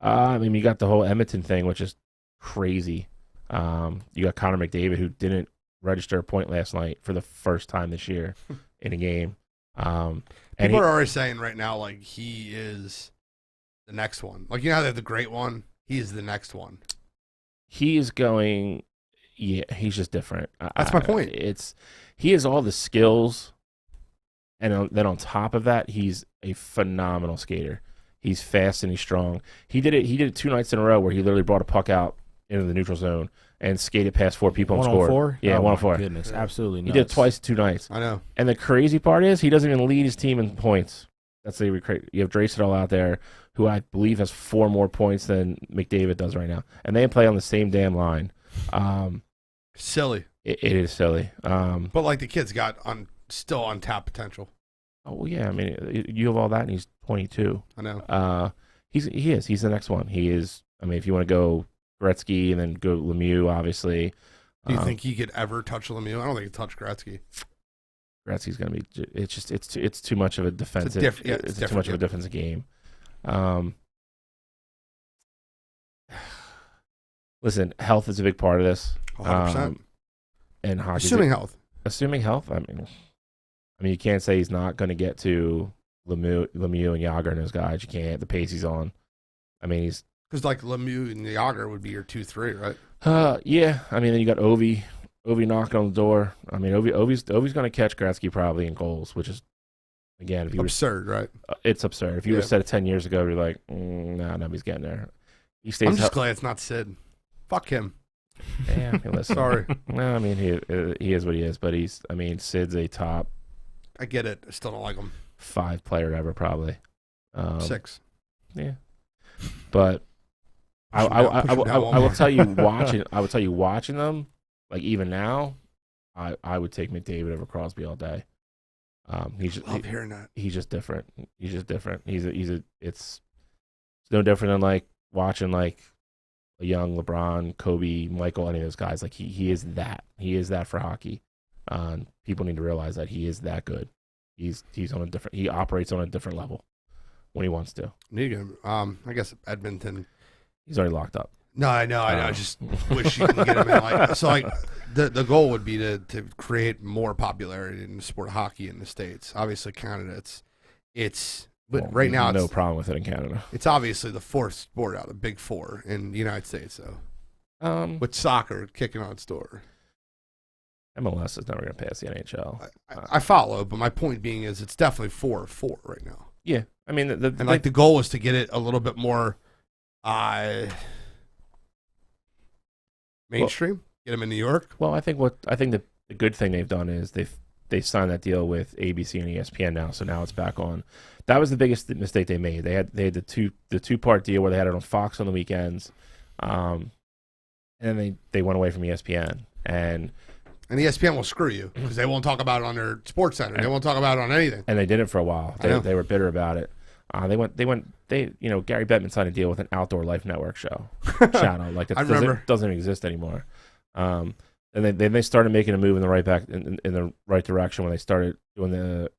I mean, you got the whole Edmonton thing, which is crazy. You got Connor McDavid, who didn't register a point last night for the first time this year in a game. And People are already saying right now, like, he is the next one. Like, you know how they have the great one? He is the next one. He is going, yeah, he's just different. That's my point. He has all the skills, and then on top of that, he's a phenomenal skater. He's fast and he's strong. He did it 2 nights in a row where he literally brought a puck out into the neutral zone and skated past 4 people and scored. 1-on-4? Yeah, oh 1-on-4. Goodness, absolutely nuts. He did it twice 2 nights. I know. And the crazy part is he doesn't even lead his team in points. That's the crazy. You have Draysidel out there, who I believe has 4 more points than McDavid does right now, and they play on the same damn line. Silly. It is silly. But like the kid's got still untapped potential. Oh well, yeah. I mean, you have all that, and he's 22. I know. He's the next one. He is. I mean, if you want to go Gretzky and then go Lemieux, obviously. Do you think he could ever touch Lemieux? I don't think he could touch Gretzky. Gretzky's going to be. It's too much of a defensive. It's too much of a defensive game. Listen, health is a big part of this. 100%. And hockey. Assuming health. I mean, you can't say he's not going to get to Lemieux and Jágr and those guys. You can't. The pace he's on. I mean, he's because like Lemieux and Jágr would be your 2-3, right? Yeah. I mean, then you got Ovi knocking on the door. I mean, Ovi's going to catch Gretzky probably in goals, which is again, if you absurd, right? It's absurd. If you would have said it 10 years ago, you're like, nah, nobody's getting there. I'm just glad it's not Sid. Fuck him. Yeah, I mean, listen. Sorry. No, I mean he is what he is, but Sid's a top. I get it. I still don't like him. 5 player ever, probably. 6. Yeah, but I will tell you watching. I would tell you watching them. Like even now, I would take McDavid over Crosby all day. Love hearing that. He's just different. It's no different than like watching like a young LeBron, Kobe, Michael, any of those guys. Like he is that. He is that for hockey. People need to realize that he is that good. He's on a different. He operates on a different level when he wants to. I guess Edmonton. He's already locked up. No, I know. I just wish you can get him in. Like the goal would be to create more popularity in the sport of hockey in the States. Obviously, Canada, but right now no problem with it in Canada. It's obviously the 4th sport out of the big 4 in the United States, though. With soccer kicking on its door. MLS is never going to pass the NHL. I follow, but my point being is it's definitely 4-4 right now. Yeah, I mean, the goal is to get it a little bit more mainstream. Get them in New York. Well, I think the good thing they've done is they signed that deal with ABC and ESPN now, so now it's back on. That was the biggest mistake they made. They had the 2-part deal where they had it on Fox on the weekends, and then they went away from ESPN and ESPN will screw you because they won't talk about it on their Sports Center. They won't talk about it on anything. And they did it for a while. They were bitter about it. Gary Bettman signed a deal with an Outdoor Life Network channel. Like that doesn't exist anymore. And then they started making a move in the right direction when they started doing the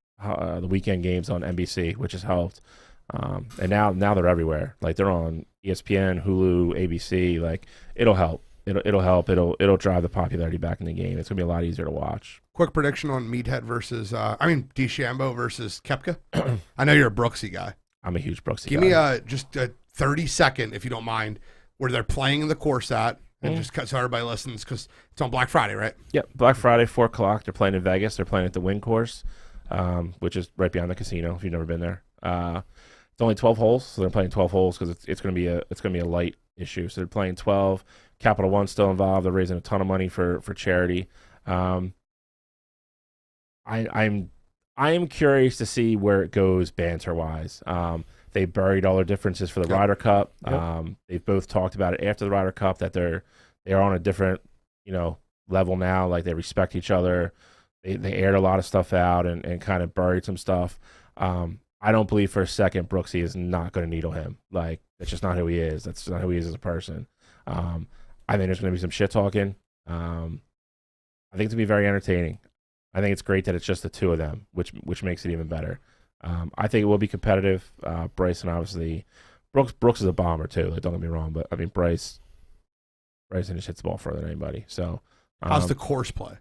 weekend games on NBC, which has helped. And now they're everywhere. Like they're on ESPN, Hulu, ABC. Like it'll help. It'll help. It'll drive the popularity back in the game. It's gonna be a lot easier to watch. Quick prediction on Meathead versus DeChambeau versus Koepka. I know you're a Brooksy guy. I'm a huge Brooksy guy. Give me just a 30-second, if you don't mind, where they're playing the course at, and just so everybody listens because it's on Black Friday, right? Yep, Black Friday, 4 o'clock. They're playing in Vegas. They're playing at the Wynn course, which is right behind the casino. If you've never been there, it's only 12 holes, so they're playing 12 holes because it's gonna be a light issue. So they're playing 12. Capital One's still involved. They're raising a ton of money for charity. I am curious to see where it goes banter wise. They buried all their differences for the Ryder Cup. Yep. They've both talked about it after the Ryder Cup that they're on a different level now. Like they respect each other. They aired a lot of stuff out and kind of buried some stuff. I don't believe for a second Brooksy is not going to needle him. Like that's just not who he is. That's not who he is as a person. I think there's going to be some shit talking. I think it's going to be very entertaining. I think it's great that it's just the two of them, which makes it even better. I think it will be competitive. Bryson, obviously, Brooks is a bomber too. Like, don't get me wrong, but I mean Bryson just hits the ball further than anybody. So, how's the course play?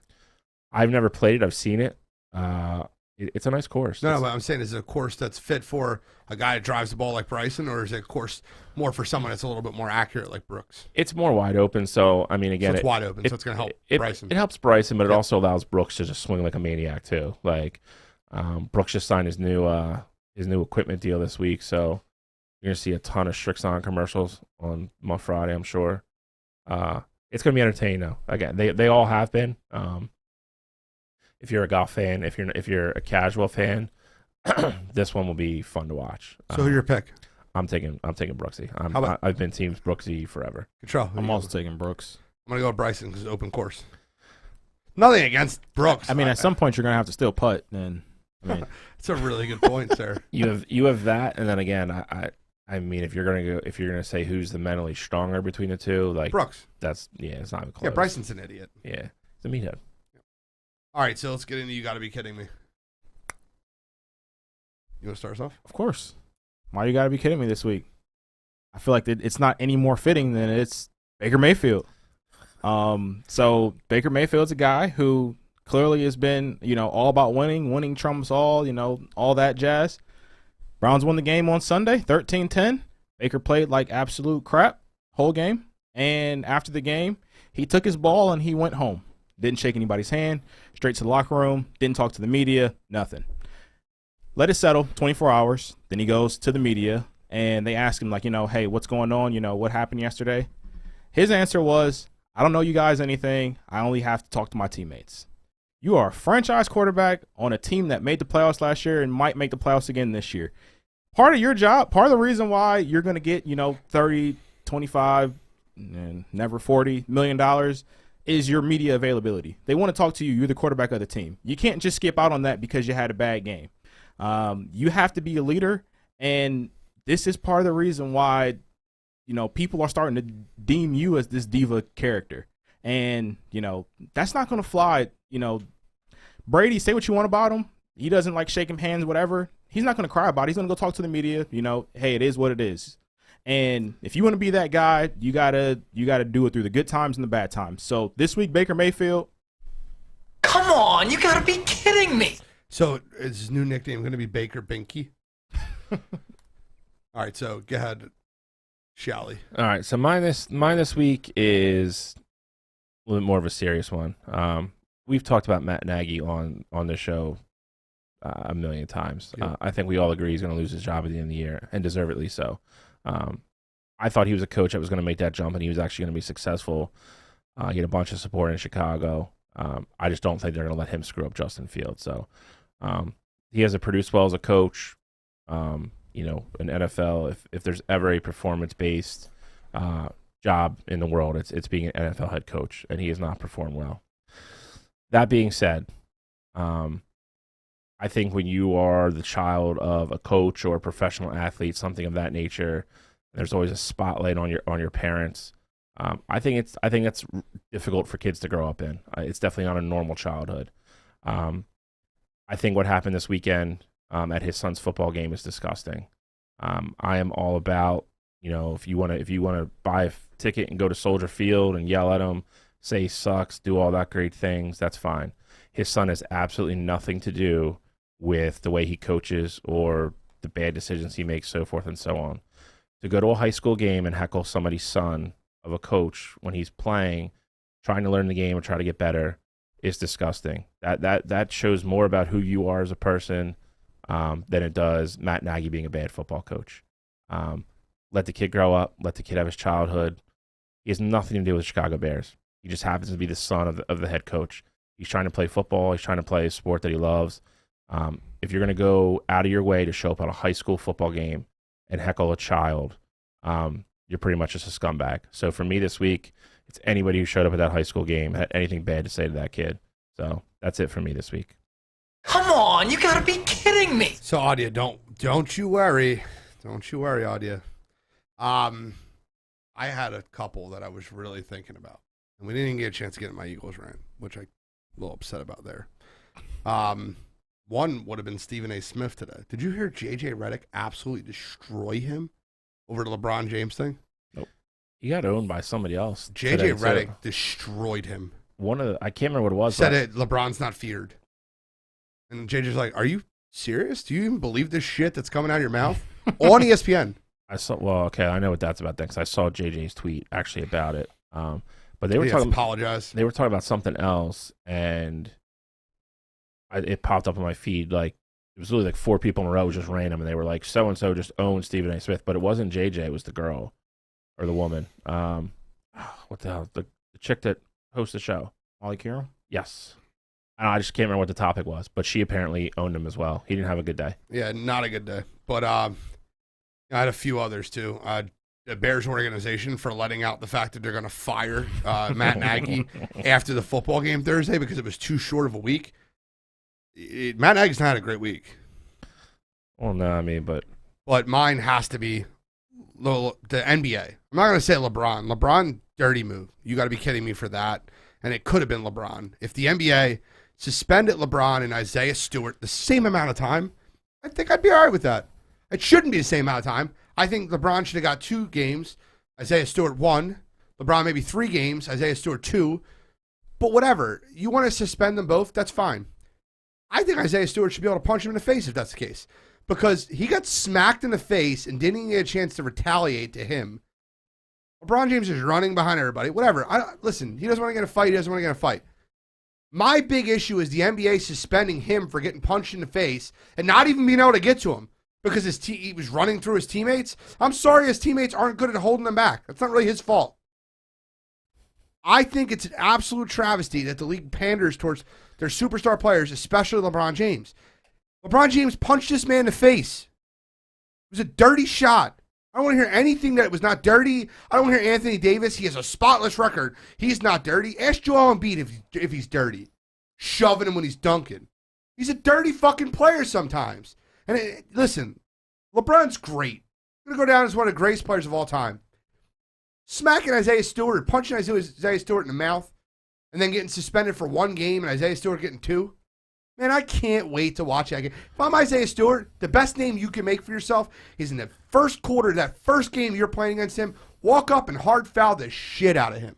I've never played it. I've seen it. It's a nice course. No, but I'm saying, is it a course that's fit for a guy that drives the ball like Bryson, or is it a course more for someone that's a little bit more accurate like Brooks? It's more wide open. So, I mean, again, so it's wide open, so it's going to help Bryson. It helps Bryson, but it also allows Brooks to just swing like a maniac too. Like, Brooks just signed his new equipment deal this week, so you're going to see a ton of Strixon commercials on Friday, I'm sure. It's going to be entertaining though. Again, they all have been. If you're a golf fan, if you're a casual fan, this one will be fun to watch. So who's your pick? I'm taking Brooksy. I've been team Brooksy forever. Control. I'm also taking Brooks. I'm gonna go with Bryson because it's open course. Nothing against Brooks. I mean, at some point you're gonna have to still putt. Then, I mean, it's a really good point, sir. You have that, and then again, I mean, if you're gonna say who's the mentally stronger between the two, like Brooks. It's not even close. Yeah, Bryson's an idiot. Yeah, it's a meathead. All right, so let's get into You Gotta Be Kidding Me. You want to start us off? of course. Why you gotta be kidding me this week? I feel like it's not any more fitting than it's Baker Mayfield. So Baker Mayfield's a guy who clearly has been, all about winning. Winning trumps all, all that jazz. Browns won the game on Sunday, 13-10. Baker played like absolute crap whole game. And after the game, he took his ball and he went home. Didn't shake anybody's hand, straight to the locker room, didn't talk to the media, nothing. Let it settle, 24 hours. Then he goes to the media, and they ask him, like, hey, what's going on? What happened yesterday? His answer was, I don't know you guys anything. I only have to talk to my teammates. You are a franchise quarterback on a team that made the playoffs last year and might make the playoffs again this year. Part of your job, part of the reason why you're going to get, 30, 25, and never $40 million is your media availability. They want to talk to you. You're the quarterback of the team. You can't just skip out on that because you had a bad game. You have to be a leader, and this is part of the reason why, people are starting to deem you as this diva character. And, that's not going to fly. Brady, say what you want about him. He doesn't like shaking hands, whatever. He's not going to cry about it. He's going to go talk to the media. Hey, it is what it is. And if you want to be that guy, you gotta do it through the good times and the bad times. So this week, Baker Mayfield. Come on, you gotta be kidding me. So is his new nickname going to be Baker Binky? All right, so go ahead, Shally. All right, so mine this week is a little bit more of a serious one. We've talked about Matt Nagy on the show a million times. Yeah. I think we all agree he's going to lose his job at the end of the year, and deservedly so. I thought he was a coach that was going to make that jump, and he was actually going to be successful, get a bunch of support in Chicago. I just don't think they're going to let him screw up Justin Fields. So he hasn't produced well as a coach. In NFL, if there's ever a performance-based job in the world, it's being an NFL head coach, and he has not performed well. That being said, I think when you are the child of a coach or a professional athlete, something of that nature, there's always a spotlight on your parents. I think it's difficult for kids to grow up in. It's definitely not a normal childhood. I think what happened this weekend at his son's football game is disgusting. I am all about, if you want to buy a ticket and go to Soldier Field and yell at him, say he sucks, do all that great things, that's fine. His son has absolutely nothing to do with the way he coaches or the bad decisions he makes, so forth and so on. To go to a high school game and heckle somebody's son of a coach when he's playing, trying to learn the game or try to get better, is disgusting. That shows more about who you are as a person than it does Matt Nagy being a bad football coach. Let the kid grow up. Let the kid have his childhood. He has nothing to do with the Chicago Bears. He just happens to be the son of the head coach. He's trying to play football. He's trying to play a sport that he loves. If you're going to go out of your way to show up at a high school football game and heckle a child, you're pretty much just a scumbag. So for me this week, it's anybody who showed up at that high school game had anything bad to say to that kid. So that's it for me this week. Come on, you gotta be kidding me. So Audia, don't you worry. Don't you worry, Audia. I had a couple that I was really thinking about. And we didn't even get a chance to get in my Eagles rant, which I'm a little upset about there. One would have been Stephen A. Smith today. Did you hear J.J. Redick absolutely destroy him over the LeBron James thing? Nope. He got owned by somebody else. J.J. Redick destroyed him. I can't remember what it was. Said it, LeBron's not feared. And JJ's like, are you serious? Do you even believe this shit that's coming out of your mouth? On ESPN. I know what that's about then, because I saw JJ's tweet actually about it. But they were talking. Apologize. They were talking about something else, and it popped up on my feed. Like it was literally like 4 people in a row, it was just random, and they were like, "So and so just owned Stephen A. Smith," but it wasn't JJ. It was the girl or the woman. What the hell? The chick that hosts the show, Molly Kieran? Yes. I just can't remember what the topic was, but she apparently owned him as well. He didn't have a good day. Yeah, not a good day. But I had a few others too. The Bears organization for letting out the fact that they're going to fire Matt Nagy after the football game Thursday because it was too short of a week. Matt Nagy's not had a great week. Well, no, I mean, but mine has to be the NBA. I'm not going to say LeBron. LeBron, dirty move. You got to be kidding me for that. And it could have been LeBron. If the NBA suspended LeBron and Isaiah Stewart the same amount of time, I think I'd be all right with that. It shouldn't be the same amount of time. I think LeBron should have got 2 games. Isaiah Stewart 1. LeBron maybe 3 games. Isaiah Stewart 2. But whatever. You want to suspend them both? That's fine. I think Isaiah Stewart should be able to punch him in the face if that's the case. Because he got smacked in the face and didn't even get a chance to retaliate to him. LeBron James is running behind everybody. Whatever. Listen, he doesn't want to get in a fight. He doesn't want to get in a fight. My big issue is the NBA suspending him for getting punched in the face and not even being able to get to him. Because he was running through his teammates. I'm sorry his teammates aren't good at holding him back. That's not really his fault. I think it's an absolute travesty that the league panders towards their superstar players, especially LeBron James. LeBron James punched this man in the face. It was a dirty shot. I don't want to hear anything that was not dirty. I don't want to hear Anthony Davis. He has a spotless record. He's not dirty. Ask Joel Embiid if he's dirty. Shoving him when he's dunking. He's a dirty fucking player sometimes. And listen, LeBron's great. He's going to go down as one of the greatest players of all time. Smacking Isaiah Stewart, punching Isaiah Stewart in the mouth, and then getting suspended for 1 game and Isaiah Stewart getting 2. Man, I can't wait to watch that game. If I'm Isaiah Stewart, the best name you can make for yourself is in the first quarter, that first game you're playing against him, walk up and hard foul the shit out of him.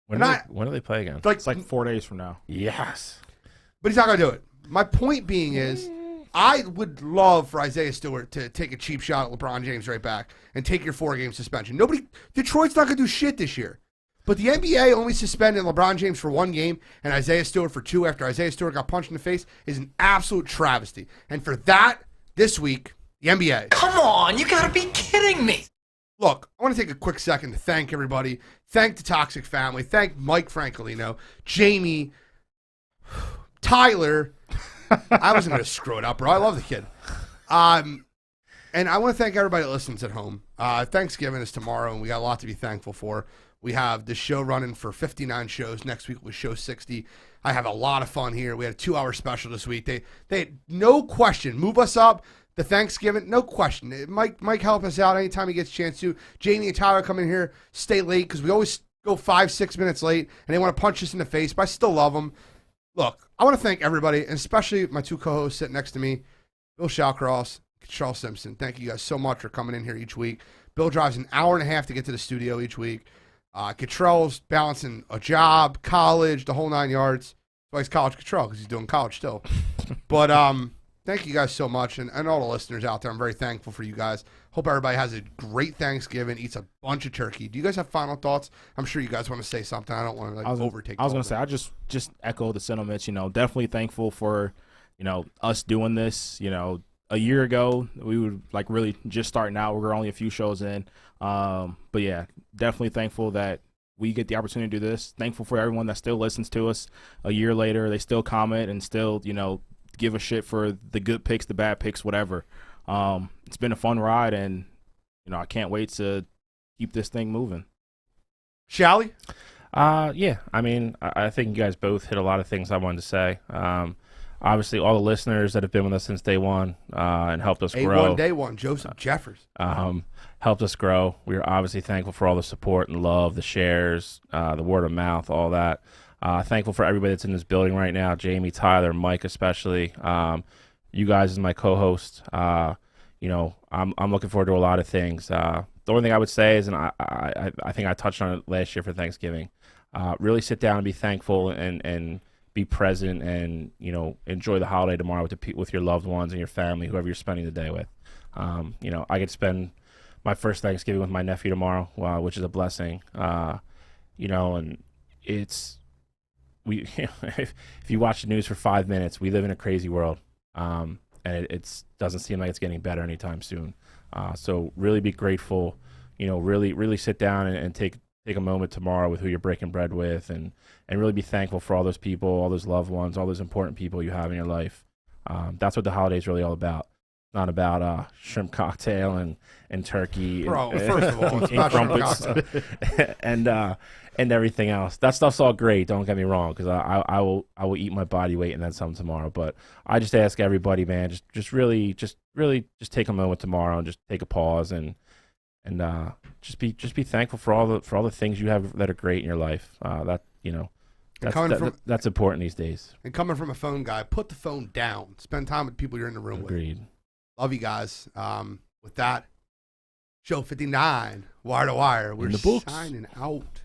When do they play again? It's like 4 days from now. Yes. But he's not going to do it. My point being is, I would love for Isaiah Stewart to take a cheap shot at LeBron James right back and take your 4-game suspension. Detroit's not going to do shit this year. But the NBA only suspended LeBron James for 1 game and Isaiah Stewart for 2 after Isaiah Stewart got punched in the face is an absolute travesty. And for that, this week, the NBA. Come on, you gotta be kidding me. Look, I want to take a quick second to thank everybody. Thank the Toxic Family. Thank Mike Francolino, Jamie, Tyler. I wasn't going to screw it up, bro. I love the kid. And I want to thank everybody that listens at home. Thanksgiving is tomorrow, and we got a lot to be thankful for. We have the show running for 59 shows. Next week was show 60. I have a lot of fun here. We had a 2-hour special this week. They no question, move us up. The Thanksgiving, no question. Mike help us out anytime he gets a chance to. Jamie and Tyler come in here, stay late, because we always go 5-6 minutes late, and they want to punch us in the face, but I still love them. Look, I want to thank everybody, and especially my 2 co-hosts sitting next to me, Bill Shawcross, Charles Simpson. Thank you guys so much for coming in here each week. Bill drives an hour and a half to get to the studio each week. Cottrell's balancing a job, college, the whole 9 yards. Well, he's college Cottrell because he's doing college still. But thank you guys so much, and all the listeners out there. I'm very thankful for you guys. Hope everybody has a great Thanksgiving, eats a bunch of turkey. Do you guys have final thoughts? I'm sure you guys want to say something. I don't want to overtake. I was going to say, I just echo the sentiments. Definitely thankful for, us doing this. A year ago, we were really just starting out. We were only a few shows in. But yeah, definitely thankful that we get the opportunity to do this. Thankful for everyone that still listens to us a year later. They still comment and still, give a shit for the good picks, the bad picks, whatever. It's been a fun ride, and, I can't wait to keep this thing moving. Shall we? Yeah. I mean, I think you guys both hit a lot of things I wanted to say. Obviously, all the listeners that have been with us since day one and helped us grow. Day one, Joseph Jeffers. Helped us grow. We are obviously thankful for all the support and love, the shares, the word of mouth, all that. Thankful for everybody that's in this building right now, Jamie, Tyler, Mike especially. You guys as my co-host. I'm looking forward to a lot of things. The only thing I would say is, and I think I touched on it last year for Thanksgiving, really sit down and be thankful and be present and enjoy the holiday tomorrow with your loved ones and your family, whoever you're spending the day with. I get to spend my first Thanksgiving with my nephew tomorrow, which is a blessing. And it's if you watch the news for 5 minutes, we live in a crazy world, and it doesn't seem like it's getting better anytime soon. So really be grateful. Really sit down and take a moment tomorrow with who you're breaking bread with, and really be thankful for all those people, all those loved ones, all those important people you have in your life. That's what the holiday is really all about. Not about shrimp cocktail and turkey. Bro, first of all, it's and about shrimp crumpets and everything else. That stuff's all great. Don't get me wrong, because I will eat my body weight and then some tomorrow. But I just ask everybody, man, just really take a moment tomorrow and just take a pause and just be thankful for all the things you have that are great in your life. That's important these days. And coming from a phone guy, put the phone down. Spend time with people you're in the room with. Agreed. Love you guys. With that, show 59, Wire to Wire. We're in the books. signing out.